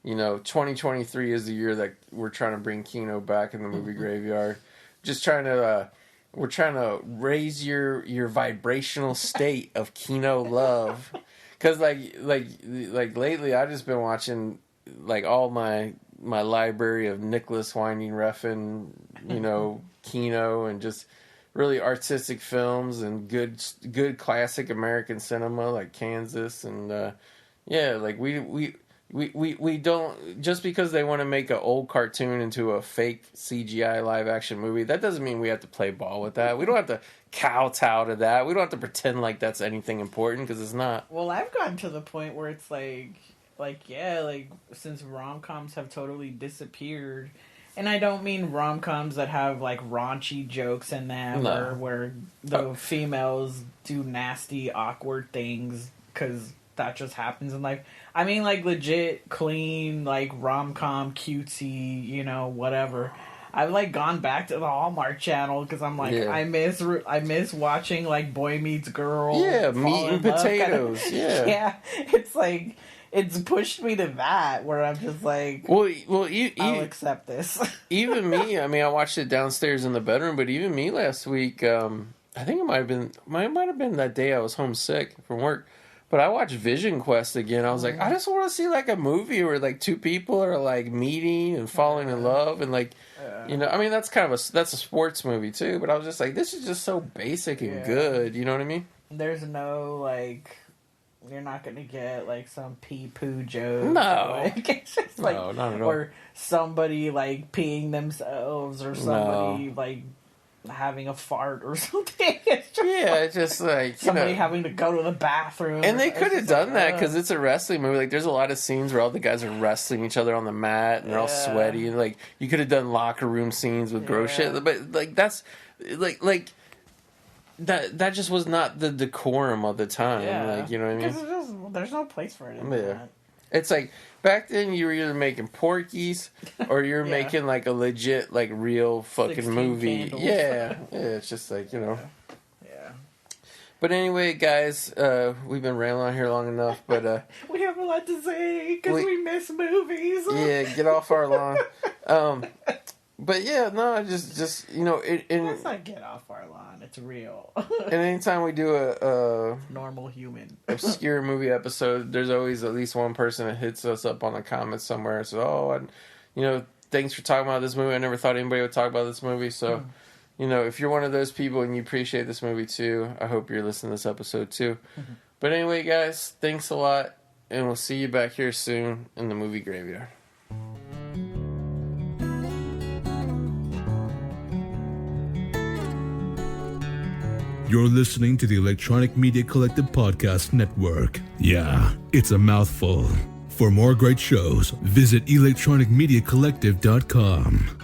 You know, 2023 is the year that we're trying to bring Kino back in the movie graveyard. just trying to we're trying to raise your vibrational state of Kino love, because like lately I've just been watching like all my library of Nicholas Winding Refn, Kino, and just really artistic films and good classic American cinema like Kansas, and like we don't, just because they want to make an old cartoon into a fake CGI live action movie, that doesn't mean we have to play ball with that. We don't have to kowtow to that. We don't have to pretend like that's anything important, because it's not. Well, I've gotten to the point where it's like since rom-coms have totally disappeared, and I don't mean rom-coms that have like raunchy jokes in them, or where the females do nasty, awkward things, because that just happens in life. I mean, like, legit, clean, like, rom-com, cutesy, whatever. I've, like, gone back to the Hallmark Channel, because I'm like, I miss watching, like, Boy Meets Girl. Yeah, meat and potatoes, yeah. Yeah, it's like, it's pushed me to that, where I'm just like, I'll accept this. Even me, I mean, I watched it downstairs in the bedroom, but even me last week, I think it might have been that day I was homesick from work. But I watched Vision Quest again. I was like, I just want to see like a movie where like two people are like meeting and falling in love, and like, I mean, that's kind of that's a sports movie too. But I was just like, this is just so basic and good. You know what I mean? There's no like, you're not gonna get like some pee-poo joke. No, like, it's just like, no, not at all. Or somebody like peeing themselves, or somebody like having a fart or something. It's just like somebody having to go to the bathroom. And they could have done that because it's a wrestling movie. Like, there's a lot of scenes where all the guys are wrestling each other on the mat and they're all sweaty. And like, you could have done locker room scenes with gross shit. But like, that's like that just was not the decorum of the time. Yeah. Like, you know what I mean? There's no place for it in that. It's like, back then you were either making Porky's or you were making like a legit, like, real fucking movie. Candles. Yeah, it's just like, Yeah. But anyway, guys, we've been rambling on here long enough, but we have a lot to say because we miss movies. Yeah, get off our lawn. But yeah, no, just let's not get off our lawn. It's real. And anytime we do a normal human obscure movie episode, there's always at least one person that hits us up on the comments somewhere and says, thanks for talking about this movie. I never thought anybody would talk about this movie. So, if you're one of those people and you appreciate this movie too, I hope you're listening to this episode too. But anyway, guys, thanks a lot, and we'll see you back here soon in the movie graveyard. You're listening to the Electronic Media Collective Podcast Network. Yeah, it's a mouthful. For more great shows, visit electronicmediacollective.com.